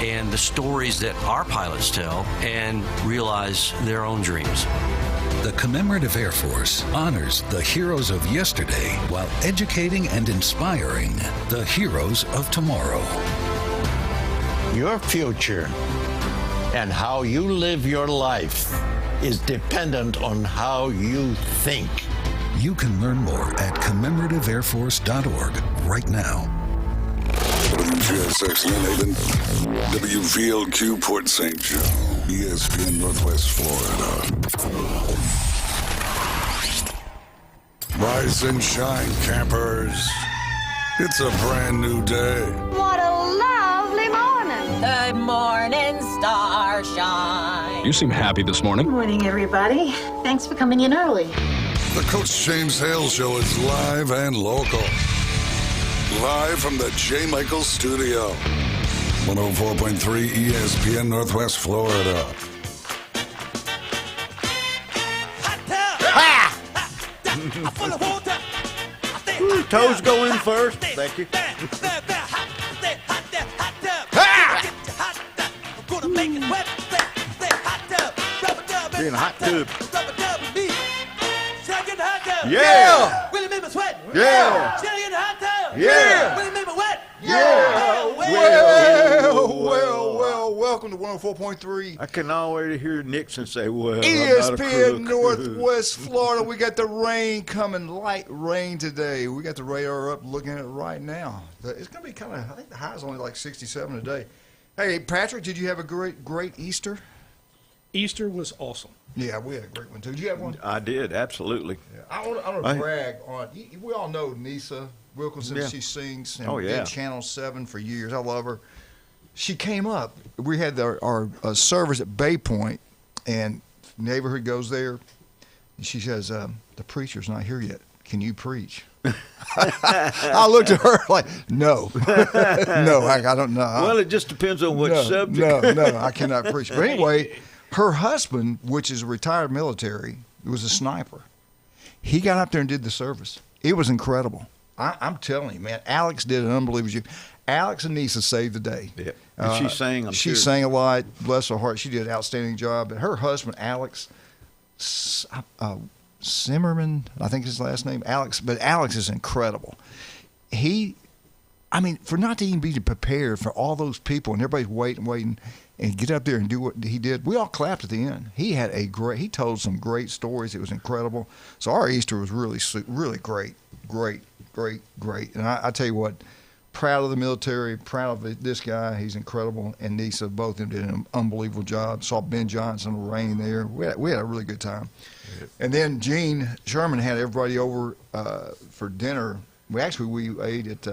and the stories that our pilots tell and realize their own dreams. The Commemorative Air Force honors the heroes of yesterday while educating and inspiring the heroes of tomorrow. Your future and how you live your life is dependent on how you think. You can learn more at commemorativeairforce.org right now. WGSX Lynn WVLQ Port St. Joe, ESPN Northwest Florida. Rise and shine, campers. It's a brand new day. What a lovely morning. Good morning, starshine. You seem happy this morning. Good morning, everybody. Thanks for coming in early. The Coach James Hale Show is live and local. Live from the J. Michaels Studio. 104.3 ESPN Northwest Florida. Toes go in first. Thank you. Being a hot tub. Yeah. Yeah. Yeah. Well, welcome to 104.3. I can already hear Nixon say, well, ESPN Northwest Florida. We got the rain coming, light rain today. We got the radar up looking at it right now. It's going to be kind of, I think the high is only like 67 today. Hey, Patrick, did you have a great Easter? Easter was awesome. Yeah, we had a great one, too. Did you have one? I did, absolutely. Yeah. I want to brag on, we all know Nisa Wilkinson. Yeah. She sings and did Channel 7 for years. I love her. She came up. We had our service at Bay Point, and neighborhood goes there. And she says, the preacher's not here yet. Can you preach? I looked at her like, no. No, I don't know. Well, it just depends on what subject. No, I cannot preach. But anyway, her husband, which is a retired military, was a sniper. He got up there and did the service. It was incredible. I'm telling you, man. Alex did an unbelievable job. Alex and Nisa saved the day. Yeah. And she sang, She sang a lot. Bless her heart. She did an outstanding job. And her husband, Alex Zimmerman, I think his last name, Alex. But Alex is incredible. For not to even be prepared for all those people and everybody's waiting, and get up there and do what he did. We all clapped at the end. He told some great stories. It was incredible. So our Easter was really great. And I tell you what, proud of the military, proud of this guy. He's incredible. And Nisa, both of them did an unbelievable job. Saw Ben Johnson in the rain there. We had a really good time. Yep. And then Gene Sherman had everybody over for dinner. We ate at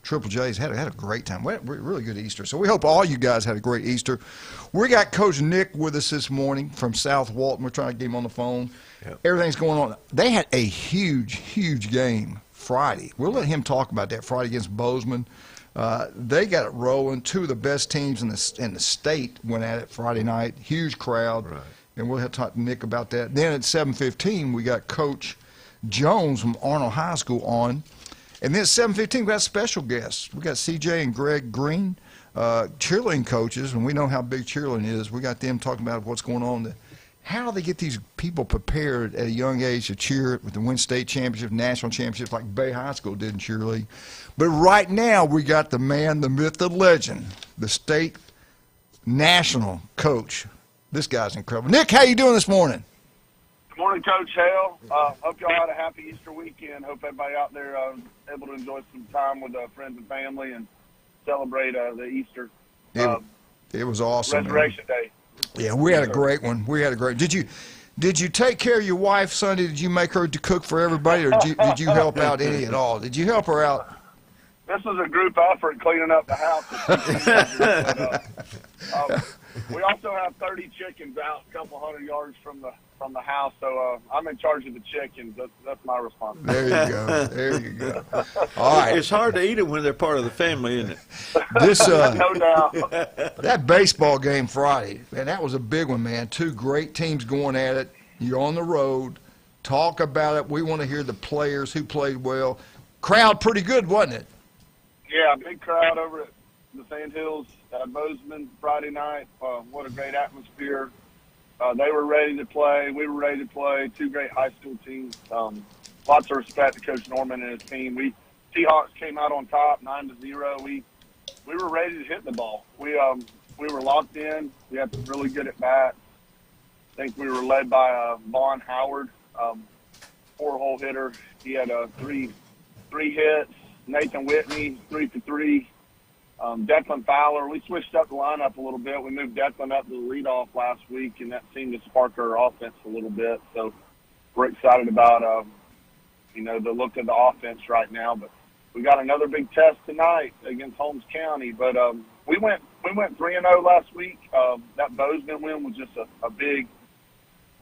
Triple J's. Had a great time. We had a really good Easter. So we hope all you guys had a great Easter. We got Coach Nick with us this morning from South Walton. We're trying to get him on the phone. Yep. Everything's going on. They had a huge game Friday. We'll let him talk about that Friday against Bozeman. They got it rolling. Two of the best teams in the state went at it Friday night. Huge crowd. Right. And we'll have to talk to Nick about that. Then at 7:15, we got Coach Jones from Arnold High School on. And then at 7:15, we got special guests. We got CJ and Greg Green, cheerleading coaches, and we know how big cheerleading is. We got them talking about what's going on. How they get these people prepared at a young age to cheer with the win state championship, national championships like Bay High School did in cheerleading. But right now, we got the man, the myth, the legend, the state national coach. This guy's incredible. Nick, how you doing this morning? Good morning, Coach Hale. Hope y'all had a happy Easter weekend. Hope everybody out there able to enjoy some time with friends and family and celebrate the Easter. It was awesome. Resurrection Day. Yeah, we had a great one. Did you take care of your wife Sunday? Did you make her to cook for everybody, or did you help out any at all? Did you help her out? This was a group effort cleaning up the house. We also have 30 chickens out a couple hundred yards from the house, so I'm in charge of the chickens. That's my responsibility. There you go. All right. It's hard to eat them when they're part of the family, isn't it? No doubt. That baseball game Friday, man, that was a big one, man. Two great teams going at it. You're on the road. Talk about it. We want to hear the players who played well. Crowd pretty good, wasn't it? Yeah, big crowd over at the Sand Hills Bozeman Friday night. What a great atmosphere. They were ready to play. We were ready to play. Two great high school teams. Lots of respect to Coach Norman and his team. Seahawks came out on top, 9-0. We were ready to hit the ball. We were locked in. We had some really good at bats. I think we were led by Vaughn Howard, 4-hole hitter. He had three hits. Nathan Whitney, 3 for 3. Declan Fowler, we switched up the lineup a little bit. We moved Declan up to the leadoff last week, and that seemed to spark our offense a little bit. So we're excited about, the look of the offense right now. But we got another big test tonight against Holmes County. But we went 3-0 last week. That Bozeman win was just a big,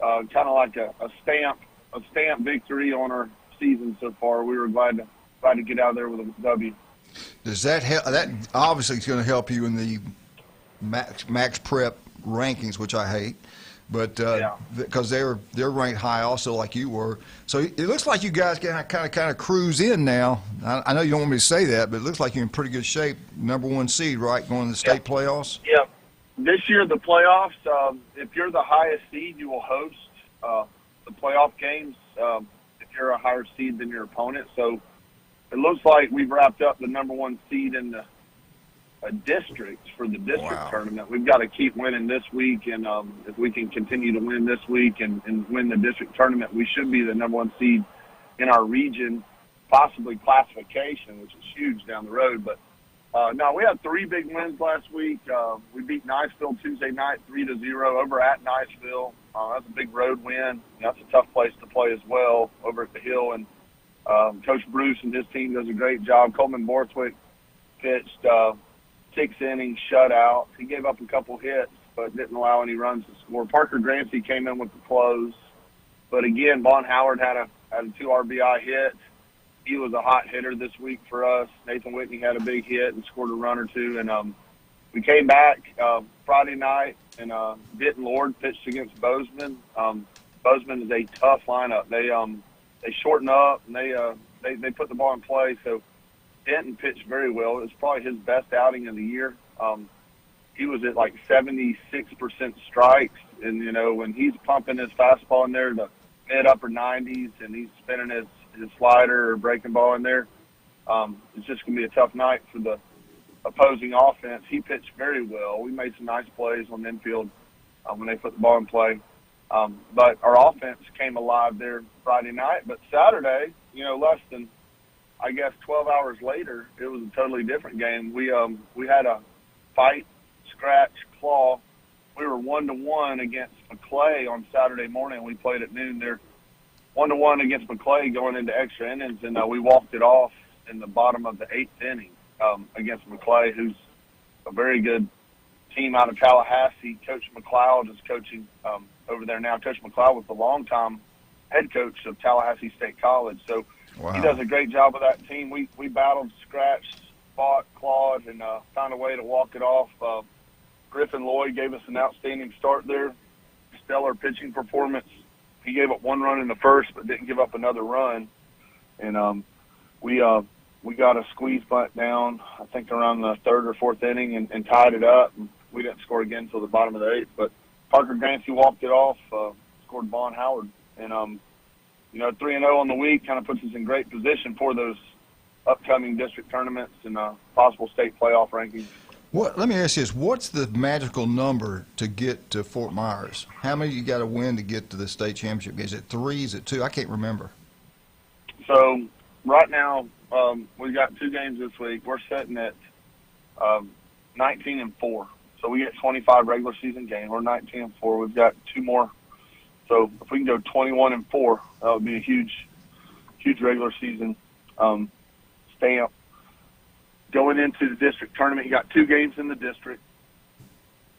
kind of like a stamp victory on our season so far. We were glad to get out of there with a W. Does that help? That obviously is going to help you in the max prep rankings, which I hate, but because they're ranked high also, like you were. So it looks like you guys can kind of cruise in now. I know you don't want me to say that, but it looks like you're in pretty good shape. Number 1 seed, right, going to the state playoffs. Yeah. This year, the playoffs. If you're the highest seed, you will host the playoff games. If you're a higher seed than your opponent, so. It looks like we've wrapped up the number 1 seed in the district for the district tournament. We've got to keep winning this week, and if we can continue to win this week and win the district tournament, we should be the number 1 seed in our region, possibly classification, which is huge down the road. But no, we had 3 big wins last week. We beat Niceville Tuesday night 3-0 over at Niceville. That's a big road win. That's a tough place to play as well over at the Hill. And Coach Bruce and his team does a great job. Coleman Borthwick pitched 6 innings shutout. He gave up a couple hits, but didn't allow any runs to score. Parker Grancy came in with the close. But again, Vaughn Howard had a 2 RBI hit. He was a hot hitter this week for us. Nathan Whitney had a big hit and scored a run or two. And we came back Friday night, and Denton Lord pitched against Bozeman. Bozeman is a tough lineup. They shorten up, and they put the ball in play. So Denton pitched very well. It was probably his best outing of the year. He was at like 76% strikes, and when he's pumping his fastball in there to mid-upper 90s, and he's spinning his slider or breaking ball in there, it's just going to be a tough night for the opposing offense. He pitched very well. We made some nice plays on the infield when they put the ball in play. But our offense came alive there Friday night. But Saturday, less than, 12 hours later, it was a totally different game. We had a fight, scratch, claw. We were 1-1 against McClay on Saturday morning. We played at noon there. 1-1 against McClay going into extra innings, and we walked it off in the bottom of the 8th inning against McClay, who's a very good team out of Tallahassee. Coach McLeod is coaching over there now. Coach McLeod was the longtime head coach of Tallahassee State College. So he does a great job with that team. We battled, scratched, fought, clawed, and found a way to walk it off. Griffin Lloyd gave us an outstanding start there. Stellar pitching performance. He gave up 1 run in the first, but didn't give up another run. And we got a squeeze bunt down, I think around the 3rd or 4th inning, and tied it up. And we didn't score again until the bottom of the 8th. But Parker Grancy walked it off, scored Vaughn Howard. And, 3-0 on the week kind of puts us in great position for those upcoming district tournaments and possible state playoff rankings. Let me ask you this. What's the magical number to get to Fort Myers? How many you got to win to get to the state championship? Is it 3? Is it 2? I can't remember. So right now we've got 2 games this week. We're sitting at 19-4. So we get 25 regular season games. We're 19-4. We've got 2 more. So if we can go 21-4, that would be a huge regular season stamp. Going into the district tournament, you got 2 games in the district.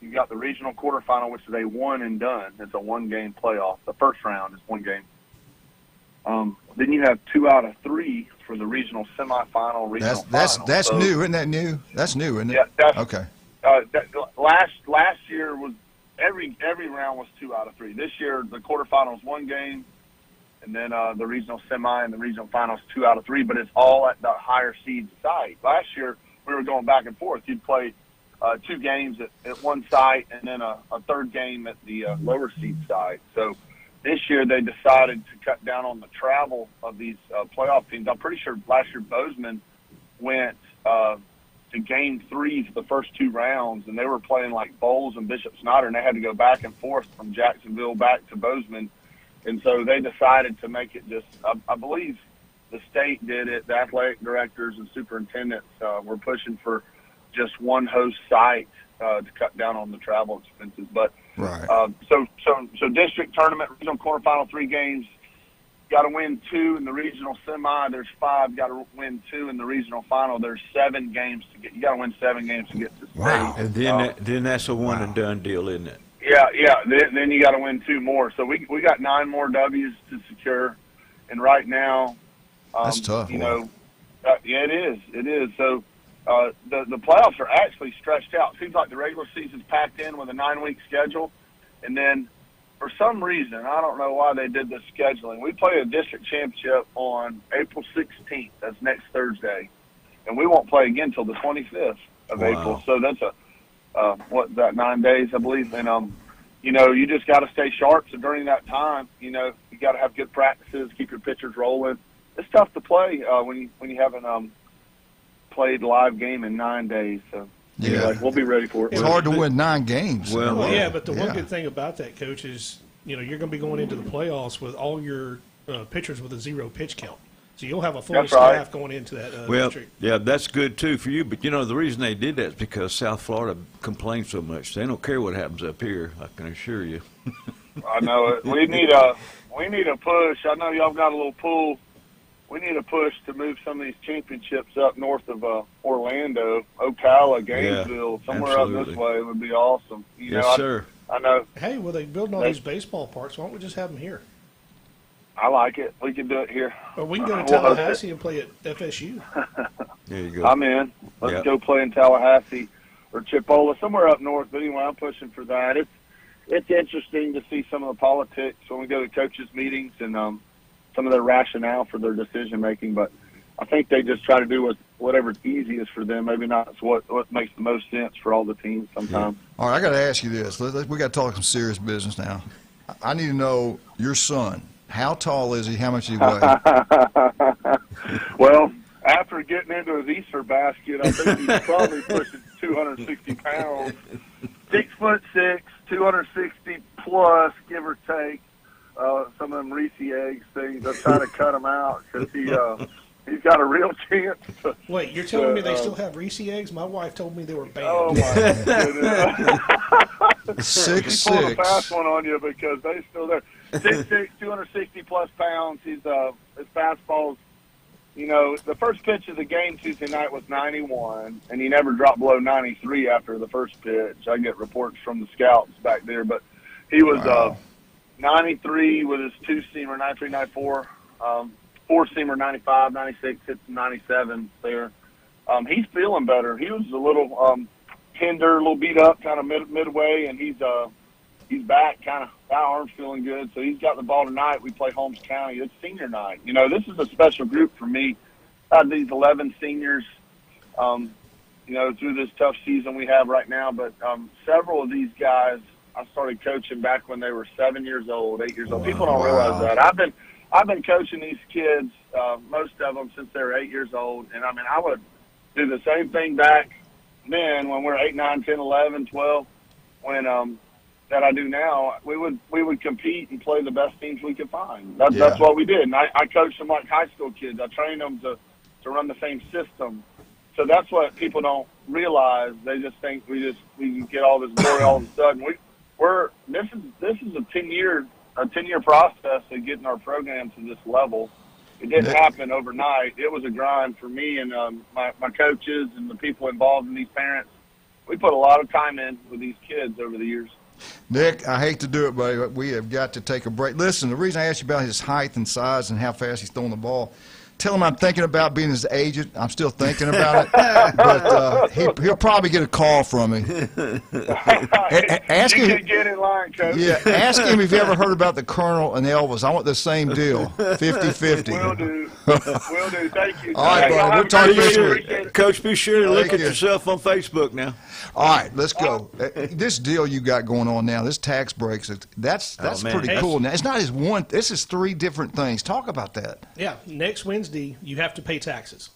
You got the regional quarterfinal, which is a one and done. It's a 1-game playoff. The first round is 1 game. Then you have 2 out of 3 for the regional semifinal. That's so, new, isn't that new? That's new, isn't it? Yeah, that's okay. Last year was every round was 2 out of 3. This year the quarterfinals 1 game, and then the regional semi and the regional finals 2 out of 3. But it's all at the higher seed side. Last year we were going back and forth. You'd play 2 games at one site and then a third game at the lower seed site. So this year they decided to cut down on the travel of these playoff teams. I'm pretty sure last year Bozeman went to game 3 for the first 2 rounds, and they were playing like Bowles and Bishop Snyder, and they had to go back and forth from Jacksonville back to Bozeman. And so they decided to make it just, I believe the state did it, the athletic directors and superintendents were pushing for just one host site to cut down on the travel expenses. But right. So district tournament, regional quarterfinal, 3 games. Got to win 2 in the regional semi. There's 5. Got to win 2 in the regional final. There's 7 games to get. You got to win 7 games to get to state. Wow. And then that's a one and done deal, isn't it? Yeah. Then you got to win 2 more. So we got 9 more W's to secure. And right now, that's tough. You know, yeah, it is. So the playoffs are actually stretched out. Seems like the regular season's packed in with a 9-week schedule, and then for some reason, I don't know why they did this scheduling. We play a district championship on April 16th. That's next Thursday, and we won't play again until the 25th of April. So that's what's that, 9 days, I believe. And you know, you just got to stay sharp. So during that time, you know, you got to have good practices, keep your pitchers rolling. It's tough to play when you haven't played a live game in 9 days. So anyway, we'll be ready for it. It's hard to win 9 games. Well, yeah, but the one good thing about that, Coach, is you're going to be going into the playoffs with all your pitchers with a 0 pitch count. So you'll have a full staff going into that district. Yeah, that's good too for you. But the reason they did that is because South Florida complains so much. They don't care what happens up here, I can assure you. I know it. We need a push. I know y'all got a little pool. We need a push to move some of these championships up north of Orlando, Ocala, Gainesville, somewhere up this way would be awesome. Sir. I know. Hey, well, they're building all these baseball parks. Why don't we just have them here? I like it. We can do it here. Or we can go to Tallahassee and play at FSU. There you go. I'm in. Let's go play in Tallahassee or Chipola, somewhere up north. But anyway, I'm pushing for that. It's interesting to see some of the politics when we go to coaches' meetings and some of their rationale for their decision making. But I think they just try to do whatever's easiest for them. Maybe not what makes the most sense for all the teams sometimes. Yeah. All right, I got to ask you this. We got to talk some serious business now. I need to know your son. How tall is he? How much does he weigh? Well, after getting into his Easter basket, I think he's probably pushing 260 pounds. 6'6", 260 plus, give or take. Some of them Reese eggs things. I'm trying to cut him out because he's got a real chance. Wait, you're telling me they still have Reese eggs? My wife told me they were banned. Oh my goodness! 6'6". He pulled a fast one on you because they're still there. 6'6", 260 plus pounds. His fastball's. The first pitch of the game Tuesday night was 91, and he never dropped below 93 after the first pitch. I get reports from the scouts back there, but he was 93 with his 2-seamer, 93, 94, 4-seamer, 95, 96, hits 97 there. He's feeling better. He was a little tender, a little beat up, kind of midway, and he's back, kind of. That arm's feeling good, so he's got the ball tonight. We play Holmes County. It's senior night. This is a special group for me. I have these 11 seniors, through this tough season we have right now. But several of these guys, I started coaching back when they were 7 years old, 8 years old. People don't realize that. I've been coaching these kids, most of them, since they were 8 years old. And, I would do the same thing back then when we were 8, 9, 10, 11, 12, when that I do now. We would compete and play the best teams we could find. That's what we did. And I coached them like high school kids. I trained them to run the same system. So that's what people don't realize. They just think we can get all this glory all of a sudden. This is a 10-year process of getting our program to this level. It didn't happen overnight. It was a grind for me and my coaches and the people involved and these parents. We put a lot of time in with these kids over the years. Nick, I hate to do it, but we have got to take a break. Listen, the reason I asked you about his height and size and how fast he's throwing the ball, Tell him I'm thinking about being his agent. I'm still thinking about it, but he'll probably get a call from me. Ask him. Get in line, Coach. Yeah, ask him if he ever heard about the Colonel and Elvis. I want the same deal, 50-50. Will do. Will do. Thank you. All right, brother. We'll talk next week. Coach, be sure to look at yourself on Facebook now. All right, let's go. This deal you got going on now, this tax breaks, that's pretty cool. Now, it's not as one. This is 3 different things. Talk about that. Yeah, next Wednesday, you have to pay taxes.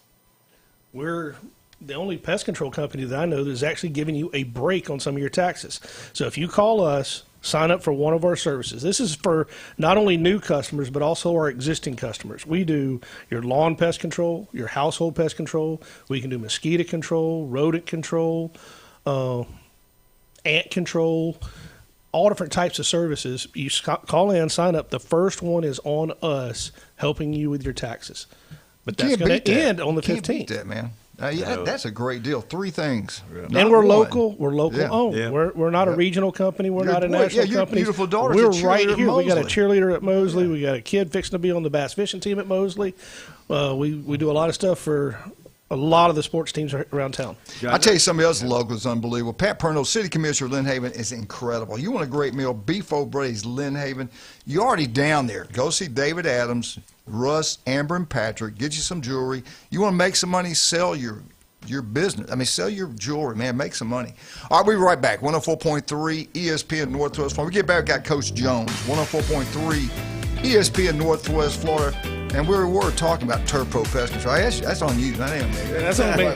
We're the only pest control company that I know that is actually giving you a break on some of your taxes. So if you call us, sign up for one of our services. This is for not only new customers, but also our existing customers. We do your lawn pest control, your household pest control. We can do mosquito control, rodent control, ant control, all different types of services. You call in, sign up. The first one is on us helping you with your taxes. But that's going to end on the 15th. Can't beat that, man. That's a great deal. 3 things. And we're local. We're local owned. Yeah. We're not a regional company. We're not a national company. Beautiful daughter. We're right here. We got a cheerleader at Mosley. We got a kid fixing to be on the bass fishing team at Mosley. We do a lot of stuff for a lot of the sports teams around town. I'll tell you somebody else local is unbelievable. Pat Perno, City Commissioner of Lynn Haven, is incredible. You want a great meal, Beef O'Brady's Lynn Haven. You're already down there. Go see David Adams, Russ, Amber, and Patrick. Get you some jewelry. You want to make some money, sell your business. I mean, sell your jewelry, man. Make some money. All right, we'll be right back. 104.3 ESPN Northwest Florida. We get back, got Coach Jones. 104.3 ESPN Northwest Florida. And we were talking about Turf Pro Pest Control. That's on you. That ain't on me. That's on me.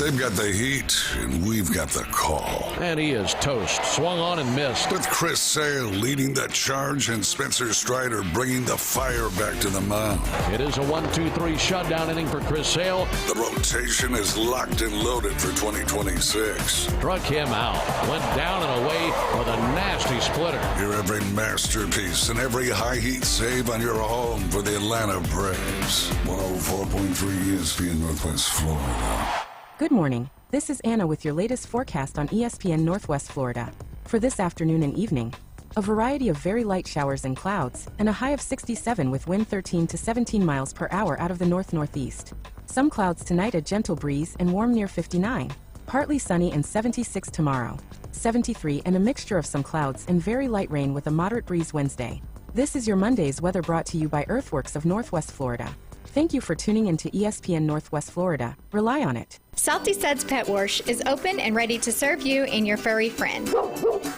They've got the heat, and we've got the call. And he is toast. Swung on and missed. With Chris Sale leading the charge and Spencer Strider bringing the fire back to the mound. It is a 1-2-3 shutdown inning for Chris Sale. The rotation is locked and loaded for 2026. Struck him out. Went down and away with a nasty splitter. Hear every masterpiece and every high heat save on your home for the Atlanta Braves. 104.3 ESPN Northwest Florida. Good morning. This is Anna with your latest forecast on ESPN Northwest Florida. For this afternoon and evening, a variety of very light showers and clouds, and a high of 67 with wind 13 to 17 miles per hour out of the north-northeast. Some clouds tonight, a gentle breeze, and warm near 59. Partly sunny and 76 tomorrow. 73 and a mixture of some clouds and very light rain with a moderate breeze Wednesday. This is your Monday's weather brought to you by Earthworks of Northwest Florida. Thank you for tuning into ESPN Northwest Florida. Rely on it. Salty Suds Pet Wash is open and ready to serve you and your furry friend.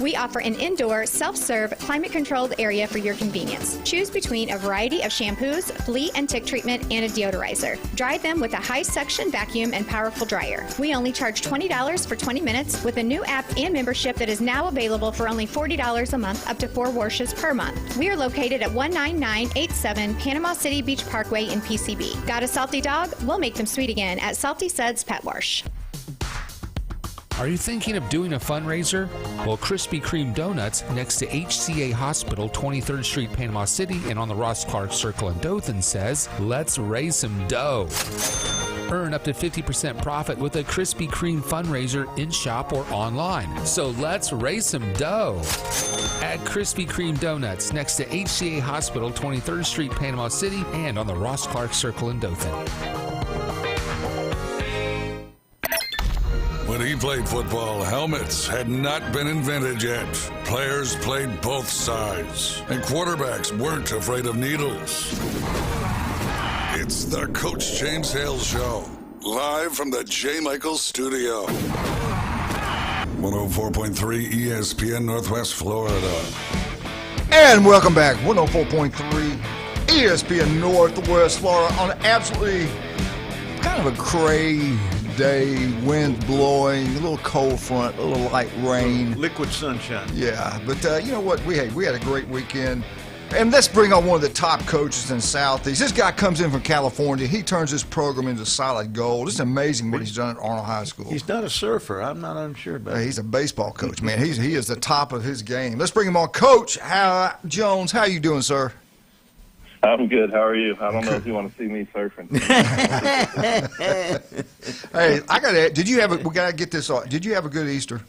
We offer an indoor, self-serve, climate-controlled area for your convenience. Choose between a variety of shampoos, flea and tick treatment, and a deodorizer. Dry them with a high-suction vacuum and powerful dryer. We only charge $20 for 20 minutes with a new app and membership that is now available for only $40 a month, up to 4 washes per month. We are located at 19987 Panama City Beach Parkway in PCB. Got a salty dog? We'll make them sweet again at Salty Suds Pet Wash. Are you thinking of doing a fundraiser? Well, Krispy Kreme Donuts next to HCA Hospital, 23rd Street, Panama City, and on the Ross Clark Circle in Dothan says, let's raise some dough. Earn up to 50% profit with a Krispy Kreme fundraiser in-shop or online. So let's raise some dough. At Krispy Kreme Donuts next to HCA Hospital, 23rd Street, Panama City, and on the Ross Clark Circle in Dothan. When he played football, helmets had not been invented yet. Players played both sides, and quarterbacks weren't afraid of needles. It's the Coach James Hale Show, live from the J. Michaels Studio. 104.3 ESPN Northwest Florida. And welcome back. 104.3 ESPN Northwest Florida on absolutely kind of a cray day, wind blowing, a little cold front, a little light rain. Liquid sunshine. Yeah, but you know what? We had a great weekend. And let's bring on one of the top coaches in Southeast. This guy comes in from California. He turns this program into solid gold. It's amazing what he's done at Arnold High School. He's not a surfer. I'm not unsure about it. He's a baseball coach, man. He is the top of his game. Let's bring him on. Coach Jones, how you doing, sir? I'm good. How are you? I don't know if you want to see me surfing. Hey, I got to. We got to get this off. Did you have a good Easter?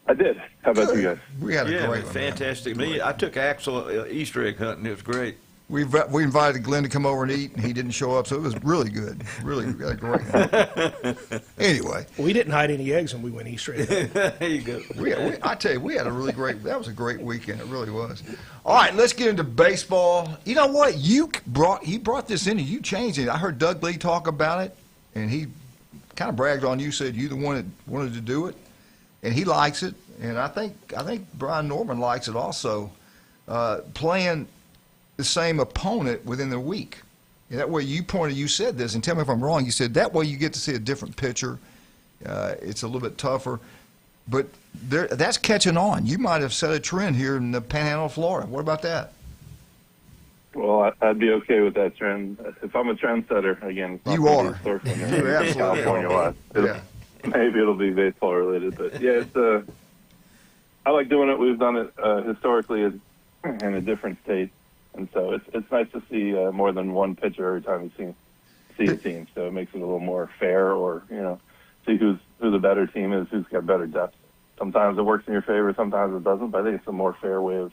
I did. How about you guys? We had a great one. Fantastic. I took Axel Easter egg hunting. It was great. We invited Glenn to come over and eat, and he didn't show up, so it was really good. Really we had a great one. Anyway. We didn't hide any eggs when we went Easter egg. There you go. I tell you, we had a really great, that was a great weekend. It really was. All right, let's get into baseball. You know what? He brought this in and you changed it. I heard Doug Lee talk about it, and he kind of bragged on you, said you the one that wanted to do it, and he likes it, and I think Brian Norman likes it also, playing the same opponent within the week. And that way you said this, and tell me if I'm wrong, you said that way you get to see a different pitcher. It's a little bit tougher. But that's catching on. You might have set a trend here in the Panhandle of Florida. What about that? Well, I'd be okay with that trend. If I'm a trendsetter, again, it's not you are. Surfing You absolutely California are. Maybe it'll be baseball related, but yeah, it's I like doing it. We've done it historically in a different state, and so it's nice to see more than one pitcher every time you see a team. So it makes it a little more fair, or see who the better team is, who's got better depth. Sometimes it works in your favor, sometimes it doesn't. But I think it's a more fair way of,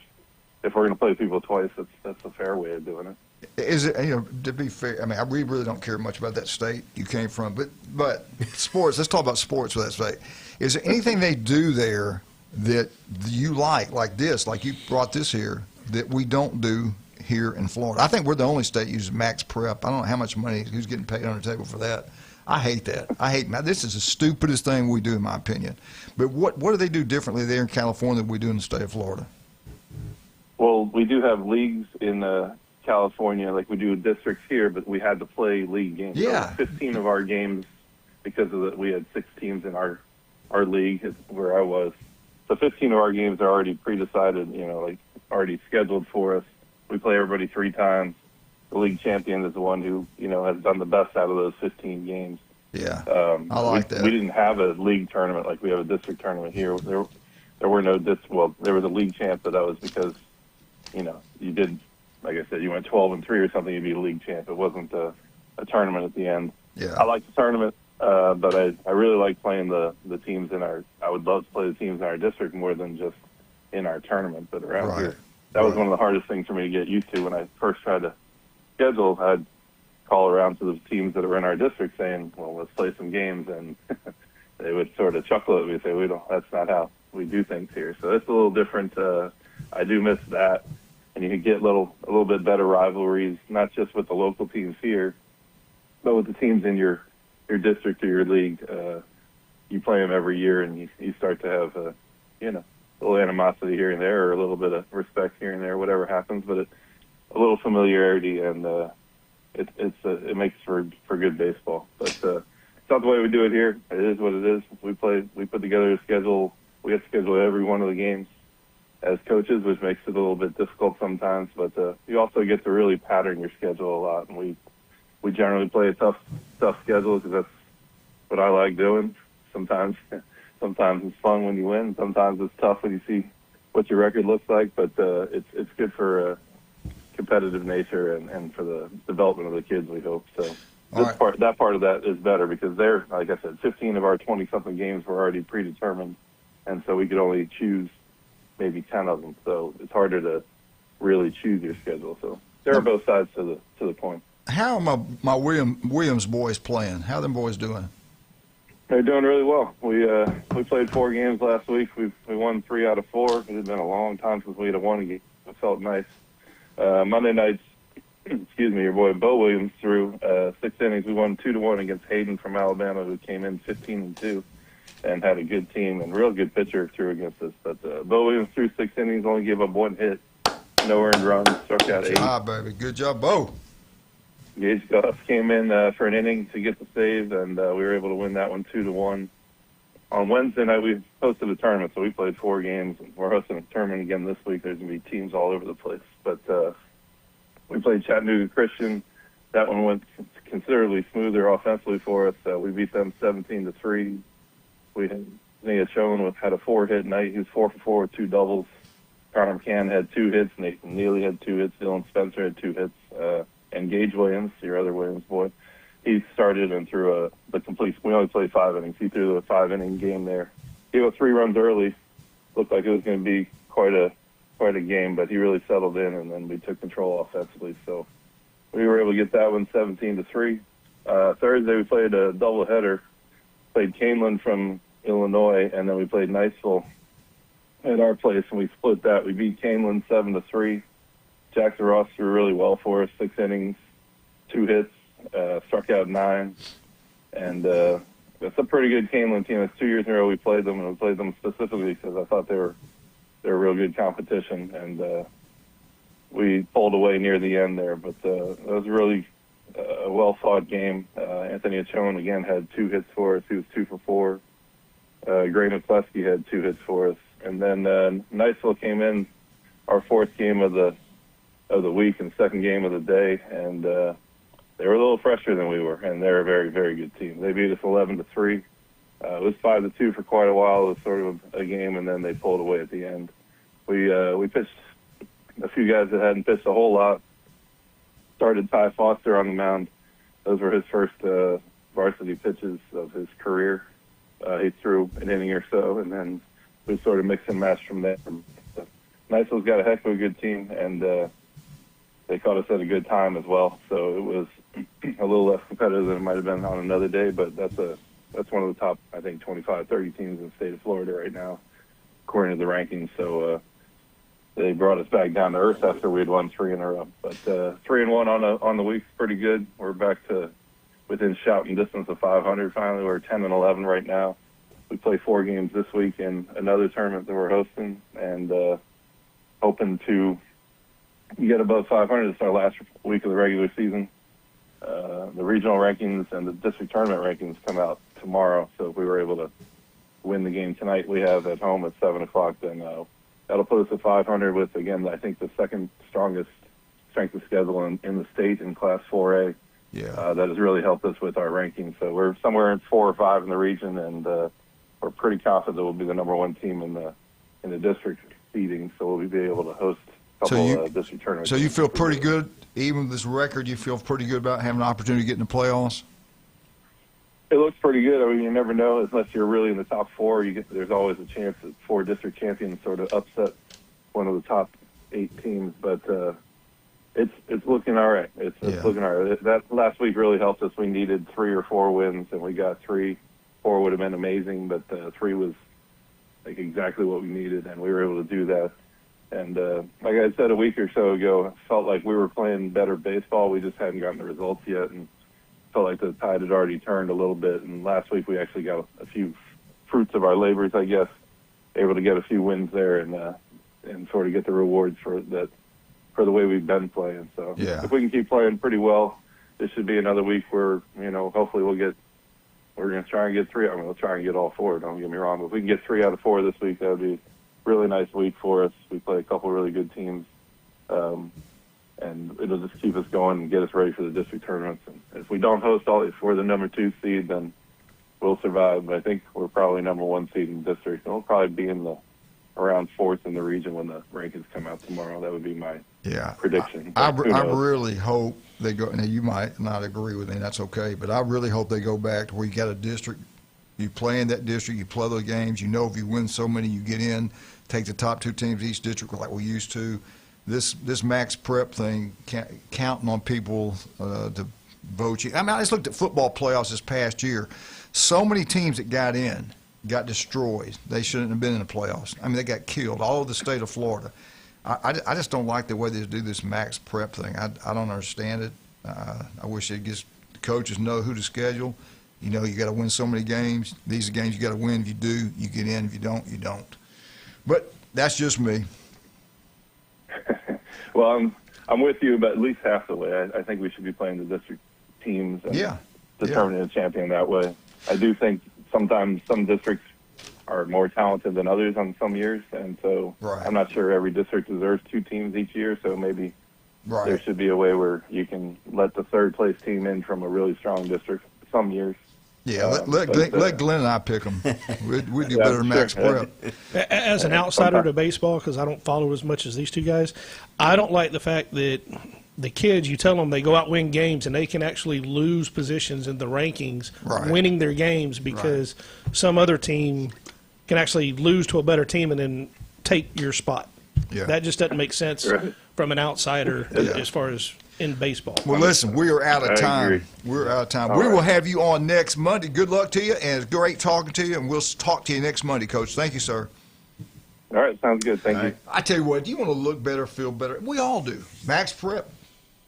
if we're going to play people twice, that's a fair way of doing it. Is it, to be fair, I mean, we really don't care much about that state you came from, but sports, let's talk about sports with that state. Is there anything they do there that you like this, like you brought this here, that we don't do here in Florida? I think we're the only state that uses max prep. I don't know how much money, who's getting paid on the table for that. I hate that. This is the stupidest thing we do, in my opinion. But what do they do differently there in California than we do in the state of Florida? Well, we do have leagues in California, like we do districts here, but we had to play league games. Yeah. So 15 of our games, because of we had 6 teams in our league where I was. So 15 of our games are already pre-decided, like already scheduled for us. We play everybody 3 times. The league champion is the one who, has done the best out of those 15 games. Yeah, I like that. We didn't have a league tournament like we have a district tournament here. There were no there was a league champ, but that was because, you did, like I said, you went 12-3 or something, you'd be a league champ. It wasn't a tournament at the end. Yeah. I like the tournament, but I really like playing the teams I would love to play the teams in our district more than just in our tournament, but around here. That was one of the hardest things for me to get used to when I first tried to schedule. I'd call around to the teams that are in our district saying, well, let's play some games, and they would sort of chuckle at me and say, that's not how we do things here. So it's a little different. I do miss that. And you can get a little bit better rivalries, not just with the local teams here, but with the teams in your district or your league. You play them every year, and you start to have a little animosity here and there, or a little bit of respect here and there, whatever happens. But a little familiarity, and it makes for good baseball. But it's not the way we do it here. It is what it is. We put together a schedule. We have to schedule every one of the games as coaches, which makes it a little bit difficult sometimes. But you also get to really pattern your schedule a lot, and we generally play a tough schedule because that's what I like doing. Sometimes it's fun when you win. Sometimes it's tough when you see what your record looks like. But it's good for competitive nature and for the development of the kids, we hope. So that part of that is better because they're, like I said, 15 of our 20-something games were already predetermined, and so we could only choose maybe 10 of them. So it's harder to really choose your schedule. So there are both sides to the point. How are my Williams boys playing? How are them boys doing? They're doing really well. We played 4 games last week. We won 3 out of 4. It had been a long time since we had won a game. It felt nice. Monday nights, your boy Bo Williams threw 6 innings. We won 2-1 against Hayden from Alabama, who came in 15-2 and had a good team and real good pitcher threw against us. But Bo Williams threw 6 innings, only gave up 1 hit, no earned runs, struck out 8. Good job, baby. Good job, Bo. Gage Goff came in for an inning to get the save, and we were able to win that one 2-1. On Wednesday night, we hosted a tournament, so we played 4 games. We're hosting a tournament again this week. There's going to be teams all over the place. But we played Chattanooga Christian. That one went considerably smoother offensively for us. We beat them 17-3. Nia Schoen had a 4-hit night. He was 4 for 4 with 2 doubles. Connor McCann had 2 hits. Nathan Neely had 2 hits. Dylan Spencer had 2 hits. And Gage Williams, your other Williams boy, he started and threw the complete. We only played 5 innings. He threw the 5-inning game there. He got 3 runs early, looked like it was going to be quite a game, but he really settled in, and then we took control offensively. So we were able to get that one 17-3. Thursday we played a doubleheader. Played Canelan from Illinois, and then we played Niceville at our place, and we split that. We beat Canelan 7-3. Jackson Ross threw really well for us, 6 innings, 2 hits, struck out 9, and it's a pretty good Canelan team. It's 2 years in a row we played them, and we played them specifically because I thought they were real good competition, and we pulled away near the end there, but it was really a well-fought game. Anthony Achone, again, had 2 hits for us. He was 2 for 4. Gray McCluskey had 2 hits for us. And then Niceville came in, our 4th game of the week and 2nd game of the day, and they were a little fresher than we were, and they're a very, very good team. They beat us 11-3. It was 5-2 for quite a while. It was sort of a game, and then they pulled away at the end. We pitched a few guys that hadn't pitched a whole lot. Started Ty Foster on the mound. Those were his first varsity pitches of his career. He threw an inning or so, and then we sort of mixed and matched from there. Niceville's got a heck of a good team, and they caught us at a good time as well. So it was a little less competitive than it might have been on another day, but that's one of the top, I think, 25, 30 teams in the state of Florida right now, according to the rankings. So they brought us back down to earth after we had won 3 in a row. But 3-1 on the week's pretty good. We're back to within shouting distance of 500 finally. We're 10-11 right now. We play 4 games this week in another tournament that we're hosting, and hoping to get above 500. It's our last week of the regular season. The regional rankings and the district tournament rankings come out tomorrow, so if we were able to win the game tonight we have at home at 7 o'clock, then that'll put us at 500 with, again, I think the second strongest strength of schedule in the state in Class 4A. Yeah. That has really helped us with our rankings. So we're somewhere in 4 or 5 in the region, and we're pretty confident we'll be the number 1 team in the district seeding, so we'll be able to host a couple district tournaments. So you feel pretty good, even with this record, you feel pretty good about having an opportunity to get in the playoffs? It looks pretty good. I mean, you never know unless you're really in the top 4. There's always a chance that 4 district champions sort of upset one of the top 8 teams, but it's looking all right. It's looking all right. That last week really helped us. We needed 3 or 4 wins, and we got 3. 4 would have been amazing, but 3 was like exactly what we needed, and we were able to do that. And like I said a week or so ago, I felt like we were playing better baseball. We just hadn't gotten the results yet, and felt like the tide had already turned a little bit. And last week we actually got a few fruits of our labors, I guess, able to get a few wins there and sort of get the rewards for that for the way we've been playing. So if we can keep playing pretty well, this should be another week where, hopefully we're going to try and get 3. I mean, we'll try and get all 4, don't get me wrong. But if we can get 3 out of 4 this week, that would be a really nice week for us. We play a couple of really good teams. And it'll just keep us going and get us ready for the district tournaments. And if we don't host if we're the number 2 seed, then we'll survive. But I think we're probably number 1 seed in the district. And we'll probably be around 4th in the region when the rankings come out tomorrow. That would be my prediction. I really hope they go. Now, you might not agree with me, that's okay, but I really hope they go back to where you got a district. You play in that district, you play those games. You know, if you win so many, you get in. Take the top 2 teams each district like we used to. This max prep thing, counting on people to vote you. I mean, I just looked at football playoffs this past year. So many teams that got in got destroyed. They shouldn't have been in the playoffs. I mean, they got killed all over the state of Florida. I just don't like the way they do this max prep thing. I don't understand it. I wish the coaches know who to schedule. You got to win so many games. These are games you got to win. If you do, you get in. If you don't, you don't. But that's just me. Well, I'm with you, but at least half the way. I think we should be playing the district teams and determining a champion that way. I do think sometimes some districts are more talented than others on some years, and so I'm not sure every district deserves 2 teams each year, so maybe there should be a way where you can let the 3rd place team in from a really strong district some years. Yeah, let Glenn and I pick them. We'd do better than max prep. As an outsider to baseball, because I don't follow as much as these 2 guys, I don't like the fact that the kids, you tell them they go out win games, and they can actually lose positions in the rankings, winning their games because some other team can actually lose to a better team and then take your spot. Yeah. That just doesn't make sense from an outsider as far as in baseball. Well, listen, we are out of I time. agree. We're out of time. All We will right. have you on next Monday. Good luck to you, and it's great talking to you, and we'll talk to you next Monday, Coach. Thank you, sir. All right, sounds good. Thank you. I tell you what, do you want to look better, feel better? We all do. Max Prep,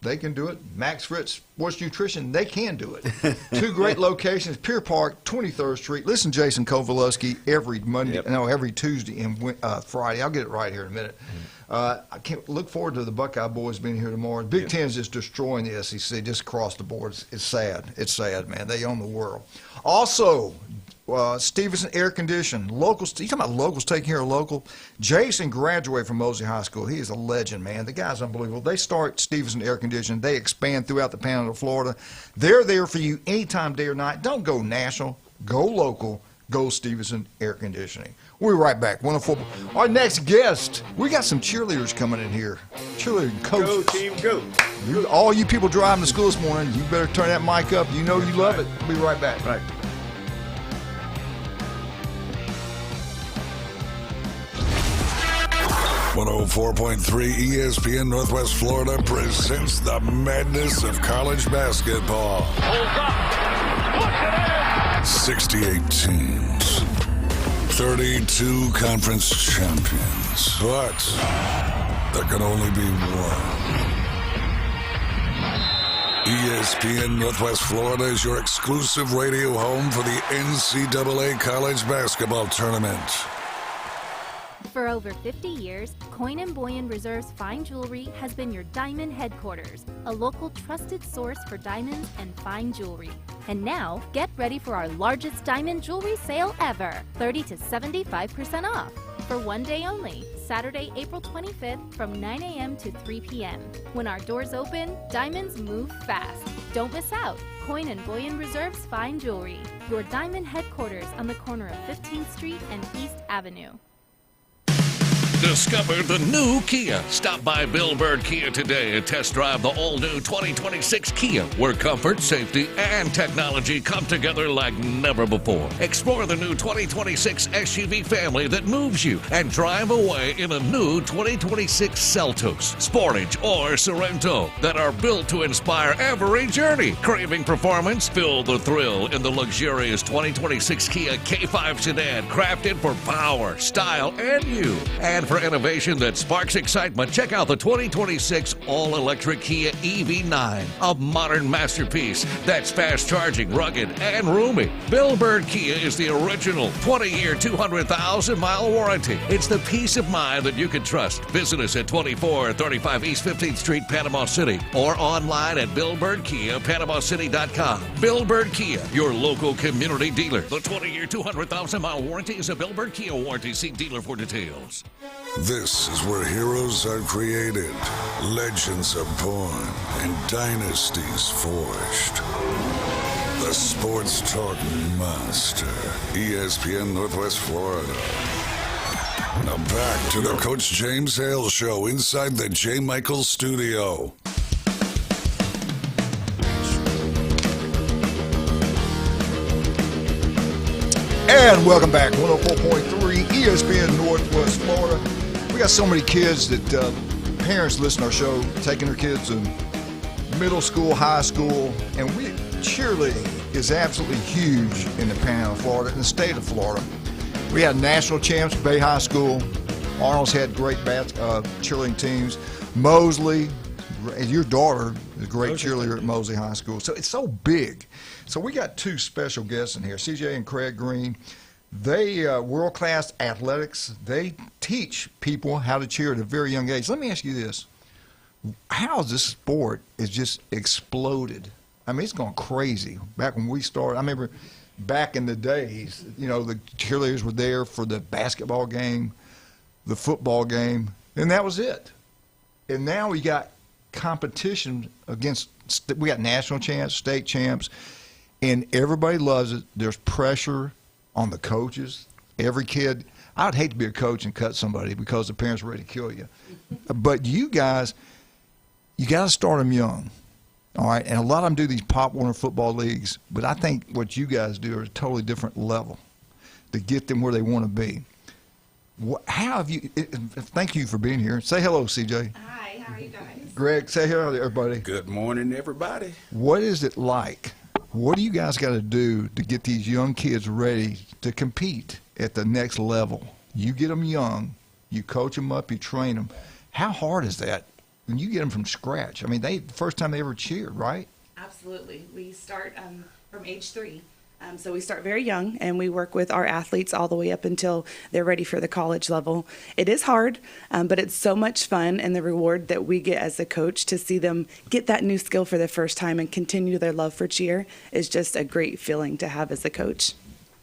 they can do it. Max Fritz Sports Nutrition, they can do it. Two great locations, Pier Park, 23rd Street. Listen, Jason Kowalewski, every Monday, every Tuesday and Friday. I'll get it right here in a minute. I can't look forward to the Buckeye boys being here tomorrow. Big Ten is just destroying the SEC just across the board. It's sad. It's sad, man. They own the world. Also, Stevenson Air Condition. Locals, you talking about locals taking care of local? Jason graduated from Mosley High School. He is a legend, man. The guy's unbelievable. They start Stevenson Air Condition. They expand throughout the Panhandle of Florida. They're there for you anytime, day or night. Don't go national. Go local. Go Stevenson Air Conditioning. We'll be right back. 104. Our next guest, we got some cheerleaders coming in here. Cheerleading coaches. Go, team, go. All you people driving to school this morning, you better turn that mic up. You know you love it. We'll be right back. Right. .3 ESPN Northwest Florida presents the madness of college basketball. 68 teams, 32 conference champions, but there can only be one. ESPN Northwest Florida is your exclusive radio home for the NCAA College Basketball Tournament. For over 50 years, Coin & Boyan Reserve's Fine Jewelry has been your diamond headquarters, a local trusted source for diamonds and fine jewelry. And now, get ready for our largest diamond jewelry sale ever, 30 to 75% off. For one day only, Saturday, April 25th from 9 a.m. to 3 p.m. When our doors open, diamonds move fast. Don't miss out. Coin & Boyan Reserve's Fine Jewelry, your diamond headquarters on the corner of 15th Street and East Avenue. Discover the new Kia. Stop by Bill Bird Kia today and test drive the all-new 2026 Kia, where comfort, safety, and technology come together like never before. Explore the new 2026 SUV family that moves you and drive away in a new 2026 Seltos, Sportage, or Sorento that are built to inspire every journey. Craving performance? Feel the thrill in the luxurious 2026 Kia K5 sedan, crafted for power, style, and you. And for innovation that sparks excitement, check out the 2026 all-electric Kia EV9, a modern masterpiece that's fast-charging, rugged, and roomy. Bill Bird Kia is the original 20-year, 200,000-mile warranty. It's the peace of mind that you can trust. Visit us at 2435 East 15th Street, Panama City, or online at BillBirdKia.PanamaCity.com. Bill Bird Kia, your local community dealer. The 20-year, 200,000-mile warranty is a Bill Bird Kia warranty. See dealer for details. This is where heroes are created, legends are born, and dynasties forged. The Sports Talk Monster, ESPN Northwest Florida. Now back to the Coach James Hale Show inside the J. Michaels studio. And welcome back, 104.3 ESPN Northwest Florida. We got so many kids that parents listen to our show, taking their kids to middle school, high school, and cheerleading is absolutely huge in the Panhandle of Florida, in the state of Florida. We had national champs, Bay High School. Arnold's had great cheerleading teams. Mosley, your daughter is a great cheerleader at Mosley High School. So it's so big. So we got two special guests in here, CJ and Craig Green. They world-class athletics. They teach people how to cheer at a very young age. Let me ask you this. How this sport has just exploded? I mean, it's gone crazy. Back when we started, I remember back in the days, you know, the cheerleaders were there for the basketball game, the football game, and that was it. And now we got competition against, we got national champs, state champs, and everybody loves it. There's pressure on the coaches. Every kid, I'd hate to be a coach and cut somebody because the parents are ready to kill you. But you guys, you got to start them young, all right? And a lot of them do these Pop Warner football leagues, but I think what you guys do is a totally different level. to get them where they want to be. How have you? Thank you for being here. Say hello, CJ. Hi, how are you guys? Greg, say hello to everybody. Good morning, everybody. What is it like? What do you guys got to do to get these young kids ready to compete at the next level? You get them young, you coach them up, you train them. How hard is that when you get them from scratch? I mean, first time they ever cheered, right? Absolutely. We start from age 3. So we start very young, and we work with our athletes all the way up until they're ready for the college level. It is hard, but it's so much fun, and the reward that we get as a coach to see them get that new skill for the first time and continue their love for cheer is just a great feeling to have as a coach.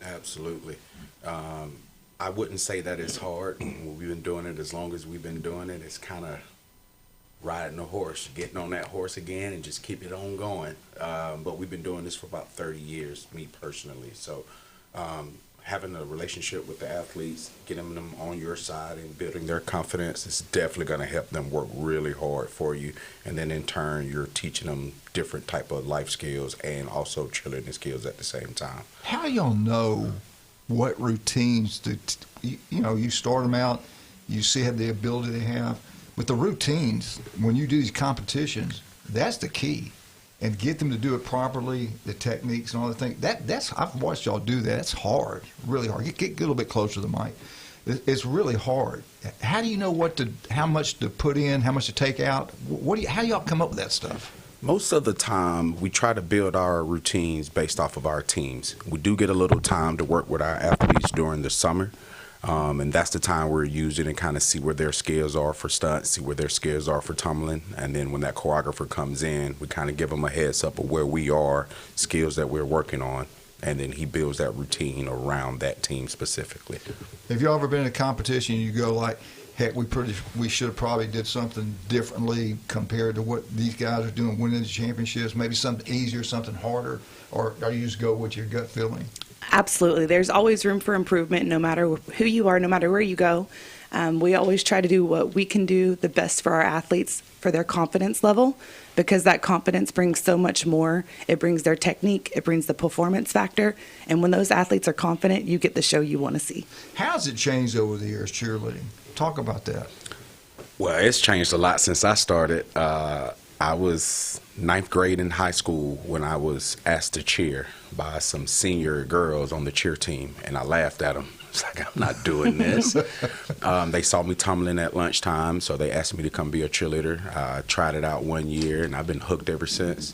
Absolutely. I wouldn't say that it's hard. We've been doing it as long as we've been doing it. It's kind of riding a horse, getting on that horse again and just keep it on going. But we've been doing this for about 30 years, me personally. So having a relationship with the athletes, getting them on your side and building their confidence is definitely going to help them work really hard for you. And then in turn, you're teaching them different type of life skills and also cheerleading skills at the same time. How y'all know what routines you start them out, you see the ability they have. But the routines, when you do these competitions, that's the key. And get them to do it properly, the techniques and all the things. That's I've watched y'all do that. It's hard, really hard. Get a little bit closer to the mic. It's really hard. How do you know how much to put in, how much to take out? How do y'all come up with that stuff? Most of the time, we try to build our routines based off of our teams. We do get a little time to work with our athletes during the summer. And that's the time we're using and kind of see where their skills are for stunts, see where their skills are for tumbling. And then when that choreographer comes in, we kind of give them a heads up of where we are, skills that we're working on. And then he builds that routine around that team specifically. Have you ever been in a competition and you go like, heck, we should have probably did something differently compared to what these guys are doing, winning the championships, maybe something easier, something harder, or you just go with your gut feeling? Absolutely. There's always room for improvement no matter who you are, no matter where you go. We always try to do what we can do the best for our athletes for their confidence level, because that confidence brings so much more. It brings their technique, it brings the performance factor, and when those athletes are confident, you get the show you want to see. How's it changed over the years, cheerleading? Talk about that. Well, it's changed a lot since I started. I was 9th grade in high school when I was asked to cheer by some senior girls on the cheer team, and I laughed at them. It's like, I'm not doing this. They saw me tumbling at lunchtime, so they asked me to come be a cheerleader. I tried it out 1 year, and I've been hooked ever since.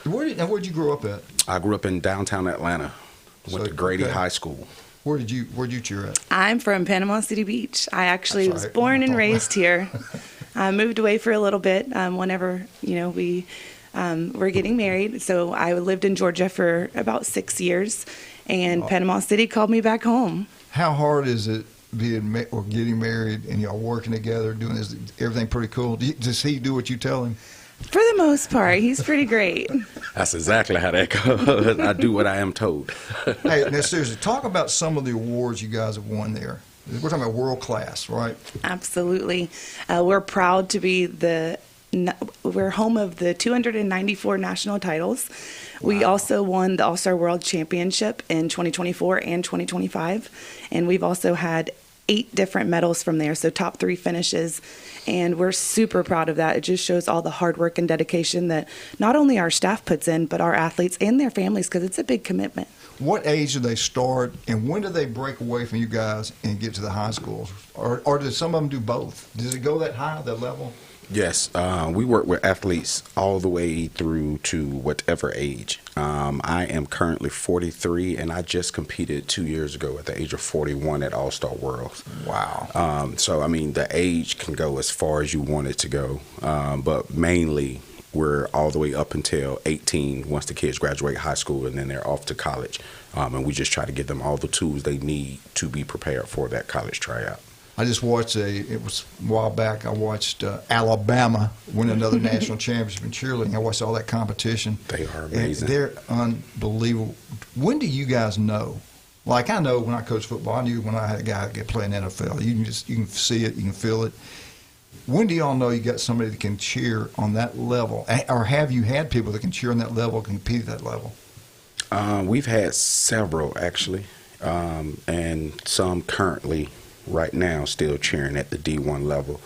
Where'd you grow up at? I grew up in downtown Atlanta. Went to Grady High School. Where'd you cheer at? I'm from Panama City Beach. I actually was born and raised here. I moved away for a little bit whenever we were getting married. So I lived in Georgia for about 6 years, and Panama City called me back home. How hard is it getting married and y'all working together, doing this? Everything pretty cool? Does he do what you tell him? For the most part, he's pretty great. That's exactly how that goes. I do what I am told. Hey, now seriously, talk about some of the awards you guys have won there. We're talking about world class, right? Absolutely. We're proud to be we're home of the 294 national titles. Wow. We also won the All-Star World Championship in 2024 and 2025. And we've also had 8 different medals from there, so top 3 finishes. And we're super proud of that. It just shows all the hard work and dedication that not only our staff puts in, but our athletes and their families, because it's a big commitment. What age do they start, and when do they break away from you guys and get to the high schools? Or does some of them do both? Does it go that high, that level? Yes, we work with athletes all the way through to whatever age. I am currently 43, and I just competed 2 years ago at the age of 41 at All-Star Worlds. Wow. So, I mean, the age can go as far as you want it to go, but mainly we're all the way up until 18 once the kids graduate high school, and then they're off to college. And we just try to give them all the tools they need to be prepared for that college tryout. I just watched it was a while back, I watched Alabama win another national championship in cheerleading. I watched all that competition. They are amazing. And they're unbelievable. When do you guys know? Like, I know when I coached football, I knew when I had a guy get play in the NFL. You can see it, you can feel it. When do y'all know you got somebody that can cheer on that level? Or have you had people that can cheer on that level, compete at that level? We've had several, actually. and some currently right now still cheering at the D1 level.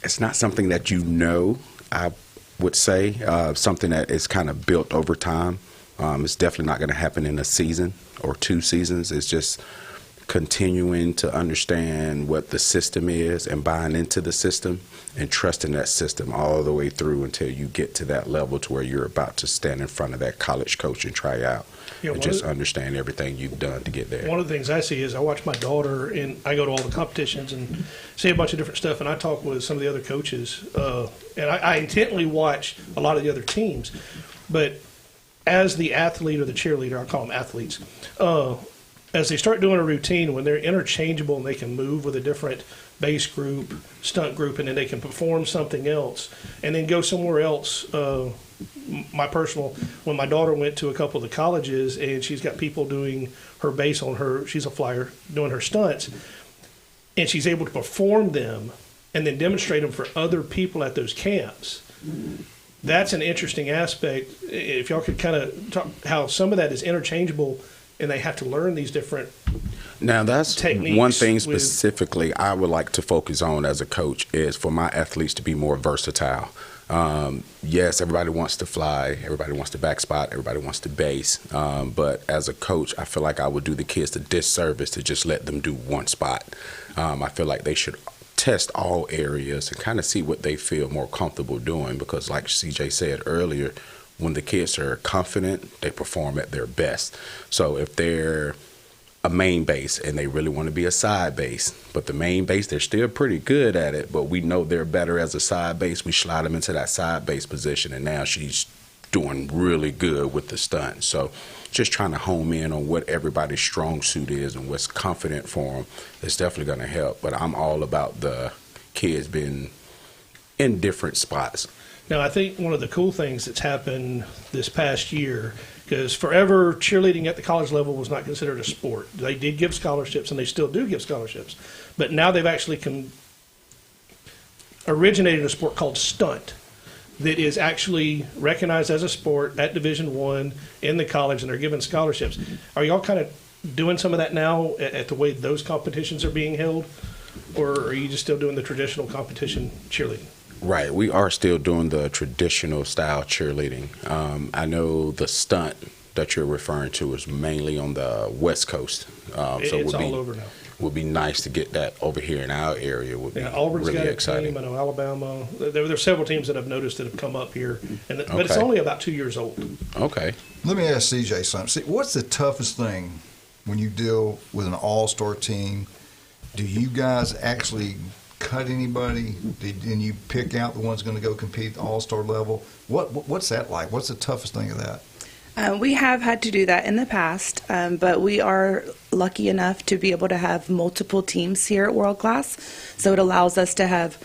It's not something that I would say, something that is kind of built over time. It's definitely not going to happen in a season or 2 seasons. It's just continuing to understand what the system is and buying into the system and trusting that system all the way through until you get to that level to where you're about to stand in front of that college coach and try out and just understand everything you've done to get there. One of the things I see is I watch my daughter, and I go to all the competitions and see a bunch of different stuff, and I talk with some of the other coaches, and I intently watch a lot of the other teams. But as the athlete or the cheerleader, I'll call them athletes, as they start doing a routine, when they're interchangeable and they can move with a different base group, stunt group, and then they can perform something else and then go somewhere else. When my daughter went to a couple of the colleges and she's got people doing her base on her, she's a flyer, doing her stunts, and she's able to perform them and then demonstrate them for other people at those camps. That's an interesting aspect. If y'all could kind of talk how some of that is interchangeable and they have to learn these different Now, that's techniques. one thing specifically I would like to focus on as a coach is for my athletes to be more versatile. Yes, everybody wants to fly, everybody wants to back spot, everybody wants to base. But as a coach, I feel like I would do the kids a disservice to just let them do one spot. I feel like they should test all areas and kind of see what they feel more comfortable doing, because like CJ said earlier, when the kids are confident, they perform at their best. So if they're a main base and they really want to be a side base, but the main base, they're still pretty good at it, but we know they're better as a side base, we slide them into that side base position, and now she's doing really good with the stunt. So just trying to home in on what everybody's strong suit is and what's confident for them is definitely going to help. But I'm all about the kids being in different spots. Now, I think one of the cool things that's happened this past year, because forever cheerleading at the college level was not considered a sport. They did give scholarships, and they still do give scholarships. But now they've actually originated a sport called stunt that is actually recognized as a sport at Division I in the college, and they're given scholarships. Are y'all kind of doing some of that now at the way those competitions are being held, or are you just still doing the traditional competition cheerleading? Right, we are still doing the traditional style cheerleading. I know the stunt that you're referring to is mainly on the West Coast. It's all over now. Would be nice to get that over here in our area. Would be Auburn's really got a exciting. team. I know Alabama. There are several teams that I've noticed that have come up here, but it's only about 2 years old. Okay. Let me ask CJ something. See, what's the toughest thing when you deal with an all-star team? Do you guys actually cut anybody? And you pick out the ones going to go compete at the all-star level? What's that like? What's the toughest thing of that? We have had to do that in the past, but we are lucky enough to be able to have multiple teams here at World Class. So it allows us to have,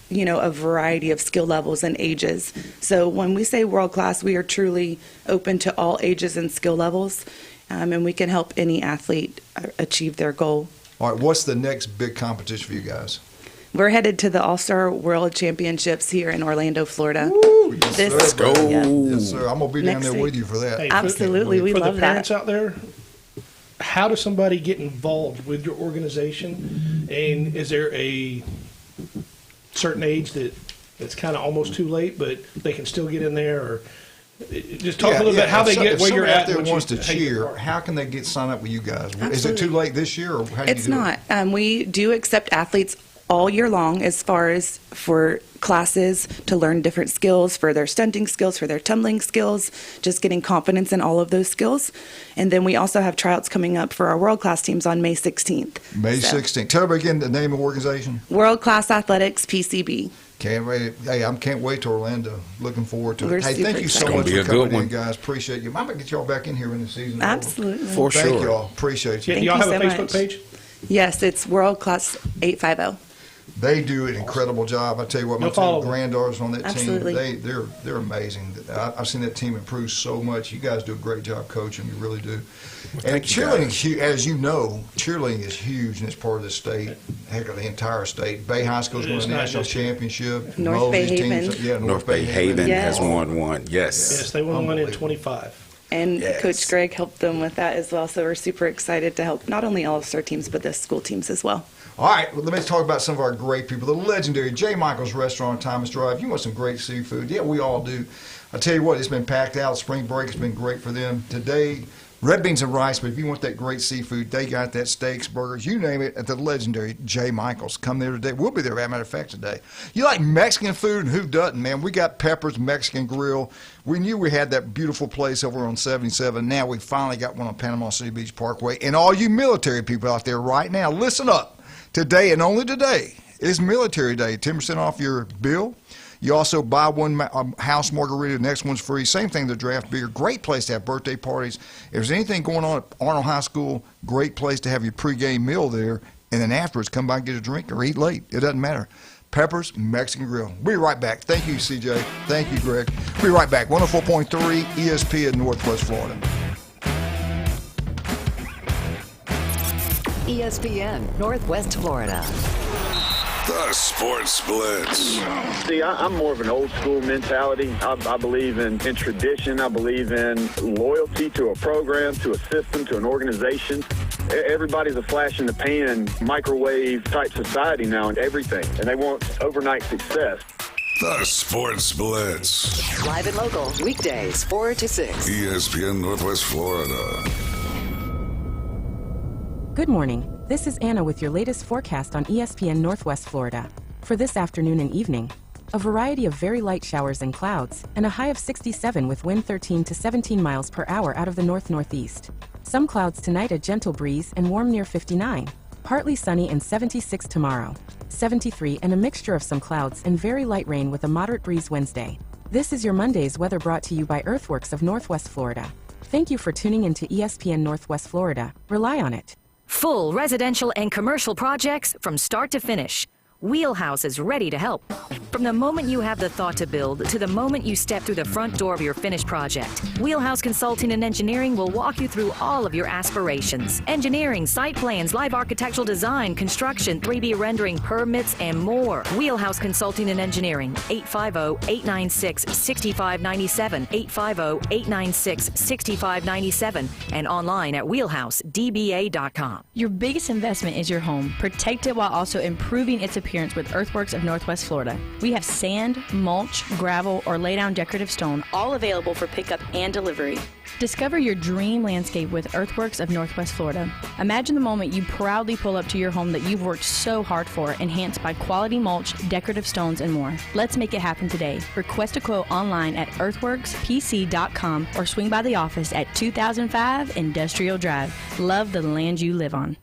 a variety of skill levels and ages. So when we say World Class, we are truly open to all ages and skill levels, and we can help any athlete achieve their goal. All right, what's the next big competition for you guys? We're headed to the All-Star World Championships here in Orlando, Florida. Let's go. Yeah. Yes, sir. I'm going to be down there with you for that. Hey, Absolutely. We love that. For the parents out there, how does somebody get involved with your organization? And is there a certain age that's kind of almost too late, but they can still get in there? Or just talk a little bit how they get where you're at. If somebody out there wants to cheer, how can they get signed up with you guys? Absolutely. Is it too late this year? Or how do It's you do not. It? We do accept athletes all year long as far as for classes to learn different skills, for their stunting skills, for their tumbling skills, just getting confidence in all of those skills. And then we also have tryouts coming up for our World Class teams on May 16th. May 16th. Tell me again the name of the organization. World Class Athletics, PCB. Can't wait. Hey, I can't wait to Orlando. Looking forward to it. Hey, Super thank you so excited. much It's for gonna be a coming good in, guys. Appreciate you. I might get y'all back in here when the season. Absolutely. For sure. Thank y'all. Appreciate you. Do y'all have a Thank you Facebook so much. page? Yes, it's World Class 850. They do an incredible job. I tell you what, my No follow two them. granddaughters on that Absolutely. team, they're amazing. I've seen that team improve so much. You guys do a great job coaching. You really do. And cheerleading, as you know, cheerleading is huge in this part of the state. Heck, of the entire state. Bay High School's won It's a not national just- North Bay Mosey's teams- Haven. Yeah, North Bay Haven Yes. has won one. Yes. Yes, they won one in 25. And Yes. Coach Greg helped them with that as well. So we're super excited to help not only all-star teams, but the school teams as well. All right, well, let me talk about some of our great people. The legendary J. Michael's Restaurant on Thomas Drive. You want some great seafood? Yeah, we all do. I tell you what, it's been packed out. Spring break has been great for them. Today, red beans and rice, but if you want that great seafood, they got that steaks, burgers, you name it, at the legendary J. Michael's. Come there today. We'll be there, as a matter of fact, today. You like Mexican food, and who doesn't, man? We got Pepper's Mexican Grill. We knew we had that beautiful place over on 77. Now we finally got one on Panama City Beach Parkway. And all you military people out there right now, listen up. Today and only today is Military Day. 10% off your bill. You also buy one house margarita, the next one's free. Same thing, the draft beer. Great place to have birthday parties. If there's anything going on at Arnold High School, great place to have your pregame meal there. And then afterwards, come by and get a drink or eat late. It doesn't matter. Pepper's Mexican Grill. We'll be right back. Thank you, CJ. Thank you, Greg. We'll be right back. 104.3 ESPN Northwest Florida. ESPN Northwest Florida. The Sports Blitz. See, I'm more of an old school mentality. I believe in tradition. I believe in loyalty to a program, to a system, to an organization. Everybody's a flash in the pan, microwave type society now and everything, and they want overnight success. The Sports Blitz. Live and local, weekdays 4 to 6. ESPN Northwest Florida. Good morning. This is Anna with your latest forecast on ESPN Northwest Florida. For this afternoon and evening, a variety of very light showers and clouds, and a high of 67 with wind 13 to 17 miles per hour out of the north-northeast. Some clouds tonight, a gentle breeze, and warm near 59. Partly sunny and 76 tomorrow. 73 and a mixture of some clouds and very light rain with a moderate breeze Wednesday. This is your Monday's weather brought to you by Earthworks of Northwest Florida. Thank you for tuning into ESPN Northwest Florida. Rely on it. Full residential and commercial projects from start to finish. Wheelhouse is ready to help. From the moment you have the thought to build to the moment you step through the front door of your finished project, Wheelhouse Consulting and Engineering will walk you through all of your aspirations. Engineering, site plans, live architectural design, construction, 3D rendering, permits, and more. Wheelhouse Consulting and Engineering, 850-896-6597, 850-896-6597, and online at wheelhousedba.com. Your biggest investment is your home. Protect it while also improving its appearance with Earthworks of Northwest Florida. We have sand, mulch, gravel, or lay-down decorative stone, all available for pickup and delivery. Discover your dream landscape with Earthworks of Northwest Florida. Imagine the moment you proudly pull up to your home that you've worked so hard for, enhanced by quality mulch, decorative stones, and more. Let's make it happen today. Request a quote online at earthworkspc.com or swing by the office at 2005 Industrial Drive. Love the land you live on.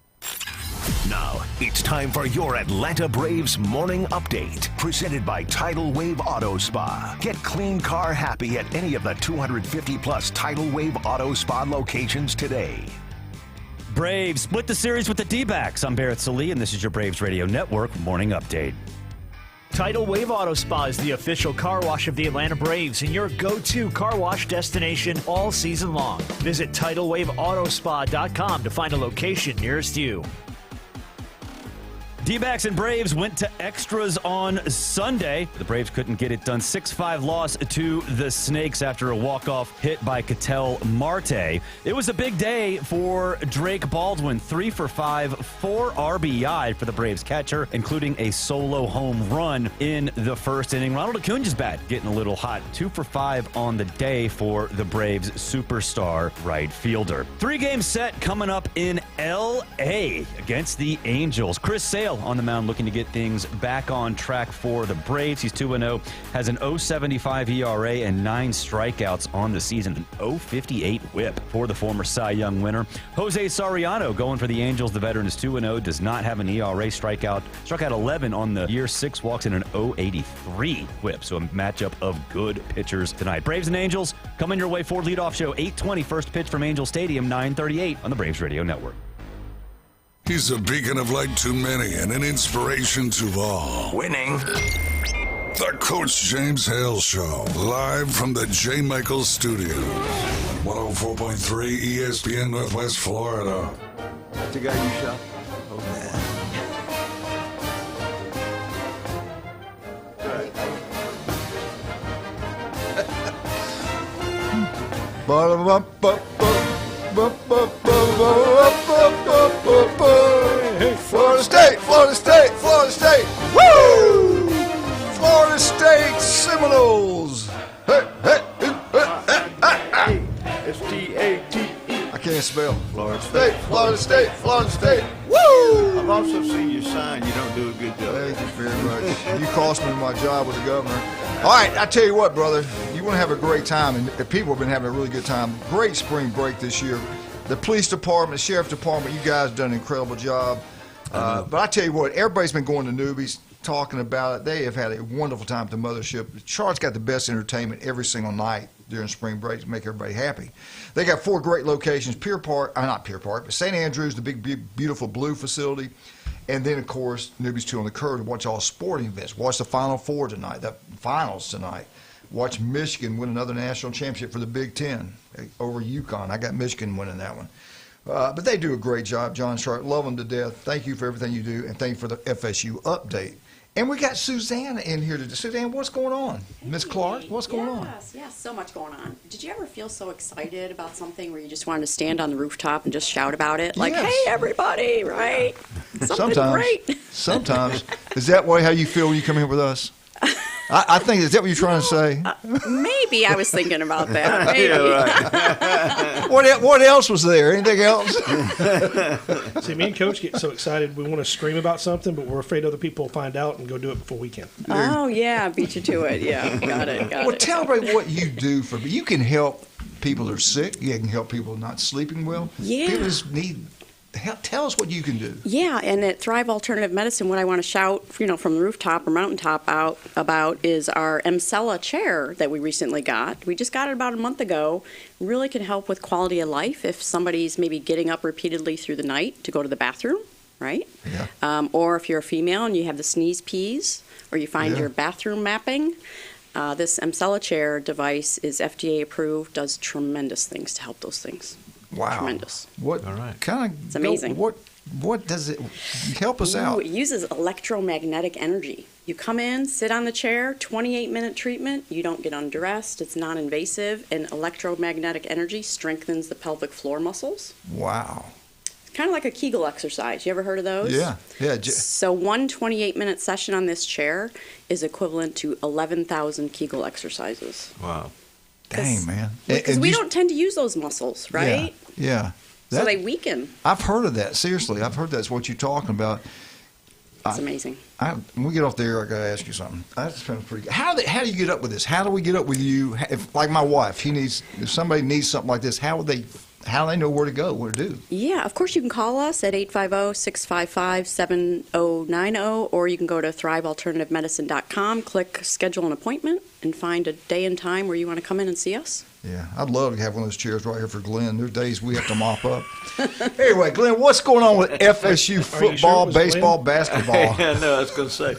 Now, it's time for your Atlanta Braves morning update. Presented by Tidal Wave Auto Spa. Get clean car happy at any of the 250 plus Tidal Wave Auto Spa locations today. Braves split the series with the D-backs. I'm Barrett Salee, and this is your Braves Radio Network morning update. Tidal Wave Auto Spa is the official car wash of the Atlanta Braves and your go-to car wash destination all season long. Visit TidalWaveAutoSpa.com to find a location nearest you. D-backs and Braves went to extras on Sunday. The Braves couldn't get it done. 6-5 loss to the Snakes after a walk-off hit by Ketel Marte. It was a big day for Drake Baldwin. 3 for 5, 4 RBI for the Braves catcher, including a solo home run in the first inning. Ronald Acuna's bat getting a little hot. 2 for 5 on the day for the Braves superstar right fielder. 3-game set coming up in L.A. against the Angels. Chris Sale on the mound looking to get things back on track for the Braves. He's 2-0, has an 0.75 ERA and 9 strikeouts on the season. An 0.58 whip for the former Cy Young winner. Jose Soriano going for the Angels. The veteran is 2-0, does not have an ERA, struck out 11 on the year, 6 walks and an 0.83 whip. So a matchup of good pitchers tonight. Braves and Angels coming your way for leadoff show. 8:20 first pitch from Angel Stadium, 9:38 on the Braves Radio Network. He's a beacon of light to many and an inspiration to all. Winning. The Coach James Hale Show, live from the J. Michael Studios. 104.3 ESPN Northwest Florida. The guy you shot? Oh, Florida State, Florida State, Florida State. Woo! Florida State Seminoles. S-T-A-T-E. I can't spell. Florida State, Florida State, Florida State. Woo! I've also seen your sign. You don't do a good job. Thank you very much. You cost me my job with the governor. All right, I tell you what, brother. You want to have a great time, and people have been having a really good time. Great spring break this year. The police department, the sheriff department, you guys done an incredible job. But I tell you what, everybody's been going to Newbies, talking about it. They have had a wonderful time at the mothership. Charlotte's got the best entertainment every single night during spring break to make everybody happy. They got 4 great locations: not Pier Park, but St. Andrews, the big, beautiful blue facility, and then of course Newbies 2 on the Curve to watch all sporting events. Watch the Final Four tonight, the finals tonight. Watch Michigan win another national championship for the Big Ten over UConn. I got Michigan winning that one. But they do a great job, John Sharp. Love them to death. Thank you for everything you do, and thank you for the FSU update. And we got Susanna in here today. Susanna, what's going on? Miss Clark, what's going on? Yes, so much going on. Did you ever feel so excited about something where you just wanted to stand on the rooftop and just shout about it? Like, Yes. hey, everybody, right? Something Sometimes. great. Sometimes. Is that how you feel when you come here with us? I think, is that what you're trying to say? Maybe I was thinking about that. Maybe. Yeah, right. What else was there? Anything else? See, me and Coach get so excited. We want to scream about something, but we're afraid other people will find out and go do it before we can. Oh, yeah, beat you to it. Yeah, got it. Well, tell everybody what you do for. You can help people that are sick. You can help people not sleeping well. Yeah. People just need help. Tell us what you can do. Yeah, and at Thrive Alternative Medicine, what I want to shout, from the rooftop or mountaintop out about is our Emsella chair that we recently got. We just got it about a month ago. Really can help with quality of life if somebody's maybe getting up repeatedly through the night to go to the bathroom, right? Yeah. Or if you're a female and you have the sneeze peas, or you find your bathroom mapping. This Emsella chair device is FDA approved, does tremendous things to help those things. Wow. Tremendous. What kind of? It's amazing. What does it? Help us out. It uses electromagnetic energy. You come in, sit on the chair, 28-minute treatment. You don't get undressed. It's non-invasive, and electromagnetic energy strengthens the pelvic floor muscles. Wow. Kind of like a Kegel exercise. You ever heard of those? Yeah. So one 28-minute session on this chair is equivalent to 11,000 Kegel exercises. Wow. Dang, man. Because we don't tend to use those muscles, right? Yeah. So they weaken. I've heard of that. Seriously, I've heard that's what you're talking about. It's amazing. When we get off the air, I got to ask you something. That sounds pretty good. How do you get up with this? How do we get up with you? If, like my wife, if somebody needs something like this, how do they know where to go, what to do? Yeah, of course you can call us at 850-655-7090, or you can go to thrivealternativemedicine.com, click schedule an appointment, and find a day and time where you want to come in and see us. Yeah, I'd love to have one of those chairs right here for Glenn. There's days we have to mop up. Anyway, Glenn, what's going on with FSU football, baseball, basketball? Yeah, no, I was going to say.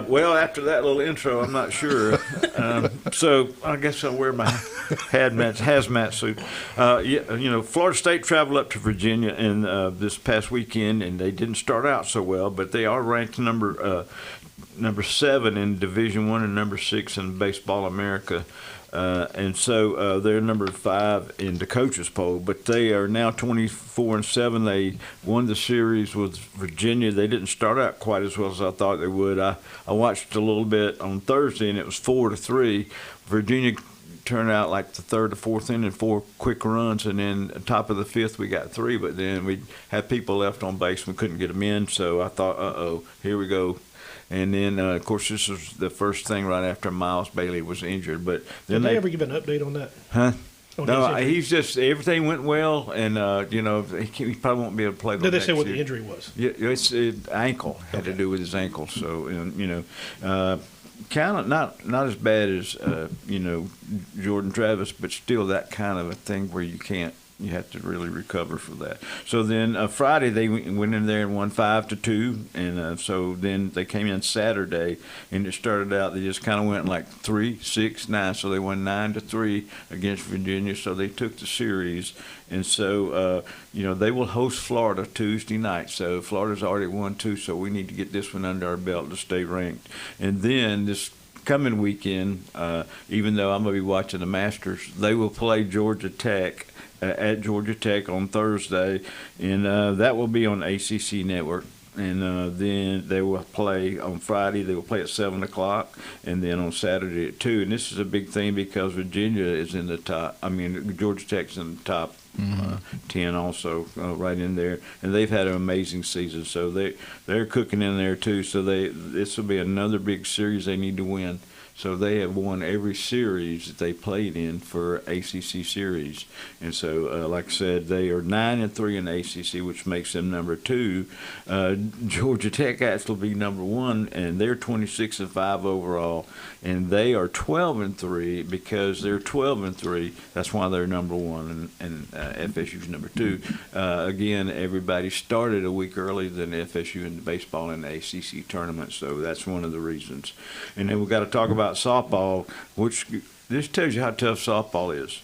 Well, after that little intro, I'm not sure. So I guess I'll wear my hazmat suit. Florida State traveled up to Virginia in this past weekend, and they didn't start out so well, but they are ranked number 7 in Division I and number 6 in Baseball America. And so they're number 5 in the coaches poll, but they are now 24-7. They won the series with Virginia. They didn't start out quite as well as I thought they would. I watched a little bit on Thursday, and it was 4-3. Virginia turned out like the 3rd or 4th inning, 4 quick runs, and then top of the 5th we got 3. But then we had people left on base, we couldn't get them in. So I thought, here we go. And then, of course, this was the first thing right after Miles Bailey was injured. But then Did they ever give an update on that? Huh? On No, his he's just everything went well, and he probably won't be able to play. Did they next say what the year. injury was? Yeah, it's ankle. Had to do with his ankle. So, kind of not as bad as Jordan Travis, but still that kind of a thing where you have to really recover for that. So then Friday they went in there and won 5-2, and so then they came in Saturday, and it started out they just kind of went like 3-6-9, so they won 9-3 against Virginia. So they took the series, and so they will host Florida Tuesday night. So Florida's already won 2, so we need to get this one under our belt to stay ranked. And then this coming weekend, even though I'm going to be watching the Masters, they will play Georgia Tech at Georgia Tech on Thursday, and that will be on ACC Network. And then they will play on Friday. They will play at 7 o'clock, and then on Saturday at 2. And this is a big thing because Virginia is in the top. I mean, Georgia Tech's in the top 10 also, right in there. And they've had an amazing season, so they're cooking in there too. So this will be another big series they need to win. So they have won every series that they played in for ACC series. And so, like I said, they are 9-3 in ACC, which makes them number 2. Georgia Tech actually will be number 1, and they're 26-5 overall. And they are 12-3 because they're 12-3. That's why they're number 1, and FSU's number 2. Again, everybody started a week earlier than FSU in the baseball in the ACC tournament, so that's one of the reasons. And then we've got to talk about softball, which this tells you how tough softball is.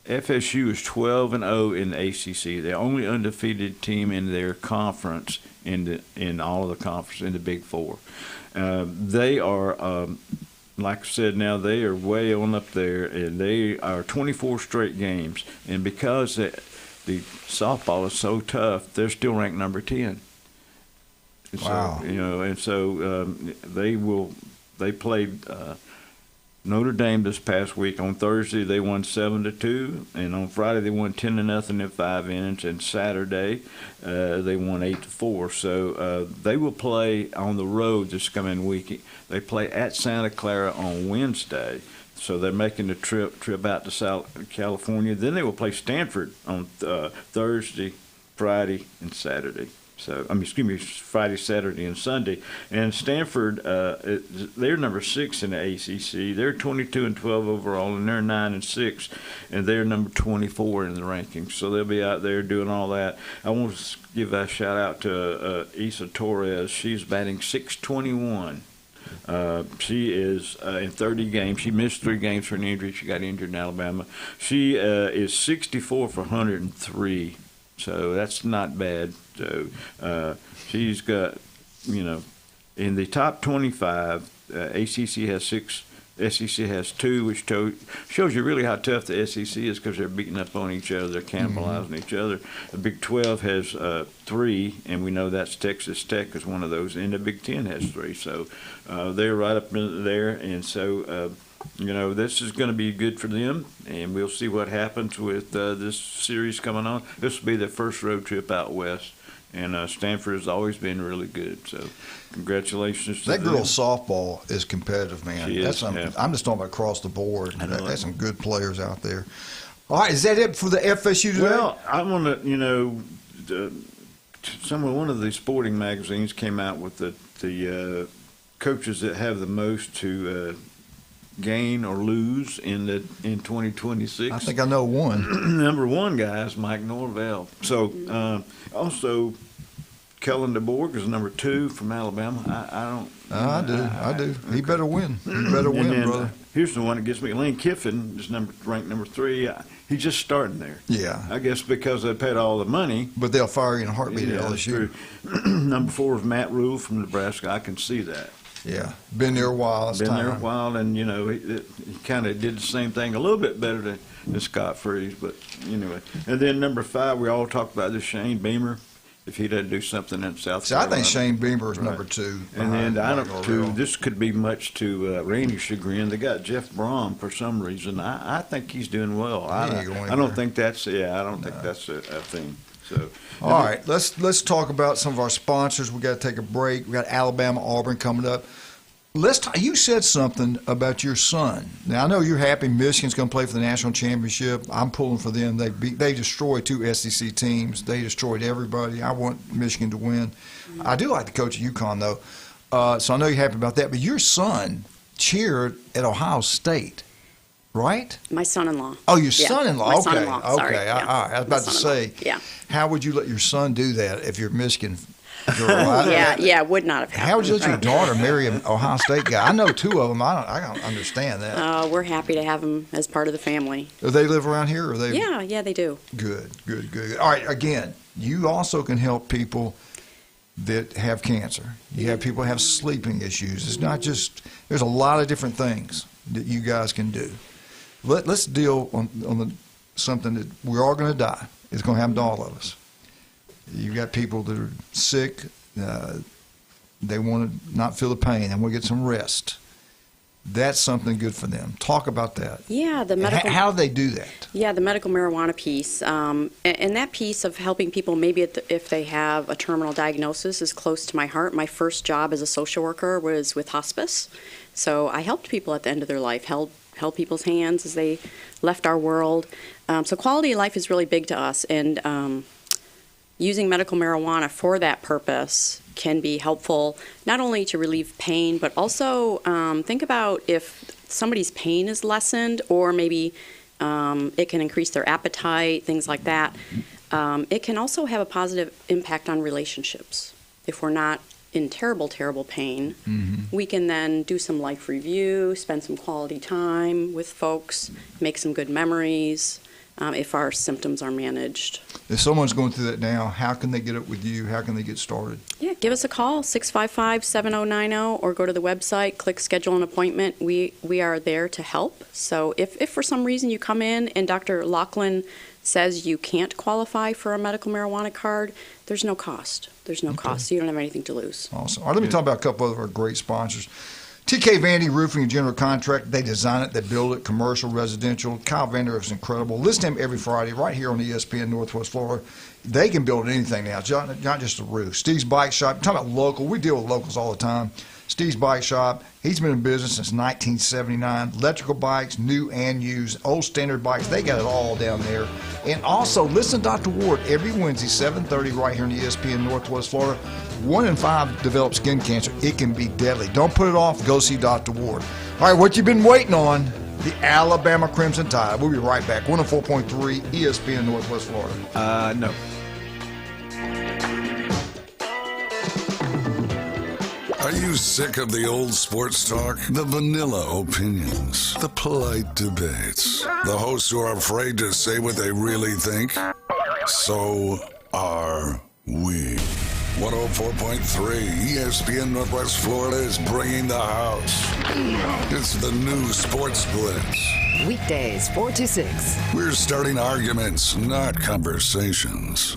FSU is 12-0 in the ACC. They're only undefeated team in their conference in all of the conference in the Big Four. They are, like I said, now they are way on up there, and they are 24 straight games. And because the softball is so tough, they're still ranked number 10. Wow. So, and so they played Notre Dame this past week. On Thursday, they won 7-2, and on Friday they won 10-0 in 5 innings, and Saturday they won 8-4. So they will play on the road this coming week. They play at Santa Clara on Wednesday, so they're making the trip out to California. Then they will play Stanford on Thursday, Friday, and Saturday. So, Friday, Saturday, and Sunday. And Stanford, they're number 6 in the ACC. They're 22-12 overall, and they're 9-6, and they're number 24 in the rankings. So they'll be out there doing all that. I want to give a shout out to Isa Torres. She's batting .621. She is in 30 games. She missed 3 games for an injury. She got injured in Alabama. She is 64 for 103. So that's not bad. So she's got, in the top 25, ACC has 6, SEC has 2, which shows you really how tough the SEC is because they're beating up on each other. They're cannibalizing each other. The Big 12 has 3, and we know that's Texas Tech is one of those, and the Big 10 has 3. So they're right up in there, and so this is going to be good for them, and we'll see what happens with this series coming on. This will be their first road trip out west, and Stanford has always been really good. So congratulations to that them. girl's softball is competitive, man. She is, yeah. I'm just talking about across the board. There's some good players out there. All right, is that it for the FSU today? Well, I want to, one of the sporting magazines came out with the coaches that have the most to gain or lose in 2026. I think I know one. Number 1 guy is Mike Norvell. So also Kellen DeBorg is number 2 from Alabama. I do. He better win. He better win, then, brother. Here's the one that gets me. Lane Kiffin is ranked number 3. He's just starting there. Yeah. I guess because they paid all the money. But they'll fire you in a heartbeat at LSU. Number 4 is Matt Rule from Nebraska. I can see that. Yeah, been there a while. There a while, and he kind of did the same thing, a little bit better than Scott Freeze, but anyway. And then number 5, we all talked about this Shane Beamer. If he doesn't do something in South Carolina. I think Shane Beamer is number 2. And then this could be much to Randy's chagrin. They got Jeff Brom for some reason. I think he's doing well. I don't think that's a thing. So, all right, let's talk about some of our sponsors. We got to take a break. We got Alabama, Auburn coming up. You said something about your son. Now I know you're happy Michigan's going to play for the national championship. I'm pulling for them. They destroyed 2 SEC teams. They destroyed everybody. I want Michigan to win. I do like the coach at UConn though, so I know you're happy about that. But your son cheered at Ohio State. Right? My son-in-law. Oh, your son-in-law. My Okay. son-in-law. Sorry. Okay. Yeah. All right. I was about to say. Yeah. How would you let your son do that if you're Michigan girl? Yeah. Would not have happened. How would you let your daughter marry an Ohio State guy? I know 2 of them. I don't understand that. We're happy to have them as part of the family. Do they live around here, or they? Yeah, they do. Good. All right. Again, you also can help people that have cancer. You have people that have sleeping issues. It's not just, there's a lot of different things that you guys can do. Let's deal on something that we're all going to die. It's going to happen to all of us. You've got people that are sick. They want to not feel the pain. They want to get some rest. That's something good for them. Talk about that. Yeah, the medical. How do they do that? Yeah, the medical marijuana piece, and that piece of helping people, maybe if they have a terminal diagnosis, is close to my heart. My first job as a social worker was with hospice, so I helped people at the end of their life, held people's hands as they left our world. So quality of life is really big to us, and using medical marijuana for that purpose can be helpful, not only to relieve pain, but also think about if somebody's pain is lessened, or maybe it can increase their appetite, things like that. It can also have a positive impact on relationships. If we're not in terrible, terrible pain, we can then do some life review, spend some quality time with folks, make some good memories, if our symptoms are managed. If someone's going through that now, how can they get it with you? How can they get started? Yeah, give us a call, 655-7090, or go to the website, click schedule an appointment. We are there to help. So if for some reason you come in and Dr. Laughlin says you can't qualify for a medical marijuana card, there's no cost. There's no cost, so you don't have anything to lose. Awesome. All right, let me talk about a couple of our great sponsors. TK Vandy Roofing and General Contract. They design it, they build it, commercial, residential. Kyle Vander is incredible. Listen to him every Friday right here on ESPN Northwest Florida. They can build anything now, not just a roof. Steve's Bike Shop. I'm talking about local. We deal with locals all the time. Steve's Bike Shop. He's been in business since 1979. Electrical bikes, new and used, old standard bikes. They got it all down there. And also, listen to Dr. Ward every Wednesday, 7:30 right here in ESPN Northwest Florida. 1 in 5 develop skin cancer. It can be deadly. Don't put it off. Go see Dr. Ward. All right, what you been waiting on? The Alabama Crimson Tide. We'll be right back. 104.3 ESPN Northwest Florida. No. Are you sick of the old sports talk? The vanilla opinions? The polite debates? The hosts who are afraid to say what they really think? So are we. 104.3 ESPN Northwest Florida is bringing the house. It's the new Sports Blitz. Weekdays, 4 to 6. We're starting arguments, not conversations.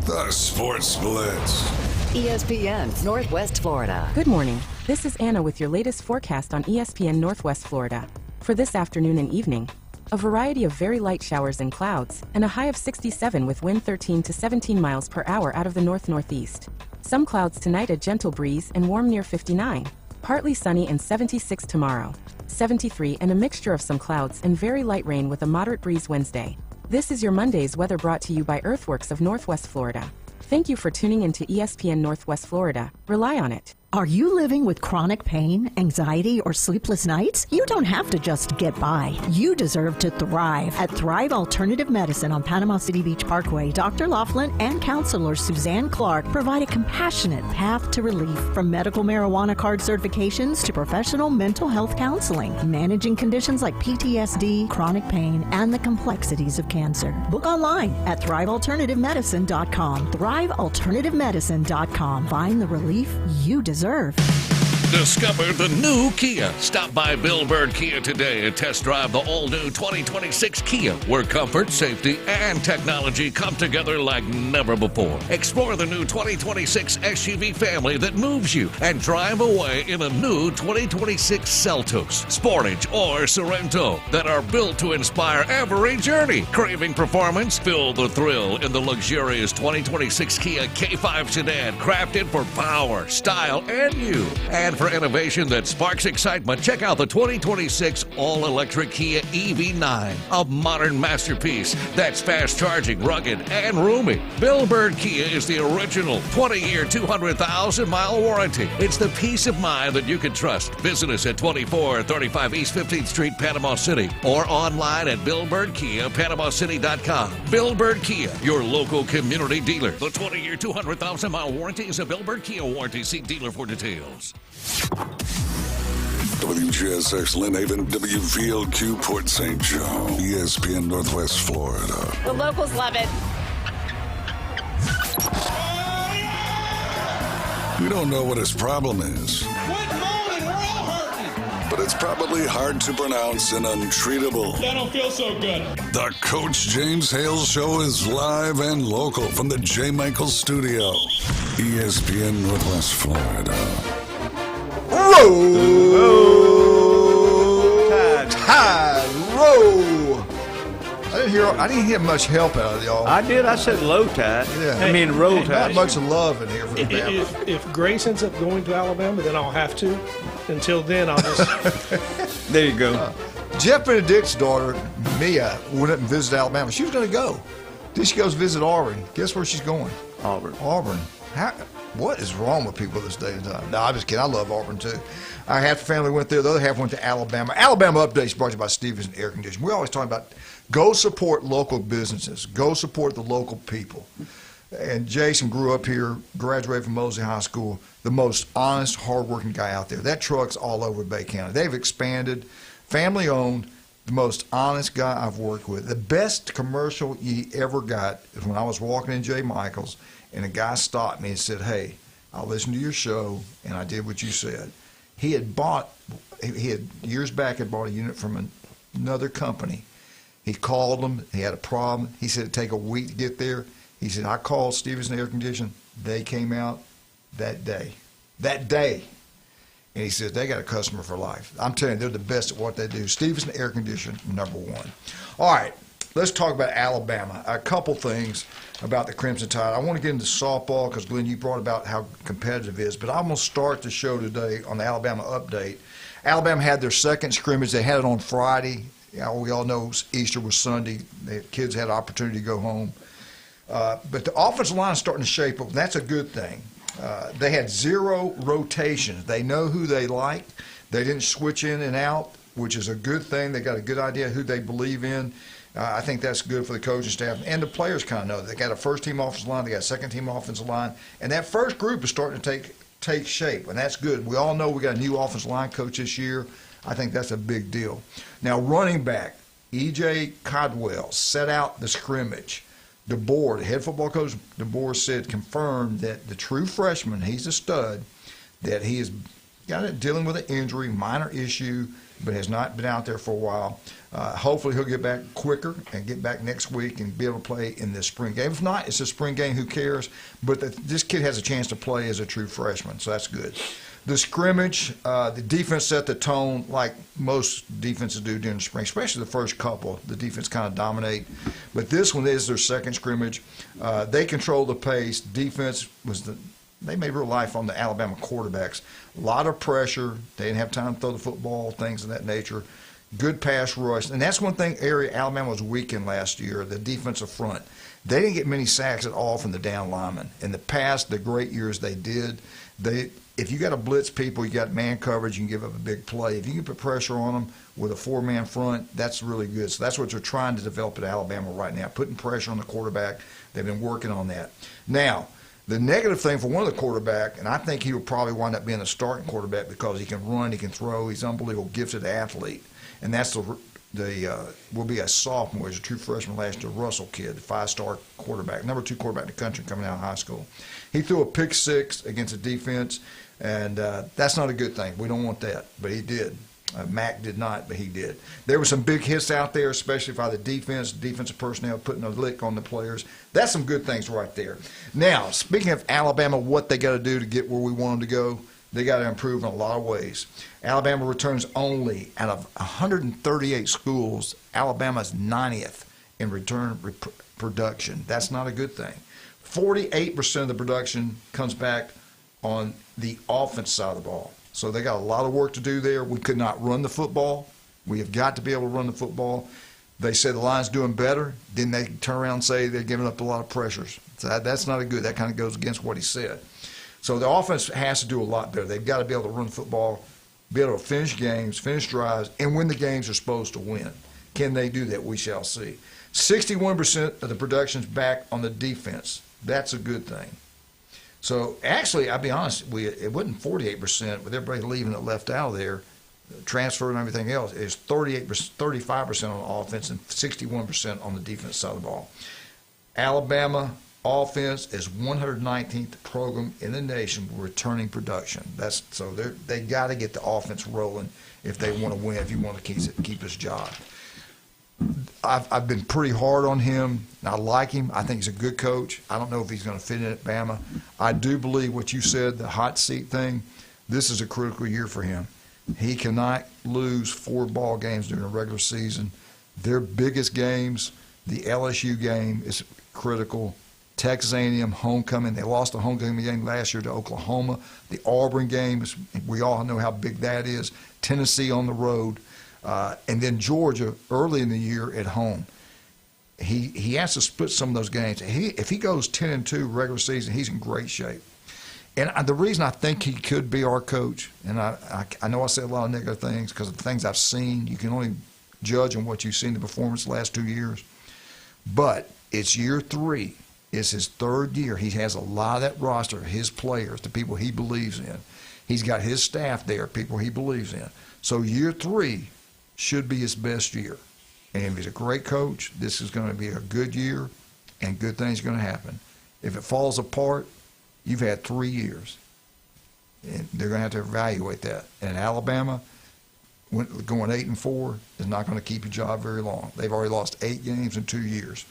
The Sports Blitz. ESPN Northwest Florida. Good morning. This is Anna with your latest forecast on ESPN Northwest Florida. For this afternoon and evening, a variety of very light showers and clouds, and a high of 67 with wind 13 to 17 miles per hour out of the north-northeast. Some clouds tonight, a gentle breeze, and warm near 59. Partly sunny and 76 tomorrow. 73 and a mixture of some clouds and very light rain with a moderate breeze Wednesday. This is your Monday's weather brought to you by Earthworks of Northwest Florida. Thank you for tuning into ESPN Northwest Florida. Rely on it. Are you living with chronic pain, anxiety, or sleepless nights? You don't have to just get by. You deserve to thrive. At Thrive Alternative Medicine on Panama City Beach Parkway, Dr. Laughlin and counselor Suzanne Clark provide a compassionate path to relief, from medical marijuana card certifications to professional mental health counseling, managing conditions like PTSD, chronic pain, and the complexities of cancer. Book online at thrivealternativemedicine.com. thrivealternativemedicine.com. Find the relief you deserve. Discover the new Kia. Stop by Bill Bird Kia today and test drive the all-new 2026 Kia, where comfort, safety, and technology come together like never before. Explore the new 2026 SUV family that moves you, and drive away in a new 2026 Seltos, Sportage, or Sorento that are built to inspire every journey. Craving performance? Feel the thrill in the luxurious 2026 Kia K5 sedan, crafted for power, style, and you. And for innovation that sparks excitement, check out the 2026 all-electric Kia EV9, a modern masterpiece that's fast-charging, rugged, and roomy. Bill Bird Kia is the original 20-year, 200,000-mile warranty. It's the peace of mind that you can trust. Visit us at 2435 East 15th Street, Panama City, or online at BillBirdKia.PanamaCity.com. Bill Bird Kia, your local community dealer. The 20-year, 200,000-mile warranty is a Bill Bird Kia warranty. See dealer for details. WGSX Lynn Haven, WVLQ Port St. Joe, ESPN Northwest Florida. The locals love it. We don't know what his problem is. But it's probably hard to pronounce and untreatable. I don't feel so good. The Coach James Hale Show is live and local from the J. Michaels Studio, ESPN Northwest Florida. Roll! Tide! Roll! I didn't hear much help out of y'all. I did. I said low tide. Yeah. I mean roll Not tide. much love in here for the Bama. If Grace ends up going to Alabama, then I'll have to. Until then, I'll just. There you go. Jeff Benedict's daughter, Mia, went up and visited Alabama. She was going to go. Then she goes visit Auburn. Guess where she's going? Auburn. What is wrong with people this day and time? No, I'm just kidding. I love Auburn, too. Half the family went there. The other half went to Alabama. Alabama Updates brought to you by Stevens Air Conditioning. We're always talking about go support local businesses. Go support the local people. And Jason grew up here, graduated from Mosley High School, the most honest, hardworking guy out there. That truck's all over Bay County. They've expanded, family-owned, the most honest guy I've worked with. The best commercial you ever got is when I was walking in J. Michaels, and a guy stopped me and said, "Hey, I listened to your show, and I did what you said." He had years back, had bought a unit from another company. He called them. He had a problem. He said it'd take a week to get there. He said, I called Stevens Air Conditioning. They came out that day. And he says, they got a customer for life. I'm telling you, they're the best at what they do. Stevens Air Conditioning, #1. All right, let's talk about Alabama. A couple things about the Crimson Tide. I want to get into softball because, Glenn, you brought about how competitive it is. But I'm going to start the show today on the Alabama update. Alabama had their second scrimmage. They had it on Friday. We all know Easter was Sunday. The kids had an opportunity to go home. But the offensive line is starting to shape up, and that's a good thing. They had 0 rotations. They know who they like. They didn't switch in and out, which is a good thing. They got a good idea who they believe in. I think that's good for the coaching staff. And the players kind of know. They got a first-team offensive line. They got a second-team offensive line. And that first group is starting to take shape, and that's good. We all know we got a new offensive line coach this year. I think that's a big deal. Now, running back, E.J. Codwell set out the scrimmage. DeBoer, the head football coach, DeBoer confirmed that the true freshman, he's a stud, that he has got it dealing with an injury, minor issue, but has not been out there for a while. Hopefully he'll get back quicker and get back next week and be able to play in this spring game. If not, it's a spring game, who cares? But this kid has a chance to play as a true freshman, so that's good. The scrimmage, the defense set the tone like most defenses do during the spring, especially the first couple. The defense kind of dominate. But this one is their second scrimmage. They control the pace. Defense they made real life on the Alabama quarterbacks. A lot of pressure. They didn't have time to throw the football, things of that nature. Good pass rush. And that's one thing area Alabama was weak in last year, the defensive front. They didn't get many sacks at all from the down linemen. In the past, the great years they did, if you got to blitz people, you got man coverage, you can give up a big play. If you can put pressure on them with a 4-man front, that's really good. So that's what they're trying to develop at Alabama right now, putting pressure on the quarterback. They've been working on that. Now, the negative thing for one of the quarterback, and I think he will probably wind up being a starting quarterback because he can run, he can throw, he's an unbelievable gifted athlete. And that's will be a sophomore. He's a true freshman last year, Russell kid, the 5-star quarterback, number 2 quarterback in the country coming out of high school. He threw a pick 6 against the defense, and that's not a good thing. We don't want that, but he did. Mac did not, but he did. There were some big hits out there, especially by the defensive personnel putting a lick on the players. That's some good things right there. Now, speaking of Alabama, what they got to do to get where we want them to go, they got to improve in a lot of ways. Alabama returns only out of 138 schools. Alabama's 90th in return production. That's not a good thing. 48% of the production comes back on the offense side of the ball. So they got a lot of work to do there. We could not run the football. We have got to be able to run the football. They said the line's doing better. Then they turn around and say they're giving up a lot of pressures. So that's not a good. That kind of goes against what he said. So the offense has to do a lot better. They've got to be able to run the football, be able to finish games, finish drives, and win the games they're supposed to win. Can they do that? We shall see. 61% of the production's back on the defense. That's a good thing. So actually, I'll be honest, it wasn't 48% with everybody leaving that left out of there, transfer and everything else. It's 35% on offense and 61% on the defense side of the ball. Alabama offense is 119th program in the nation with returning production. They got to get the offense rolling if they want to win. If you want to keep his job, I've been pretty hard on him. I like him. I think he's a good coach. I don't know if he's going to fit in at Bama. I do believe what you said, the hot seat thing. This is a critical year for him. He cannot lose 4 ball games during the regular season. Their biggest games, the LSU game is critical. Texas A&M homecoming. They lost the homecoming game last year to Oklahoma. The Auburn game, we all know how big that is. Tennessee on the road. And then Georgia early in the year at home. He has to split some of those games. If he goes 10-2 regular season, he's in great shape. And the reason I think he could be our coach, and I know I say a lot of negative things because of the things I've seen. You can only judge on what you've seen the performance the last 2 years. But it's year 3. It's his 3rd year. He has a lot of that roster, his players, the people he believes in. He's got his staff there, people he believes in. So year 3 should be his best year. And if he's a great coach, this is going to be a good year and good things are going to happen. If it falls apart, you've had 3 years. And they're going to have to evaluate that. And Alabama, going 8-4 is not going to keep your job very long. They've already lost 8 games in 2 years.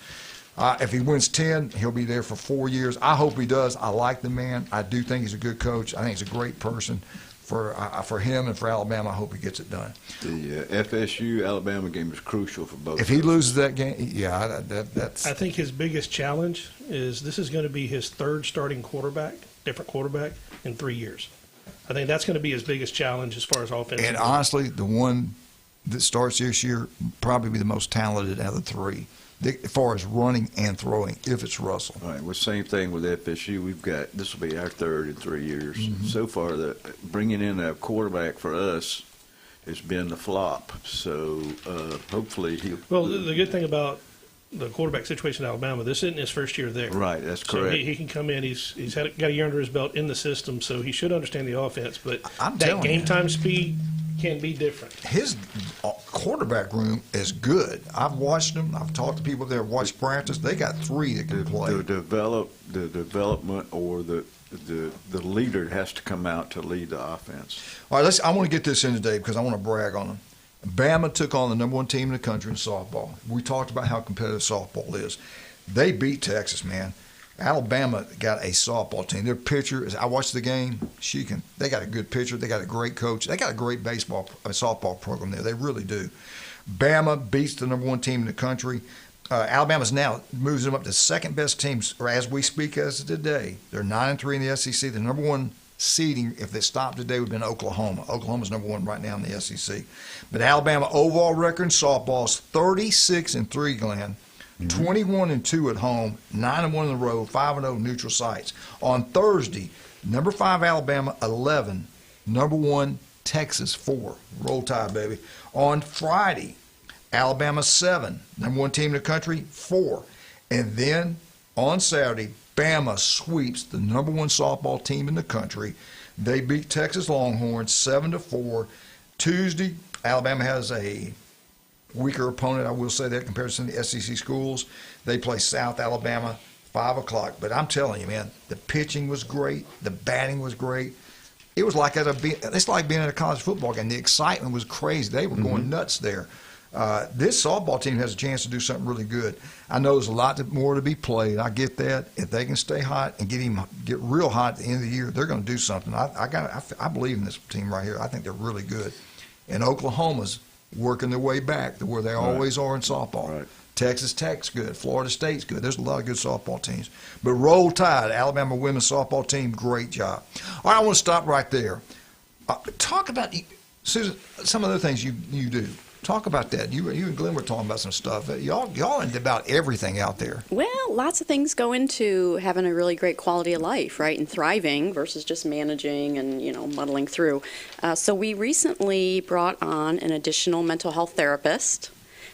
If he wins 10, he'll be there for 4 years. I hope he does. I like the man. I do think he's a good coach. I think he's a great person. For him and for Alabama, I hope he gets it done. The FSU-Alabama game is crucial for both. If he loses that game, that's. I think his biggest challenge is this is going to be his 3rd starting quarterback, different quarterback, in 3 years. I think that's going to be his biggest challenge as far as offense. And honestly, the one that starts this year probably be the most talented out of the 3. As far as running and throwing, if it's Russell. All right. Well, same thing with FSU. This will be our 3rd in 3 years. Mm-hmm. So far, bringing in a quarterback for us has been the flop. So hopefully he'll. Well, the good thing about the quarterback situation in Alabama, this isn't his first year there. Right. That's correct. So he can come in. He's got a year under his belt in the system, so he should understand the offense. But that game time speed can be different. His quarterback room is good. I've watched them. I've talked to people there, watched practice. They got 3 that can play. The development or the leader has to come out to lead the offense. All right, I want to get this in today because I want to brag on them. Bama took on the number 1 team in the country in softball. We talked about how competitive softball is. They beat Texas, man. Alabama got a softball team. Their pitcher, I watched the game. They got a good pitcher. They got a great coach. They got a great softball program there. They really do. Bama beats the number 1 team in the country. Alabama's now moves them up to 2nd best teams as we speak as of today. They're 9-3 in the SEC. The number 1 seeding, if they stopped today, would have been Oklahoma. Oklahoma's number 1 right now in the SEC. But Alabama overall record in softball is 36-3, Glenn. 21-2 at home, 9-1 on the road, 5-0 neutral sites. On Thursday, number 5 Alabama 11, number 1 Texas 4. Roll Tide, baby. On Friday, Alabama 7, number 1 team in the country 4, and then on Saturday, Bama sweeps the number 1 softball team in the country. They beat Texas Longhorns 7-4. Tuesday, Alabama has a weaker opponent, I will say that, compared to the SEC schools. They play South Alabama, 5 o'clock. But I'm telling you, man, the pitching was great. The batting was great. It was like it's like being at a college football game. The excitement was crazy. They were going nuts there. This softball team has a chance to do something really good. I know there's a lot more to be played. I get that. If they can stay hot and get real hot at the end of the year, they're going to do something. I believe in this team right here. I think they're really good. And Oklahoma's working their way back to where they always are in softball. Right. Texas Tech's good. Florida State's good. There's a lot of good softball teams. But Roll Tide, Alabama women's softball team, great job. All right, I want to stop right there. Talk about, Susan, some of the things you do. Talk about that. You and Glenn were talking about some stuff. Y'all into about everything out there. Well, lots of things go into having a really great quality of life, right, and thriving versus just managing and, muddling through. So we recently brought on an additional mental health therapist.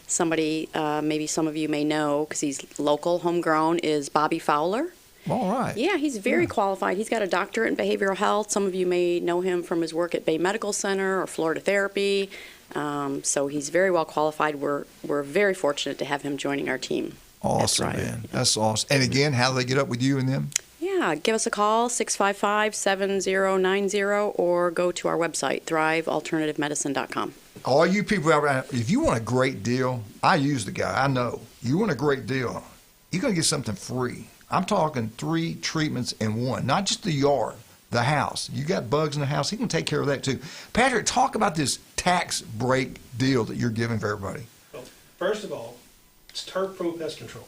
Somebody maybe some of you may know because he's local, homegrown, is Bobby Fowler. All right. Yeah, he's very qualified. He's got a doctorate in behavioral health. Some of you may know him from his work at Bay Medical Center or Florida Therapy. So he's very well qualified. We're very fortunate to have him joining our team. Awesome, man. That's awesome. And again, how do they get up with you and them? Yeah, give us a call, 655-7090, or go to our website, thrivealternativemedicine.com. All you people out there, if you want a great deal, I use the guy. I know. You want a great deal, you're going to get something free. I'm talking 3 treatments in one, not just the yard, the house. You got bugs in the house, he can take care of that too. Patrick, talk about this tax break deal that you're giving for everybody. Well, first of all, it's Turf Pro Pest Control.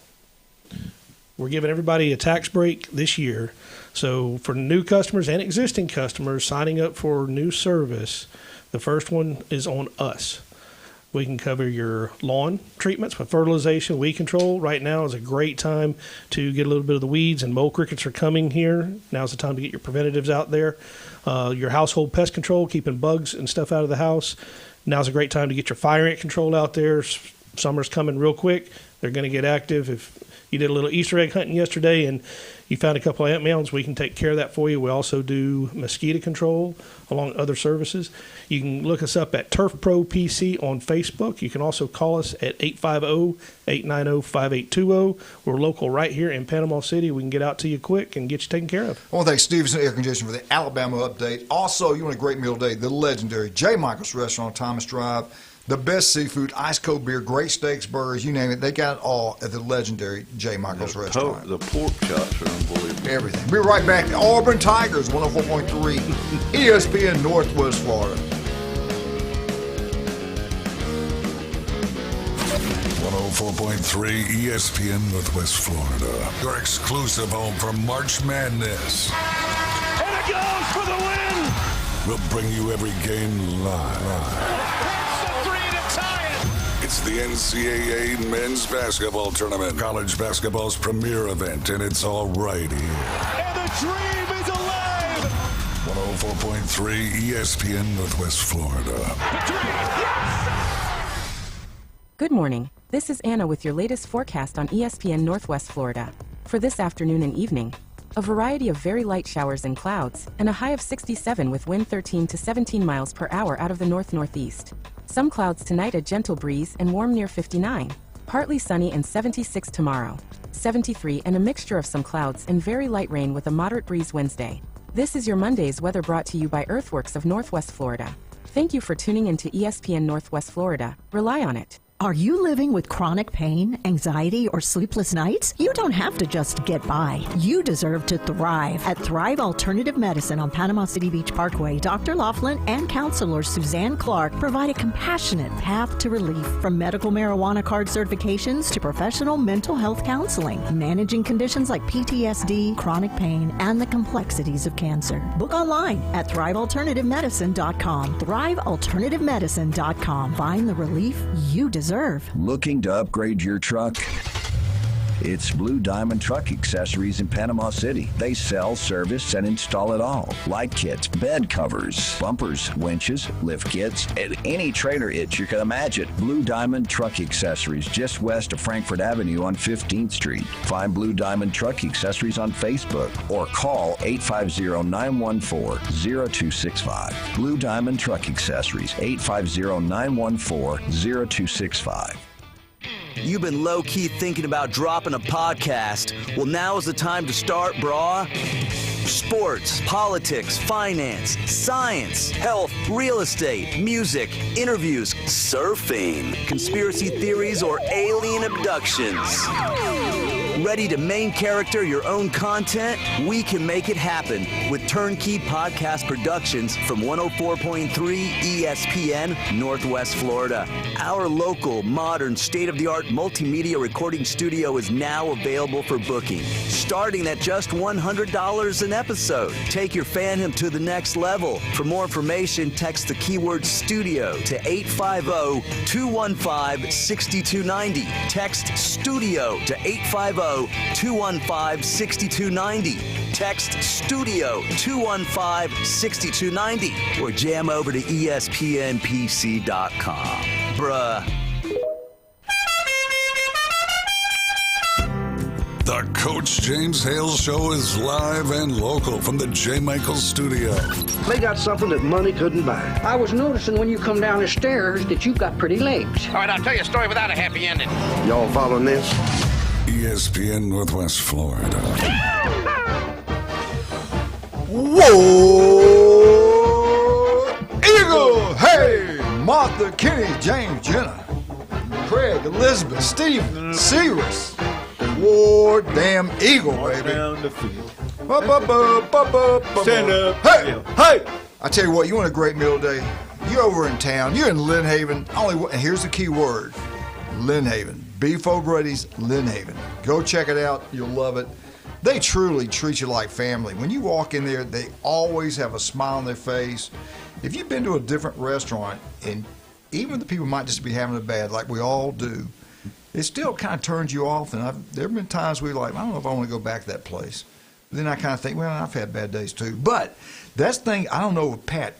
We're giving everybody a tax break this year. So for new customers and existing customers signing up for new service, the first one is on us. We can cover your lawn treatments with fertilization, weed control. Right now is a great time to get a little bit of the weeds, and mole crickets are coming here. Now's the time to get your preventatives out there. Your household pest control, keeping bugs and stuff out of the house. Now's a great time to get your fire ant control out there. Summer's coming real quick. They're going to get active. If you did a little Easter egg hunting yesterday and you found a couple of ant mounds, we can take care of that for you. We also do mosquito control along other services. You can look us up at Turf Pro PC on Facebook. You can also call us at 850-890-5820. We're local right here in Panama City. We can get out to you quick and get you taken care of. I want to thank Stevenson Air Conditioning for the Alabama update. Also, you want a great meal today, the legendary J. Michael's Restaurant on Thomas Drive. The best seafood, ice cold beer, great steaks, burgers, you name it. They got it all at the legendary J. Michael's Restaurant. The pork chops are unbelievable. Everything. We'll be right back to Auburn Tigers, 104.3 ESPN Northwest Florida. 104.3 ESPN Northwest Florida. Your exclusive home for March Madness. And it goes for the win! We'll bring you every game live. It's the NCAA Men's Basketball Tournament, college basketball's premier event, and it's all right here. And the dream is alive! 104.3 ESPN Northwest Florida. The dream, yes! Good morning. This is Anna with your latest forecast on ESPN Northwest Florida. For this afternoon and evening, a variety of very light showers and clouds, and a high of 67 with wind 13 to 17 miles per hour out of the north-northeast. Some clouds tonight, a gentle breeze, and warm near 59. Partly sunny and 76 tomorrow. 73 and a mixture of some clouds and very light rain with a moderate breeze Wednesday. This is your Monday's weather brought to you by Earthworks of Northwest Florida. Thank you for tuning into ESPN Northwest Florida. Rely on it. Are you living with chronic pain, anxiety, or sleepless nights? You don't have to just get by. You deserve to thrive. At Thrive Alternative Medicine on Panama City Beach Parkway, Dr. Laughlin and counselor Suzanne Clark provide a compassionate path to relief, from medical marijuana card certifications to professional mental health counseling, managing conditions like PTSD, chronic pain, and the complexities of cancer. Book online at thrivealternativemedicine.com. Thrivealternativemedicine.com. Find the relief you deserve. Looking to upgrade your truck? It's Blue Diamond Truck Accessories in Panama City. They sell, service, and install it all. Light kits, bed covers, bumpers, winches, lift kits, and any trailer hitch you can imagine. Blue Diamond Truck Accessories, just west of Frankfort Avenue on 15th Street. Find Blue Diamond Truck Accessories on Facebook or call 850-914-0265. Blue Diamond Truck Accessories, 850-914-0265. You've been low-key thinking about dropping a podcast. Well, now is the time to start, brah. Sports, politics, finance, science, health, real estate, music, interviews, surfing, conspiracy theories, or alien abductions. Ready to main character your own content? We can make it happen with Turnkey Podcast Productions from 104.3 ESPN Northwest Florida. Our local, modern, state-of-the-art multimedia recording studio is now available for booking, starting at just $100 an episode. Take your fandom to the next level. For more information, text the keyword studio to 850-215-6290. Text studio to 850-215-6290. Text studio 215-6290 or jam over to ESPNPC.com. Bruh. The Coach James Hale Show is live and local from the J. Michaels Studio. They got something that money couldn't buy. I was noticing when you come down the stairs that you've got pretty legs. All right, I'll tell you a story without a happy ending. Y'all following this? ESPN Northwest Florida. Whoa! Eagle! Hey! Martha, Kenny, James, Jenna, Craig, Elizabeth, Stephen, Cyrus. Whoa, damn Eagle, baby. Down the field. Stand up. Hey! Hey! I tell you what, you want a great meal today? You're over in town. You're in Lynn Haven. And here's the key word. Lynn Haven. Beef O'Brady's Lynn Haven. Go check it out. You'll love it. They truly treat you like family. When you walk in there, they always have a smile on their face. If you've been to a different restaurant, and even the people might just be having it bad, like we all do, it still kind of turns you off. And there have been times where you're like, I don't know if I want to go back to that place. Then I kind of think, well, I've had bad days too. But that's the thing, I don't know if Pat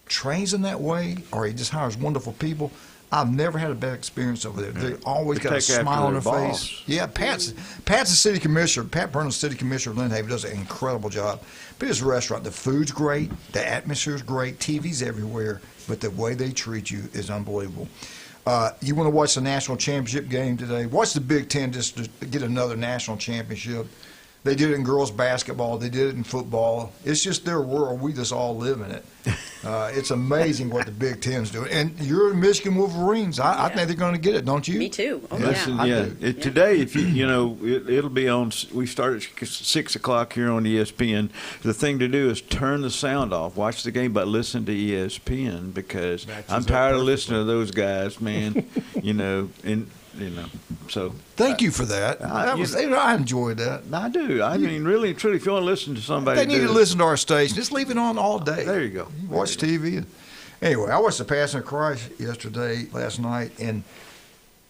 trains in that way or he just hires wonderful people. I've never had a bad experience over there. They always got a smile on their face. Yeah, Pat's the city commissioner. Pat Burnham's city commissioner of Lynn Haven, does an incredible job. But his restaurant, the food's great, the atmosphere's great, TV's everywhere, but the way they treat you is unbelievable. You want to watch the national championship game today? Watch the Big Ten just to get another national championship. They did it in girls basketball. They did it in football. It's just their world. We just all live in it. It's amazing what the Big Ten's doing. And you're Michigan Wolverines. I think they're going to get it, don't you? Me too. Oh, Listen, yeah. Today, if it'll be on. We start at 6 o'clock here on ESPN. The thing to do is turn the sound off. Watch the game, but listen to ESPN because I'm tired of listening to those guys, man. So thank you for that. I enjoyed that. I do. I mean, really, truly, if you want to listen to somebody, they need to listen to our station. Just leave it on all day. There you go. Watch TV. Anyway, I watched the Passion of Christ last night, and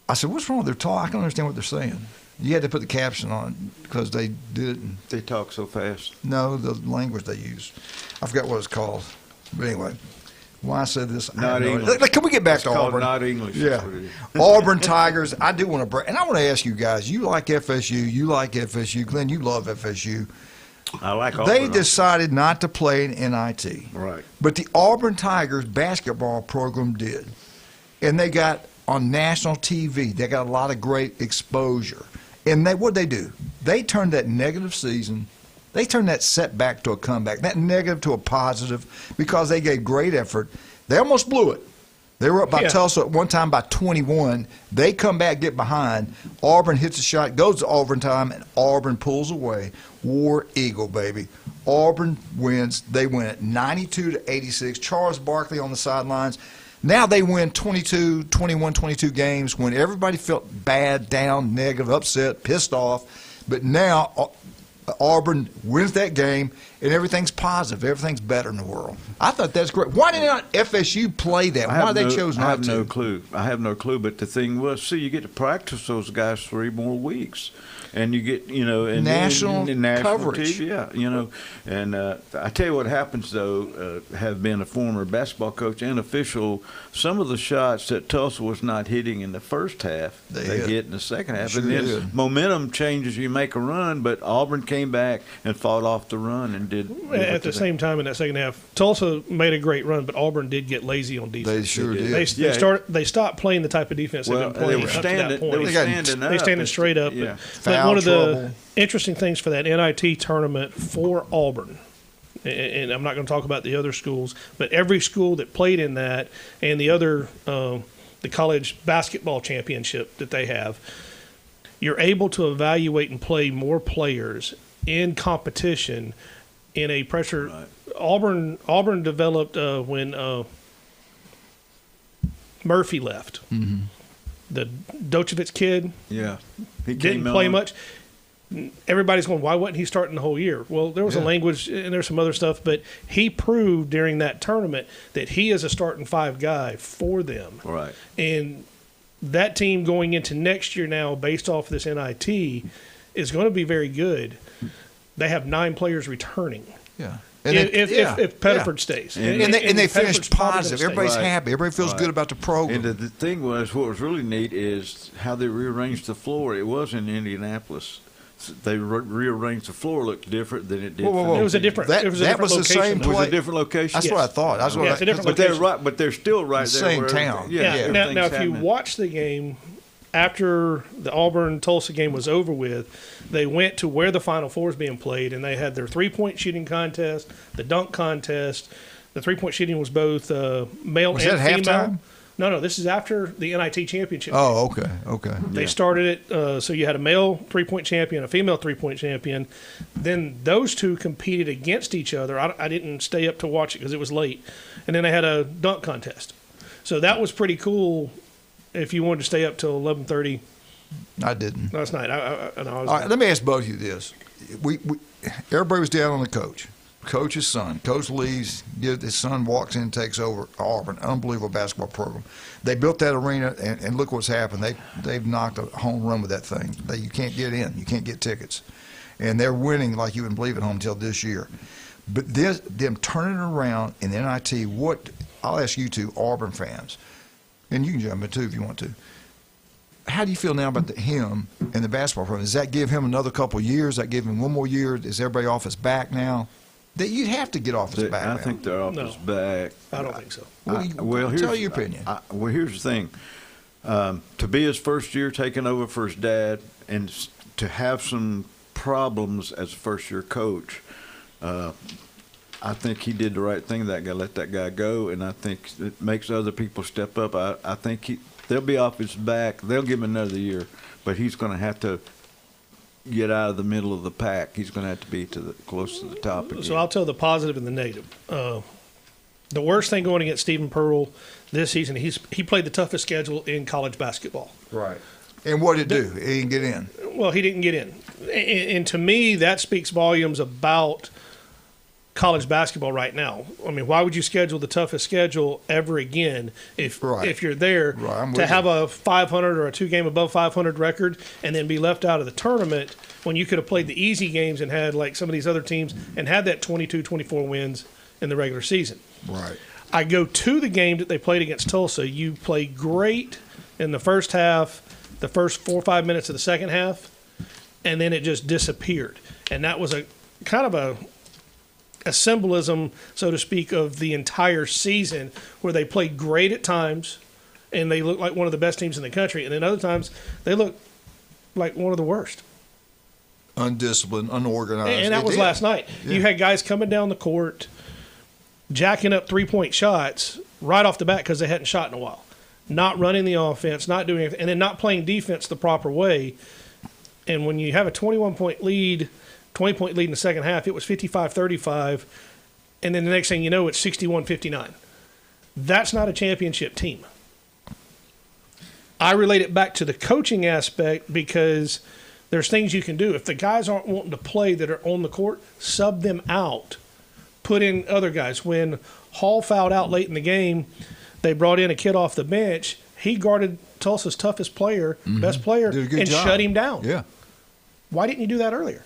I said, "What's wrong with their talk? I don't understand what they're saying." You had to put the caption on because they did. They talk so fast. No, the language they use. I forgot what it's called. But anyway. Why I said this? Not English. Can we get back it's to called Auburn? Not English. Yeah. Auburn Tigers. I do want to break. And I want to ask you guys, you like FSU. You like FSU. Glenn, you love FSU. I like Auburn. They decided not to play in NIT. Right. But the Auburn Tigers basketball program did. And they got on national TV. They got a lot of great exposure. And what'd they do? They turned that negative season. They turned that setback to a comeback, that negative to a positive, because they gave great effort. They almost blew it. They were up by Tulsa at one time by 21. They come back, get behind. Auburn hits a shot, goes to overtime, and Auburn pulls away. War Eagle, baby. Auburn wins. They win it 92-86. Charles Barkley on the sidelines. Now they win 22 games when everybody felt bad, down, negative, upset, pissed off. But now Auburn wins that game, and everything's positive. Everything's better in the world. I thought that's great. Why did not FSU play that? Why they chose not to? I have no clue. But the thing was, you get to practice those guys 3 more weeks. And you get, and national coverage. TV, And I tell you what happens, though, have been a former basketball coach and official, some of the shots that Tulsa was not hitting in the first half, they hit in the second half. Sure and then momentum changes, you make a run, but Auburn came back and fought off the run and did. At the same time in that second half, Tulsa made a great run, but Auburn did get lazy on defense. They sure did. They stopped playing the type of defense they've been playing up to that point. They standing straight up. Yeah. But one of the interesting things for that NIT tournament for Auburn, and I'm not going to talk about the other schools, but every school that played in that and the other, the college basketball championship that they have, you're able to evaluate and play more players in competition in a pressure. Right. Auburn developed when Murphy left. Mm-hmm. The Docevitz kid, he didn't play much. Everybody's going, why wasn't he starting the whole year? Well, there was a language and there's some other stuff, but he proved during that tournament that he is a starting 5 guy for them. Right. And that team going into next year now, based off this NIT, is going to be very good. They have 9 players returning. Yeah. And if Pettiford stays. And they finished positive. Everybody's happy. Everybody feels good about the program. And the thing was, what was really neat is how they rearranged the floor. It was in Indianapolis. They rearranged the floor, looked different than it did. Whoa. It was a different. That was the location, same place. It was a different location. That's what I thought. That's it's a different but location. But they're still right the there. Same town. Now, if you watch the game, after the Auburn-Tulsa game was over with, they went to where the Final Four is being played, and they had their three-point shooting contest, the dunk contest. The three-point shooting was both male was and that female. Halftime? No, this is after the NIT championship. Oh, okay. They started it, so you had a male three-point champion, a female three-point champion. Then those two competed against each other. I didn't stay up to watch it because it was late. And then they had a dunk contest. So that was pretty cool if you wanted to stay up till 11:30. I didn't. Last night. I was All right, let me ask both of you this. Everybody was down on the coach. Coach's son. Coach leaves. His son walks in, takes over Auburn. Unbelievable basketball program. They built that arena, and look what's happened. They've knocked a home run with that thing. You can't get in. You can't get tickets. And they're winning like you wouldn't believe at home until this year. But them turning it around in NIT, I'll ask you two Auburn fans, and you can jump in too if you want to. How do you feel now about him and the basketball program? Does that give him another couple of years? Does that give him one more year? Is everybody off his back now? That you'd have to get off his back. I think they're off his back. I don't think so. Tell your opinion. Here's the thing. To be his first year taking over for his dad and to have some problems as a first-year coach, I think he did the right thing. Let that guy go, and I think it makes other people step up. I think they'll be off his back. They'll give him another year, but he's going to have to get out of the middle of the pack. He's going to have to be close to the top again. So I'll tell the positive and the negative. The worst thing going against Stephen Pearl this season, he played the toughest schedule in college basketball. Right. And what did it do? He didn't get in. Well, he didn't get in. And to me, that speaks volumes about college basketball right now. I mean, why would you schedule the toughest schedule ever again if you're there to have a 500 or a two-game above 500 record and then be left out of the tournament when you could have played the easy games and had like some of these other teams and had that 22, 24 wins in the regular season. Right. I go to the game that they played against Tulsa. You play great in the first half, the first 4 or 5 minutes of the second half, and then it just disappeared. And that was a kind of a symbolism, so to speak, of the entire season where they played great at times and they looked like one of the best teams in the country. And then other times they looked like one of the worst. Undisciplined, unorganized. And that was last night. Yeah. You had guys coming down the court, jacking up three-point shots right off the bat because they hadn't shot in a while. Not running the offense, not doing anything, and then not playing defense the proper way. And when you have a 20-point lead in the second half, it was 55-35, and then the next thing you know, it's 61-59. That's not a championship team. I relate it back to the coaching aspect because there's things you can do. If the guys aren't wanting to play that are on the court, sub them out. Put in other guys. When Hall fouled out late in the game, they brought in a kid off the bench. He guarded Tulsa's toughest player, best player, and shut him down. Yeah. Why didn't you do that earlier?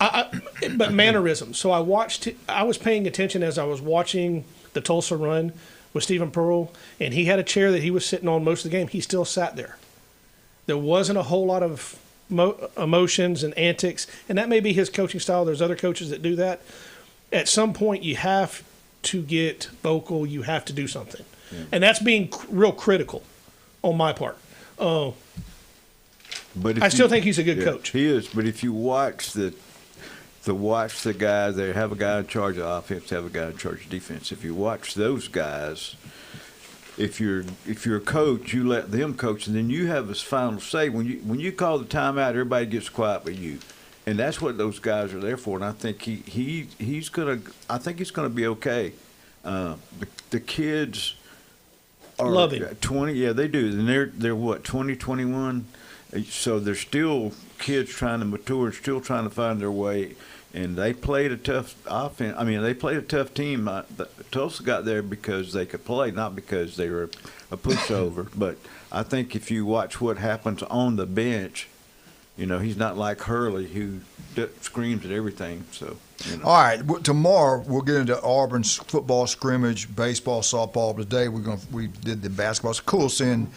But mannerisms. So I was paying attention as I was watching the Tulsa run with Stephen Pearl, and he had a chair that he was sitting on most of the game. He still sat there. There wasn't a whole lot of emotions and antics, and that may be his coaching style. There's other coaches that do that. At some point, you have to get vocal. You have to do something. Yeah. And that's being real critical on my part. But I still think he's a good coach. He is, but if you watch the guys, they have a guy in charge of offense, have a guy in charge of defense. If you watch those guys, if you're a coach, you let them coach, and then you have this final say. When you call the timeout, everybody gets quiet but you, and that's what those guys are there for. And I think he's gonna be okay. The kids are love him. 20, yeah, they do, and they're what 20, 21, so they're still kids trying to mature and still trying to find their way. And they played a tough offense. I mean, they played a tough team. Tulsa got there because they could play, not because they were a pushover. But I think if you watch what happens on the bench, he's not like Hurley who screams at everything. So, All right, tomorrow we'll get into Auburn's football scrimmage, baseball, softball. Today we did the basketball. It's cool seeing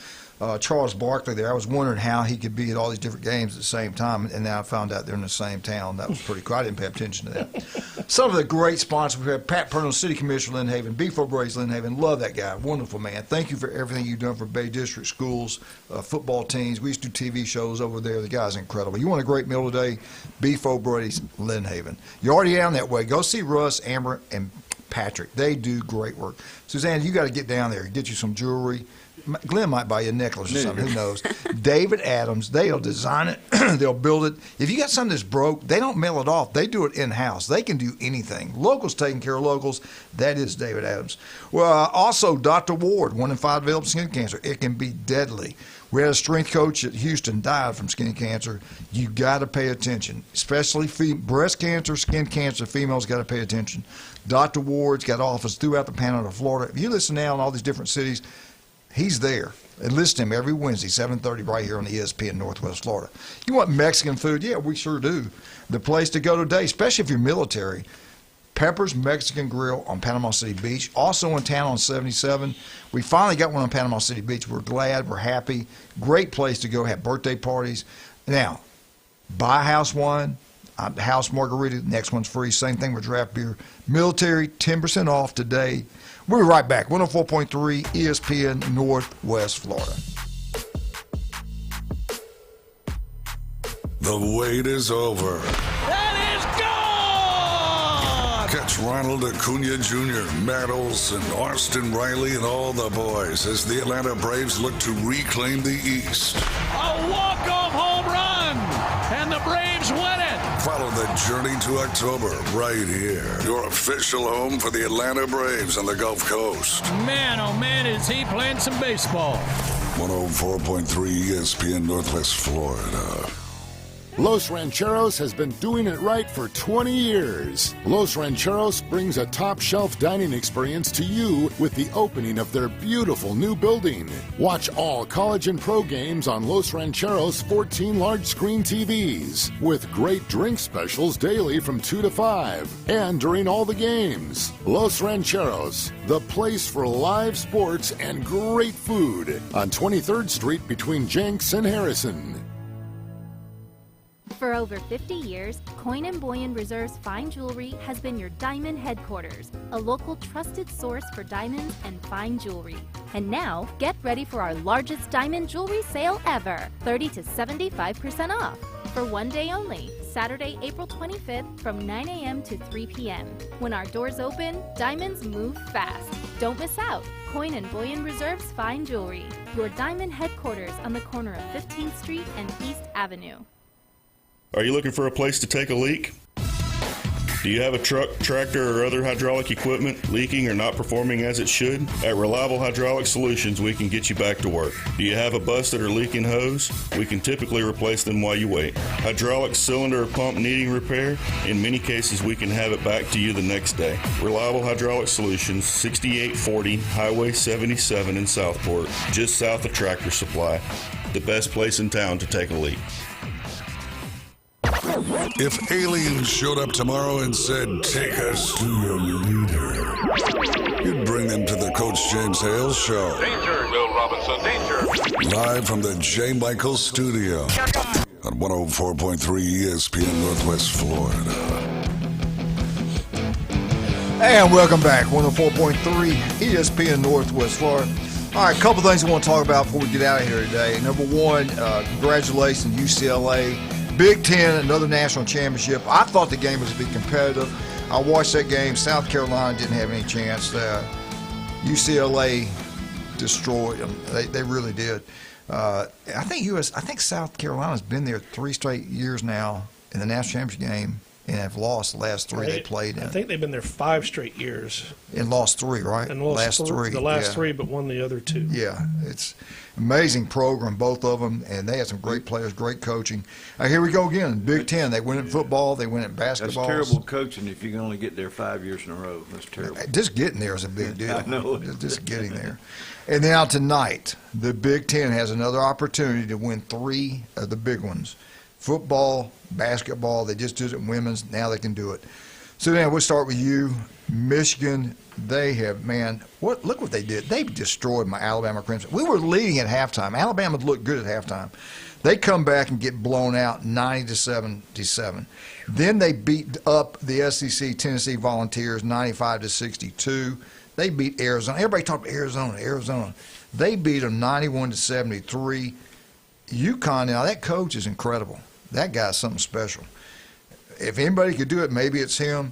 Charles Barkley there. I was wondering how he could be at all these different games at the same time, and now I found out they're in the same town. That was pretty cool. I didn't pay attention to that. Some of the great sponsors we have: Pat Purnell, City Commissioner, Lynn Haven, Beef O'Brady's, Lynn Haven. Love that guy. Wonderful man. Thank you for everything you've done for Bay District schools, football teams. We used to do TV shows over there. The guy's incredible. You want a great meal today? Beef O'Brady's, Lynn Haven. You're already down that way. Go see Russ, Amber, and Patrick. They do great work. Suzanne, you got to get down there. Get you some jewelry. Glenn might buy you a necklace or something. Who knows? David Adams, they'll design it. They'll build it. If you got something that's broke, they don't mail it off. They do it in-house. They can do anything. Locals taking care of locals. That is David Adams. Well, also, Dr. Ward, 1 in 5 develop skin cancer. It can be deadly. We had a strength coach at Houston died from skin cancer. You got to pay attention, especially breast cancer, skin cancer. Females got to pay attention. Dr. Ward's got office throughout the Panhandle of Florida. If you listen now in all these different cities, he's there. And listen to him every Wednesday, 7:30, right here on ESPN Northwest Florida. You want Mexican food? Yeah, we sure do. The place to go today, especially if you're military, Pepper's Mexican Grill on Panama City Beach. Also in town on 77. We finally got one on Panama City Beach. We're glad. We're happy. Great place to go have birthday parties. Now, buy house wine, house margarita. Next one's free. Same thing with draft beer. Military, 10% off today. We'll be right back. 104.3 ESPN Northwest Florida. The wait is over. That is gone! Catch Ronald Acuna Jr., Matt Olson, Austin Riley, and all the boys as the Atlanta Braves look to reclaim the East. A walk-off home run, and the Braves win it. Follow the journey to October right here. Your official home for the Atlanta Braves on the Gulf Coast. Man, oh man, is he playing some baseball. 104.3 ESPN Northwest Florida. Los Rancheros has been doing it right for 20 years. Los Rancheros brings a top-shelf dining experience to you with the opening of their beautiful new building. Watch all college and pro games on Los Rancheros' 14 large-screen TVs, with great drink specials daily from 2 to 5, and during all the games. Los Rancheros, the place for live sports and great food, on 23rd Street between Jenks and Harrison. For over 50 years, Coin & Boyan Reserve's fine jewelry has been your diamond headquarters, a local trusted source for diamonds and fine jewelry. And now, get ready for our largest diamond jewelry sale ever, 30 to 75% off. For one day only, Saturday, April 25th from 9 a.m. to 3 p.m. When our doors open, diamonds move fast. Don't miss out. Coin & Boyan Reserve's fine jewelry, your diamond headquarters on the corner of 15th Street and East Avenue. Are you looking for a place to take a leak? Do you have a truck, tractor, or other hydraulic equipment leaking or not performing as it should? At Reliable Hydraulic Solutions, we can get you back to work. Do you have a busted or leaking hose? We can typically replace them while you wait. Hydraulic cylinder or pump needing repair? In many cases, we can have it back to you the next day. Reliable Hydraulic Solutions, 6840 Highway 77 in Southport, just south of Tractor Supply. The best place in town to take a leak. If aliens showed up tomorrow and said, take us to your leader, you'd bring them to the Coach James Hale Show. Danger, Will Robinson, danger. Live from the J. Michael Studio on 104.3 ESPN Northwest Florida. And welcome back, 104.3 ESPN Northwest Florida. All right, a couple things I want to talk about before we get out of here today. Number one, congratulations, UCLA. Big Ten, another national championship. I thought the game was to be competitive. I watched that game. South Carolina didn't have any chance. UCLA destroyed them. They really did. I think South Carolina's been there 3 straight years now in the national championship game and have lost the last 3 they played in. I think they've been there 5 straight years. And lost 3, right? And lost last 3. The last 3, but won the other 2. Yeah, it's amazing program, both of them, and they had some great players, great coaching. Here we go again. Big Ten, they win in football, they win in basketball. That's terrible coaching if you can only get there 5 years in a row. That's terrible. Just getting there is a big deal. I know. Just getting there. And now tonight, the Big Ten has another opportunity to win 3 of the big ones. Football, basketball, they just did it in women's, now they can do it. So now we'll start with you. Michigan, they have, look what they did. They destroyed my Alabama Crimson. We were leading at halftime. Alabama looked good at halftime. They come back and get blown out 90-77. Then they beat up the SEC Tennessee Volunteers 95-62. They beat Arizona. Everybody talked about Arizona. They beat them 91-73. UConn, now that coach is incredible. That guy's something special. If anybody could do it, maybe it's him.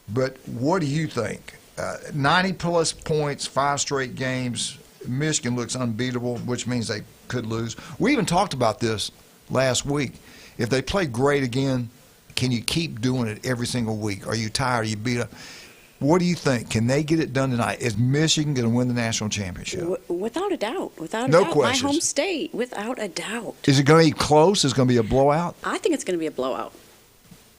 But what do you think? 90-plus points, 5 straight games. Michigan looks unbeatable, which means they could lose. We even talked about this last week. If they play great again, can you keep doing it every single week? Are you tired? Are you beat up? What do you think? Can they get it done tonight? Is Michigan going to win the national championship? Without a doubt. Without a no doubt. questions. My home state, without a doubt. Is it going to be close? Is it going to be a blowout? I think it's going to be a blowout.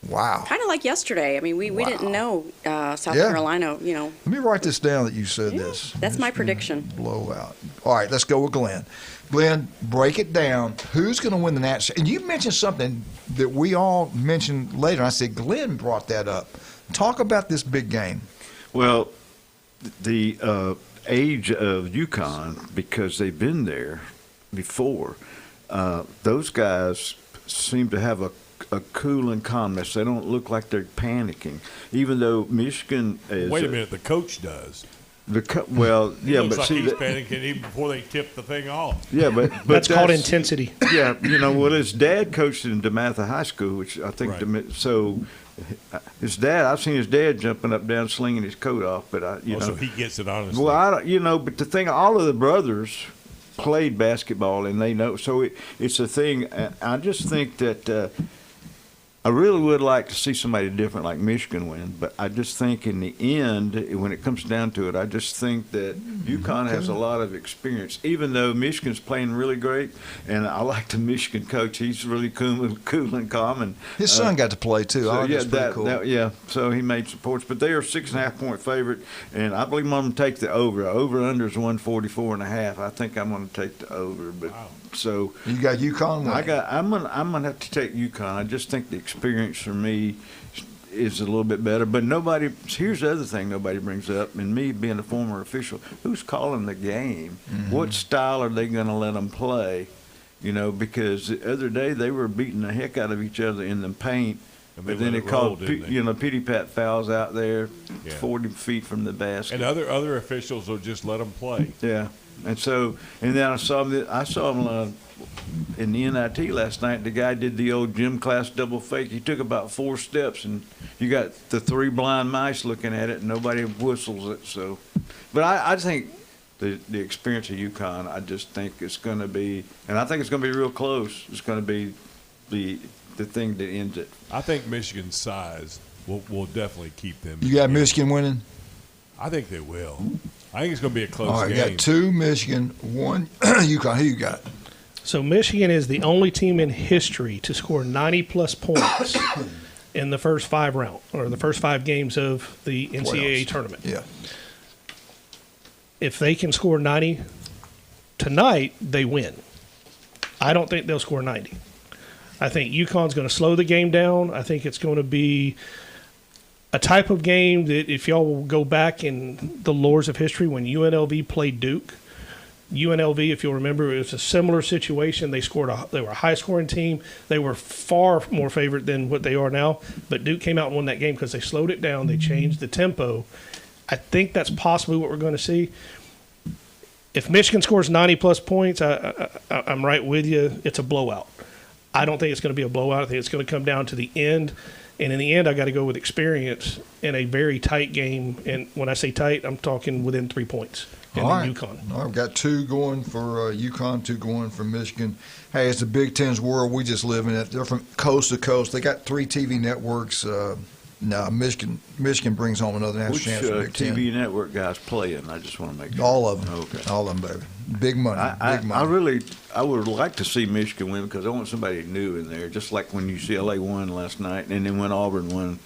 Wow. Kind of like yesterday. I mean, we didn't know South Yeah. Carolina, Let me write this down that you said this. That's my prediction. Blowout. All right, let's go with Glenn. Glenn, break it down. Who's going to win the national? And you mentioned something that we all mentioned later. I said Glenn brought that up. Talk about this big game. Well, the age of UConn, because they've been there before, those guys seem to have a cool and calmness. They don't look like they're panicking, even though Michigan is. Wait a minute, the coach does. Well, yeah, looks but like see, he's panicking even before they tip the thing off. Yeah, but that's called intensity. Yeah, well, his dad coached in DeMatha High School, which I think so. His dad, I've seen his dad jumping up down, slinging his coat off, but so he gets it honestly. Well, but the thing, all of the brothers played basketball, and they know. So it's a thing. I just think that. I really would like to see somebody different like Michigan win, but I just think in the end, when it comes down to it, I just think that UConn has a lot of experience, even though Michigan's playing really great, and I like the Michigan coach. He's really cool and calm. And his son got to play, too. So, that's pretty cool. So he made some points. But they are 6.5-point favorite, and I believe I'm going to take the over. Over-under is 144.5. I think I'm going to take the over. But So you got UConn winning. I'm gonna have to take UConn. I just think the experience for me is a little bit better. But here's the other thing nobody brings up, and me being a former official, who's calling the game? Mm-hmm. What style are they going to let them play? Because the other day they were beating the heck out of each other in the paint. But then they called, pity pat fouls out there, 40 feet from the basket. And other officials will just let them play. Yeah. And then I saw him in the NIT last night. The guy did the old gym class double fake. He took about 4 steps, and you got the 3 blind mice looking at it, and nobody whistles it. So, but I think the experience of UConn, I just think it's going to be, and I think it's going to be real close. It's going to be the thing that ends it. I think Michigan's size will definitely keep them. You got Michigan winning? I think they will. I think it's going to be a close game. All right, you got 2 Michigan, 1 UConn. Who you got? So Michigan is the only team in history to score 90-plus points in the first 5 rounds, or the first 5 games of the NCAA tournament. Yeah. If they can score 90 tonight, they win. I don't think they'll score 90. I think UConn's going to slow the game down. I think it's going to be a type of game that if y'all will go back in the lores of history, when UNLV played Duke, UNLV, if you'll remember, it was a similar situation. They were a high-scoring team. They were far more favored than what they are now. But Duke came out and won that game because they slowed it down. They changed the tempo. I think that's possibly what we're going to see. If Michigan scores 90-plus points, I'm right with you. It's a blowout. I don't think it's going to be a blowout. I think it's going to come down to the end. And in the end, I got to go with experience in a very tight game. And when I say tight, I'm talking within 3 points. And then UConn. All right, we've got 2 going for UConn, 2 going for Michigan. Hey, it's the Big Ten's world. We just live in it. They're from coast to coast. They got 3 TV networks. Michigan brings home another national championship. Which TV network guys playing? I just want to make sure. All of them. Okay. All of them, baby. Big money. I would like to see Michigan win because I want somebody new in there, just like when UCLA won last night, and then when Auburn won.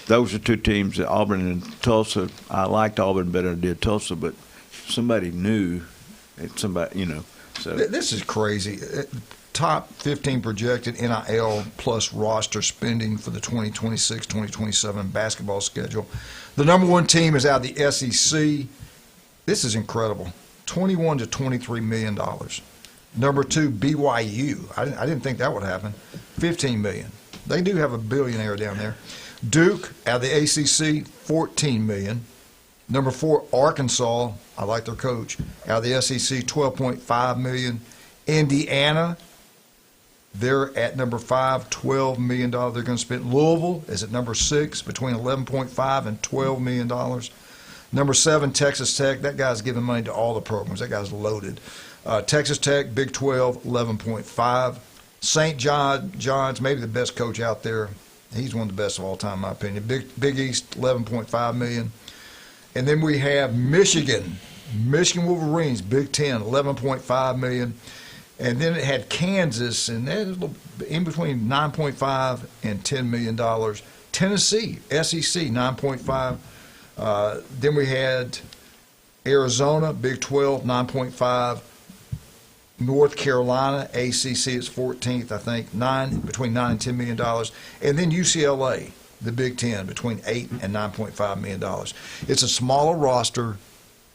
Those are 2 teams, Auburn and Tulsa. I liked Auburn better than I did Tulsa, but somebody new, and somebody, So this is crazy. top 15 projected NIL plus roster spending for the 2026-2027 basketball schedule. The number one team is out of the SEC. This is incredible. $21 to $23 million. Number two, BYU. I didn't think that would happen. $15 million. They do have a billionaire down there. Duke, out of the ACC, $14 million. Number four, Arkansas. I like their coach. Out of the SEC, $12.5 million. Indiana, they're at number 5, $12 million they're going to spend. Louisville is at number 6, between $11.5 and $12 million. Number 7, Texas Tech. That guy's giving money to all the programs. That guy's loaded. Texas Tech, Big 12, 11.5. St. John's, maybe the best coach out there. He's one of the best of all time, in my opinion. Big East, $11.5 million. And then we have Michigan Wolverines, Big 10, $11.5 million. And then it had Kansas, and that is in between $9.5 and $10 million. Tennessee, SEC, $9.5. Then we had Arizona, Big 12, $9.5. North Carolina, ACC is 14th, I think, between $9 and $10 million. And then UCLA, the Big 10, between $8 and $9.5 million. It's a smaller roster,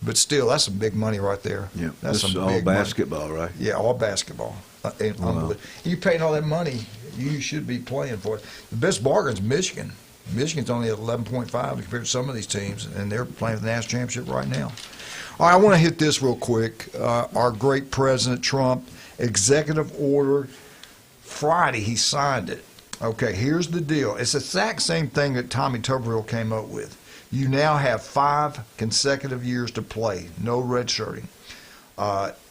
but still, that's some big money right there. Yeah, that's some all big basketball, money. right? Yeah, all basketball. Unbelievable. You paying all that money, you should be playing for it. The best bargain's Michigan. Michigan's only at 11.5 compared to some of these teams, and they're playing for the national championship right now. All right, I want to hit this real quick. Our great President Trump, executive order, Friday, he signed it. Okay, here's the deal. It's the exact same thing that Tommy Tuberville came up with. You now have 5 consecutive years to play, no redshirting.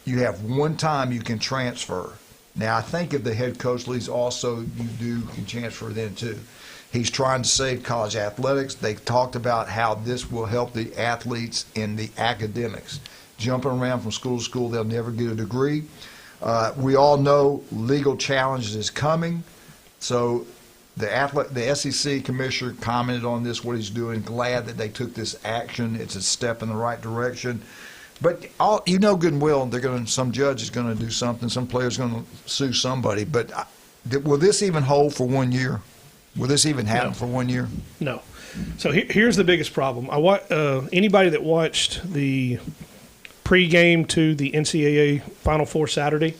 You have one time you can transfer. Now, I think if the head coach leaves also, you can transfer then too. He's trying to save college athletics. They talked about how this will help the athletes in the academics. Jumping around from school to school, they'll never get a degree. We all know legal challenges is coming. So the SEC commissioner commented on this, what he's doing. Glad that they took this action. It's a step in the right direction. But good and well, some judge is going to do something. Some player is going to sue somebody. But will this even hold for 1 year? Will this even happen for 1 year? No. So here's the biggest problem. Anybody that watched the pregame to the NCAA Final Four Saturday,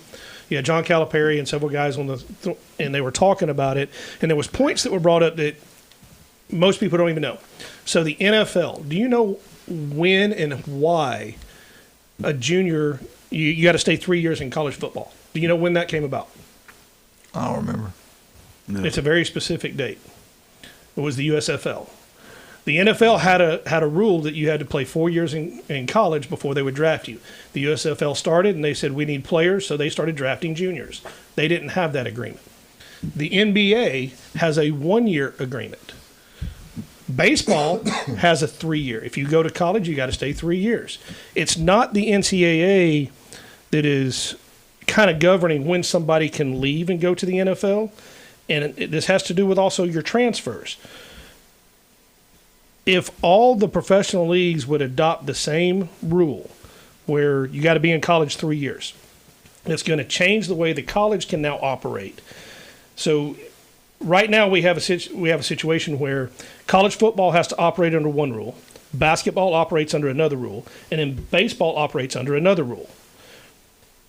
John Calipari and several guys and they were talking about it, and there was points that were brought up that most people don't even know. So the NFL, do you know when and why a junior you got to stay 3 years in college football? Do you know when that came about? I don't remember. No. It's a very specific date. It was the USFL. The NFL had a rule that you had to play 4 years in college before they would draft you. The USFL started, and they said, we need players, so they started drafting juniors. They didn't have that agreement. The NBA has a 1-year agreement. Baseball has a 3-year. If you go to college, you got to stay 3 years. It's not the NCAA that is kind of governing when somebody can leave and go to the NFL. And this has to do with also your transfers. If all the professional leagues would adopt the same rule where you got to be in college 3 years, it's going to change the way the college can now operate. So right now we have a situation where college football has to operate under one rule, basketball operates under another rule, and then baseball operates under another rule.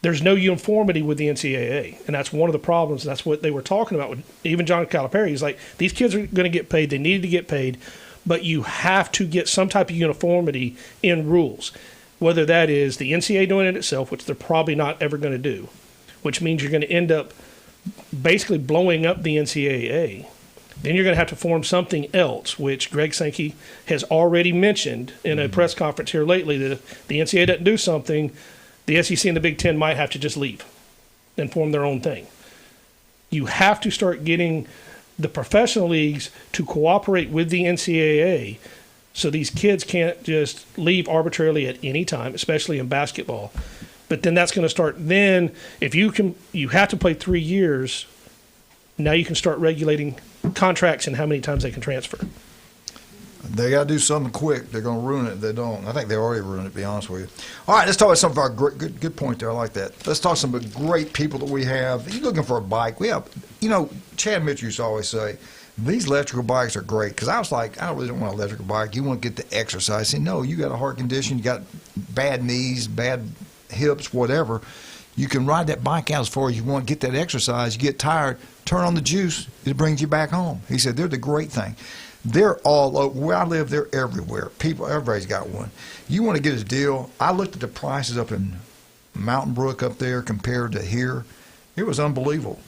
There's no uniformity with the NCAA, and that's one of the problems. That's what they were talking about with even John Calipari. He's like, these kids are going to get paid. They needed to get paid, but you have to get some type of uniformity in rules, whether that is the NCAA doing it itself, which they're probably not ever going to do, which means you're going to end up basically blowing up the NCAA. Then you're going to have to form something else, which Greg Sankey has already mentioned in a press conference here lately, that if the NCAA doesn't do something, the SEC and the Big Ten might have to just leave and form their own thing. You have to start getting the professional leagues to cooperate with the NCAA so these kids can't just leave arbitrarily at any time, especially in basketball. But then that's going to start. Then if you have to play 3 years, now you can start regulating contracts and how many times they can transfer. They got to do something quick. They're going to ruin it if they don't. I think they already ruined it, to be honest with you. All right, let's talk about some of our good point there. I like that. Let's talk some of the great people that we have. If you're looking for a bike, we have, Chad Mitchell used to always say, these electrical bikes are great. Because I was like, I really don't want an electrical bike. You want to get the exercise. I said, no, you got a heart condition. You got bad knees, bad hips, whatever. You can ride that bike out as far as you want, get that exercise. You get tired, turn on the juice. It brings you back home. He said, they're the great thing. They're all over. Where I live, they're everywhere. Everybody's got one. You want to get a deal. I looked at the prices up in Mountain Brook up there compared to here. It was unbelievable.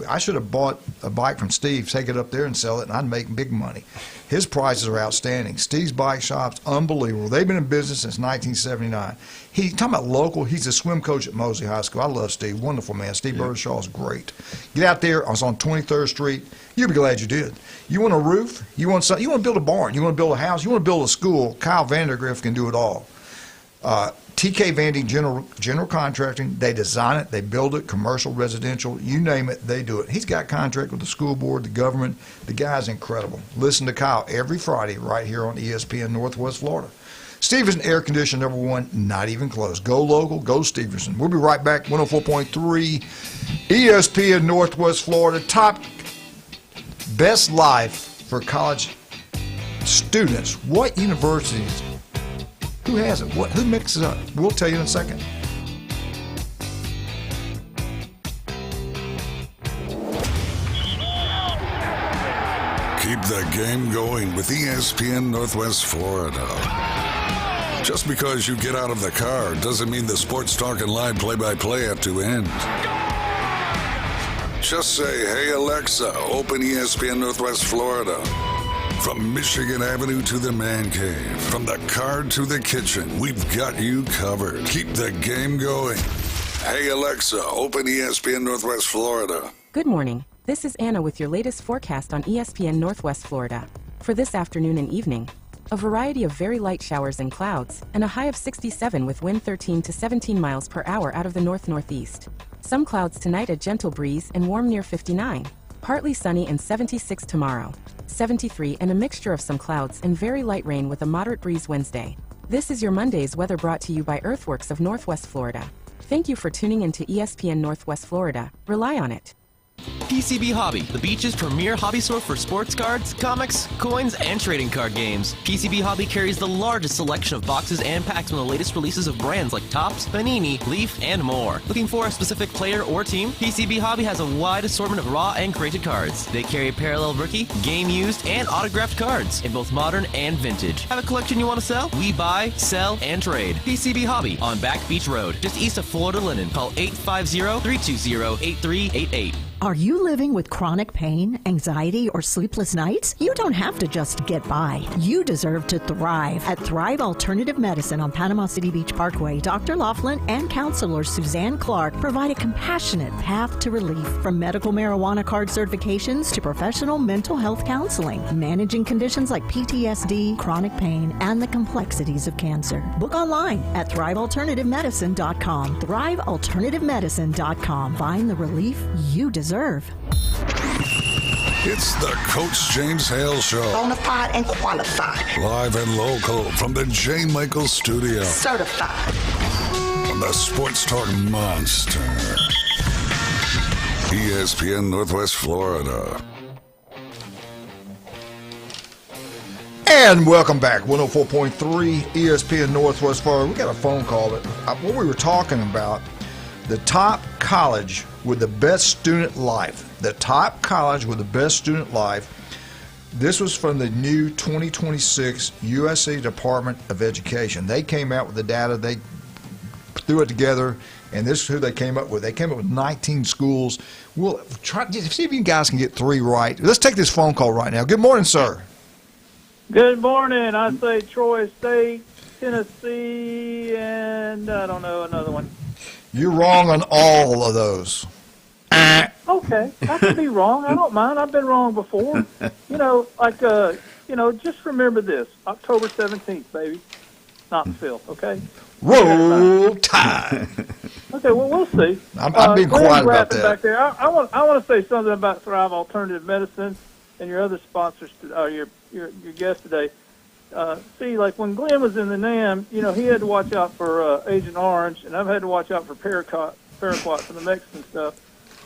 I should have bought a bike from Steve, take it up there and sell it, and I'd make big money. His prices are outstanding. Steve's Bike Shop's unbelievable. They've been in business since 1979. He's talking about local. He's a swim coach at Mosley High School. I love Steve. Wonderful man. Steve Birdshaw is great. Get out there. I was on 23rd Street. You'll be glad you did. You want a roof? You want something? You want to build a barn? You want to build a house? You want to build a school? Kyle Vandergrift can do it all. TK Vanding General Contracting, they design it, they build it, commercial, residential, you name it, they do it. He's got contract with the school board, the government. The guy's incredible. Listen to Kyle every Friday right here on ESPN Northwest Florida. Stevenson Air Condition #1, not even close. Go local, go Stevenson. We'll be right back, 104.3 ESPN Northwest Florida. Top best life for college students. What universities? Who has it? Who mixes it up? We'll tell you in a second. Keep the game going with ESPN Northwest Florida. Just because you get out of the car doesn't mean the Sports Talk and Live play-by-play have to end. Just say, hey Alexa, open ESPN Northwest Florida. From Michigan Avenue to the man cave, from the car to the kitchen, we've got you covered. Keep the game going. Hey Alexa, open ESPN Northwest Florida. Good morning. This is Anna with your latest forecast on ESPN Northwest Florida. For this afternoon and evening, a variety of very light showers and clouds, and a high of 67 with wind 13 to 17 miles per hour out of the north-northeast. Some clouds tonight, a gentle breeze, and warm near 59. Partly sunny and 76 tomorrow. 73 and a mixture of some clouds and very light rain with a moderate breeze Wednesday. This is your Monday's weather brought to you by Earthworks of Northwest Florida. Thank you for tuning into ESPN Northwest Florida. Rely on it. PCB Hobby, the beach's premier hobby store for sports cards, comics, coins, and trading card games. PCB Hobby carries the largest selection of boxes and packs from the latest releases of brands like Topps, Panini, Leaf, and more. Looking for a specific player or team? PCB Hobby has a wide assortment of raw and graded cards. They carry parallel rookie, game used, and autographed cards in both modern and vintage. Have a collection you want to sell? We buy, sell, and trade. PCB Hobby on Back Beach Road, just east of Florida Linen. Call 850-320-8388. Are you living with chronic pain, anxiety, or sleepless nights? You don't have to just get by. You deserve to thrive. At Thrive Alternative Medicine on Panama City Beach Parkway, Dr. Laughlin and counselor Suzanne Clark provide a compassionate path to relief, from medical marijuana card certifications to professional mental health counseling, managing conditions like PTSD, chronic pain, and the complexities of cancer. Book online at thrivealternativemedicine.com. thrivealternativemedicine.com. Find the relief you deserve. It's the Coach James Hale Show. Bonafide and qualified. Live and local from the J. Michael Studio. Certified. On the Sports Talk Monster. ESPN Northwest Florida. And welcome back, 104.3 ESPN Northwest Florida. We got a phone call. What we were talking about, the top college with the best student life. The top college with the best student life. This was from the new 2026 USA Department of Education. They came out with the data. They threw it together, and this is who they came up with. They came up with 19 schools. We'll try to see if you guys can get 3 right. Let's take this phone call right now. Good morning, sir. Good morning. I say Troy State, Tennessee, and I don't know, another one. You're wrong on all of those. Okay, I could be wrong. I don't mind. I've been wrong before. Just remember this. October 17th, baby. Knoxville, okay? Roll Tide. Okay, well, we'll see. I'm being quiet about that. Back there. I want to say something about Thrive Alternative Medicine and your other sponsors, your guest today. see, like when Glenn was in the NAM, he had to watch out for Agent Orange, and I've had to watch out for paraquat for the Mexican stuff.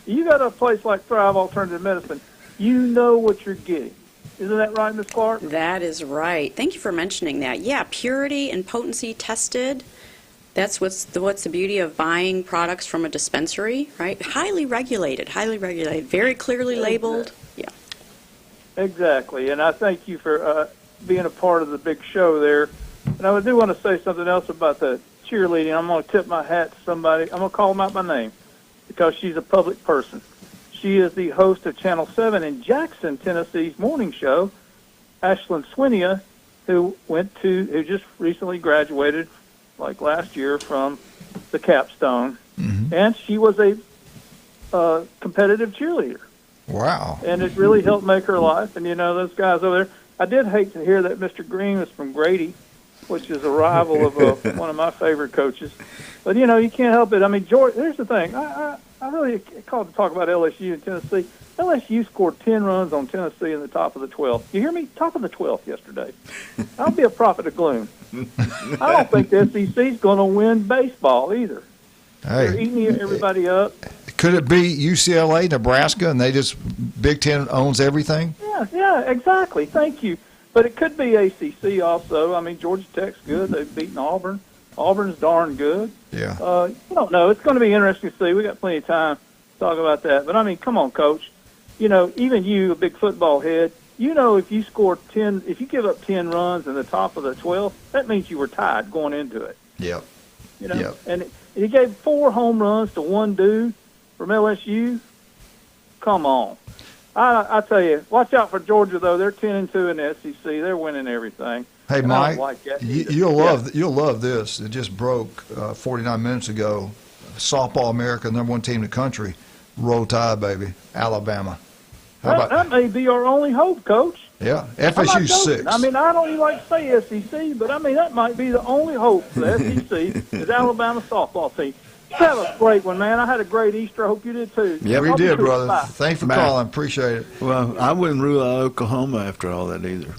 You got a place like Thrive Alternative Medicine, you know what you're getting. Isn't that right, Ms. Clark? That is right. Thank you for mentioning that. Yeah, purity and potency tested. That's what's the beauty of buying products from a dispensary, right? Highly regulated, very clearly labeled. Yeah. Exactly, and I thank you for being a part of the big show there. And I do want to say something else about the cheerleading. I'm going to tip my hat to somebody. I'm going to call them out by name because she's a public person. She is the host of Channel 7 in Jackson, Tennessee's morning show, Ashlyn Swinia, who just recently graduated, like last year, from the capstone. Mm-hmm. And she was a competitive cheerleader. Wow. And it really helped make her life. And, those guys over there, I did hate to hear that Mr. Green was from Grady, which is a rival of one of my favorite coaches. But, you can't help it. I mean, George, here's the thing. I really called to talk about LSU and Tennessee. LSU scored 10 runs on Tennessee in the top of the 12th. You hear me? Top of the 12th yesterday. I'll be a prophet of gloom. I don't think the SEC's going to win baseball either. Hey. They're eating everybody up. Could it be UCLA, Nebraska, and they just Big Ten owns everything? Yeah, exactly. Thank you. But it could be ACC also. I mean, Georgia Tech's good. They've beaten Auburn. Auburn's darn good. Yeah. You don't know. It's going to be interesting to see. We got plenty of time to talk about that. But, I mean, come on, Coach. Even you, a big football head, if you score 10, if you give up 10 runs in the top of the 12, that means you were tied going into it. Yep. Yep. And he gave 4 home runs to one dude from LSU. Come on. I tell you, watch out for Georgia, though. They're 10-2 in the SEC. They're winning everything. Hey, Mike, you'll Yeah. love this. It just broke 49 minutes ago. Softball America, number 1 team in the country. Roll Tide, baby. Alabama. That may be our only hope, Coach. Yeah, FSU 6. I mean, I don't even like to say SEC, but I mean, that might be the only hope for the SEC is Alabama softball team. You have a great one, man. I had a great Easter. I hope you did, too. Yeah, we did, brother. Bye. Thanks for calling. Appreciate it. Well, I wouldn't rule out Oklahoma after all that either.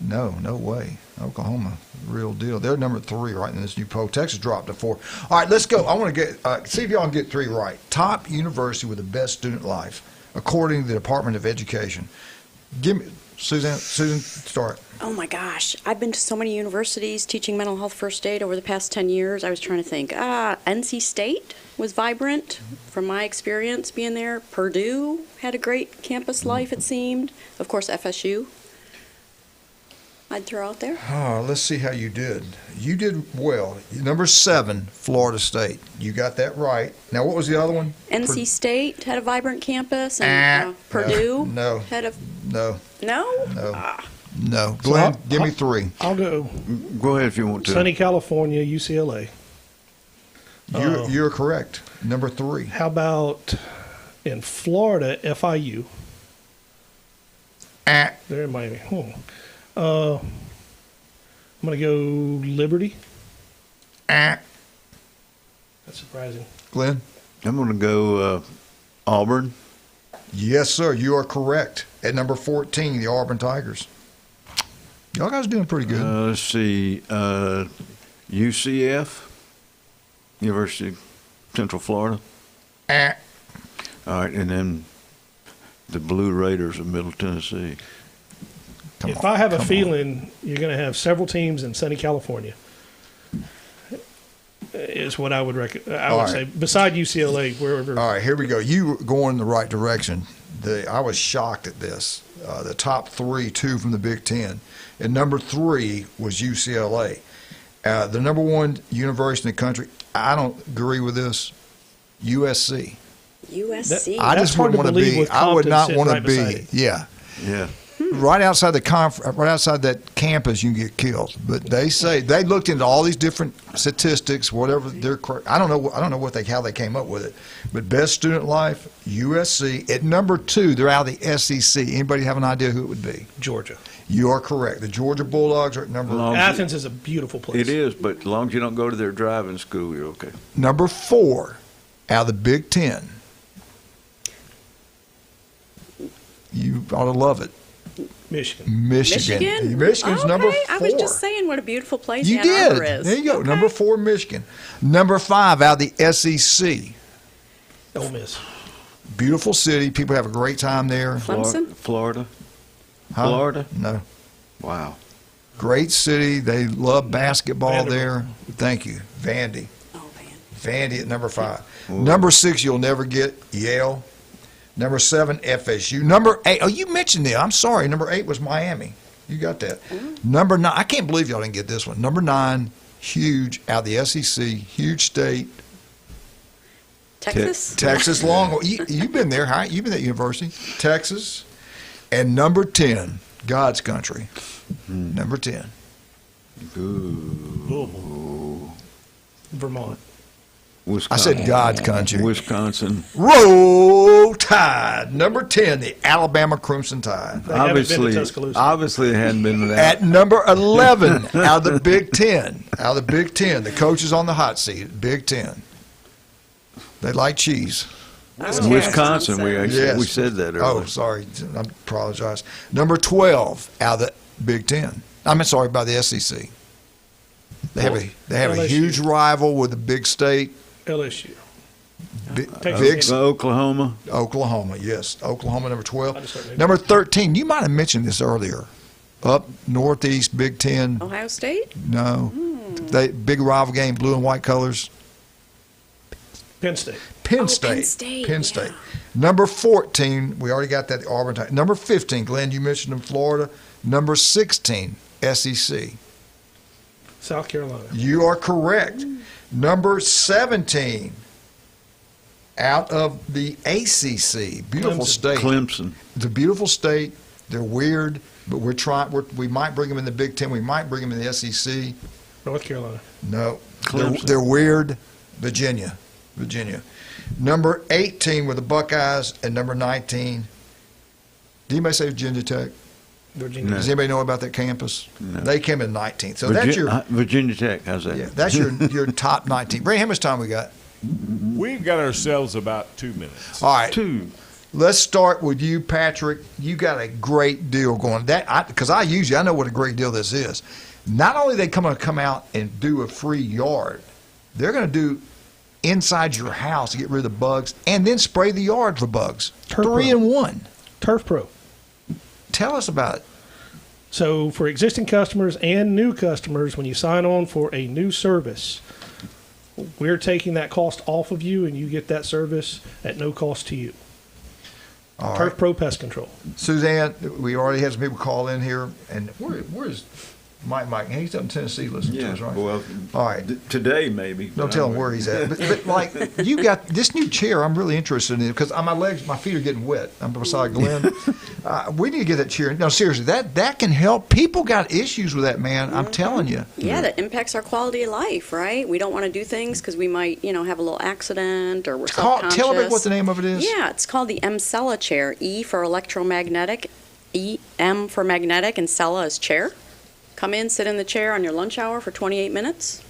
No way. Oklahoma, real deal. They're number 3 right in this new poll. Texas dropped to 4. All right, let's go. I want to see if y'all can get 3 right. Top university with the best student life, according to the Department of Education. Give me, Susan, start. Oh my gosh, I've been to so many universities teaching mental health first aid over the past 10 years. I was trying to think. NC State was vibrant from my experience being there. Purdue had a great campus life, it seemed. Of course, FSU. I'd throw out there. Oh, let's see how you did. You did well. Number 7, Florida State. You got that right. Now, what was the other one? NC State had a vibrant campus, and Purdue had a... No. No? No. Glenn, give me 3. I'll go. Go ahead if you want to. Sunny California, UCLA. You're correct. Number 3. How about in Florida, FIU? There in Miami. I'm going to go Liberty. That's surprising. Glenn? I'm going to go Auburn. Yes, sir. You are correct. At number 14, the Auburn Tigers. Y'all guys doing pretty good. Let's see. UCF, University of Central Florida. All right, and then the Blue Raiders of Middle Tennessee. If I have a feeling you're going to have several teams in sunny California, is what I would say. Beside UCLA, wherever. All right, here we go. You were going in the right direction. I was shocked at this. The top 3, 2 from the Big Ten. And number 3 was UCLA. The number 1 university in the country, I don't agree with this, USC. USC? I just wouldn't want to be. I would not want to be. Yeah. Right outside right outside that campus, you can get killed. But they say they looked into all these different statistics, whatever they're. I don't know how they came up with it. But best student life, USC. At number 2, they're out of the SEC. Anybody have an idea who it would be? Georgia. You are correct. The Georgia Bulldogs are at number. Athens is a beautiful place. It is, but as long as you don't go to their driving school, you're okay. Number 4, out of the Big Ten. You ought to love it. Michigan. Michigan's Okay. number 4. I was just saying what a beautiful place You Ann Arbor did. is. There you go. Number 4, Michigan. Number 5 out of the SEC. Ole Miss. Beautiful city. People have a great time there. Clemson? Florida. Huh? Florida? No. Wow. Great city. They love basketball Vanderbilt. there. Thank you. Vandy. Vandy at number 5. Number 6, you'll never get, Yale. Number 7, FSU. Number 8, oh, you mentioned it. I'm sorry. Number 8 was Miami. You got that. Number 9, I can't believe y'all didn't get this one. Number 9, huge, out of the SEC, huge state. Texas? Texas long. You've been there, huh? You've been at university. Texas. And number 10, God's country. Number 10. Louisville. Vermont. Wisconsin. I said God's country. Wisconsin. Roll Tide. Number 10, the Alabama Crimson Tide. Obviously, it hadn't been to that. At number 11 out of the Big Ten. Out of the Big Ten. The coach is on the hot seat. Big Ten. They like cheese. Wisconsin. We said that earlier. Oh, sorry. I apologize. Number 12 out of the Big Ten. I'm sorry, by the SEC. They have a huge rival with the big state. LSU. Oklahoma. Oklahoma, yes. Oklahoma, number 12. Number 13, you might have mentioned this earlier. Up northeast, Big Ten. Ohio State? No. They big rival game, blue and white colors. Penn State. Penn State. Number 14, we already got that, the Auburn time. Number 15, Glenn, you mentioned in Florida. Number 16, SEC. South Carolina. You are correct. Number 17, out of the ACC. Beautiful state. Clemson. It's a beautiful state. They're weird, but we might bring them in the Big Ten. We might bring them in the SEC. North Carolina. No. They're weird. Virginia. Number 18 were the Buckeyes, and number 19. Did anybody say Virginia Tech? Virginia. No. Does anybody know about that campus? No. They came in 19th. So that's your Virginia Tech. How's that? Yeah, that's your top 19. Ray, how much time we got? We've got ourselves about 2 minutes. All right. Let's start with you, Patrick. You got a great deal going. Because I know what a great deal this is. Not only are they going to come out and do a free yard, they're going to do inside your house to get rid of the bugs, and then spray the yard for bugs. Turf 3 in 1. Turf Pro. Tell us about it. So for existing customers and new customers, when you sign on for a new service, we're taking that cost off of you, and you get that service at no cost to you. All Turf right. Pro Pest Control. Suzanne, we already had some people call in here, and where's Mike? He's up in Tennessee listening to us, right? Well, all right. Today maybe. Don't tell him where he's at. But like, you got this new chair. I'm really interested in it because my feet are getting wet. I'm beside Glenn. We need to get that chair. No, seriously, that can help. People got issues with that, man. I'm telling you. Yeah, that impacts our quality of life, right? We don't want to do things because we might, have a little accident or we're self-conscious. Tell everybody what the name of it is. Yeah, it's called the M-Cella chair. E for electromagnetic, M for magnetic, and Cella is chair. Come in, sit in the chair on your lunch hour for 28 minutes.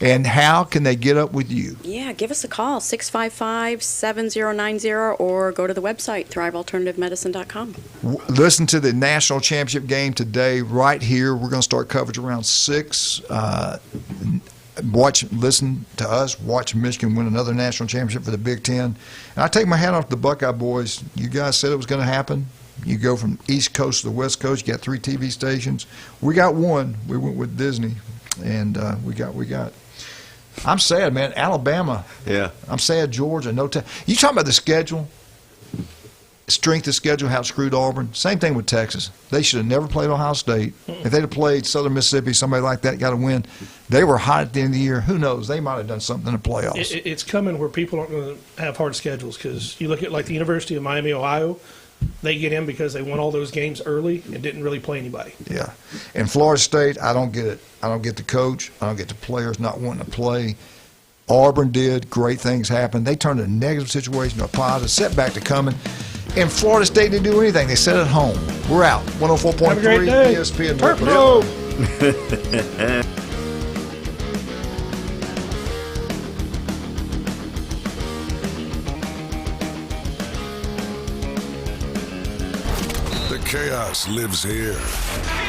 And how can they get up with you? Yeah, give us a call, 655-7090, or go to the website, thrivealternativemedicine.com. Listen to the national championship game today right here. We're going to start coverage around 6. Listen to us. Watch Michigan win another national championship for the Big Ten. And I take my hat off to the Buckeye boys. You guys said it was going to happen. You go from East Coast to the West Coast. You got 3 TV stations. We got one. We went with Disney, and we got. I'm sad, man. Alabama. Yeah. I'm sad. Georgia. No time. You talking about the schedule? Strength of schedule, how it screwed Auburn. Same thing with Texas. They should have never played Ohio State. If they'd have played Southern Mississippi, somebody like that got a win. They were hot at the end of the year. Who knows? They might have done something in the playoffs. It's coming where people aren't going to have hard schedules because you look at like the University of Miami, Ohio. They get in because they won all those games early and didn't really play anybody. Yeah. In Florida State, I don't get it. I don't get the coach. I don't get the players not wanting to play. Auburn did. Great things happened. They turned a negative situation to a positive. Setback to coming. In Florida State, they didn't do anything. They sat at home. We're out. 104.3 ESPN. Turf Pro. chaos lives here.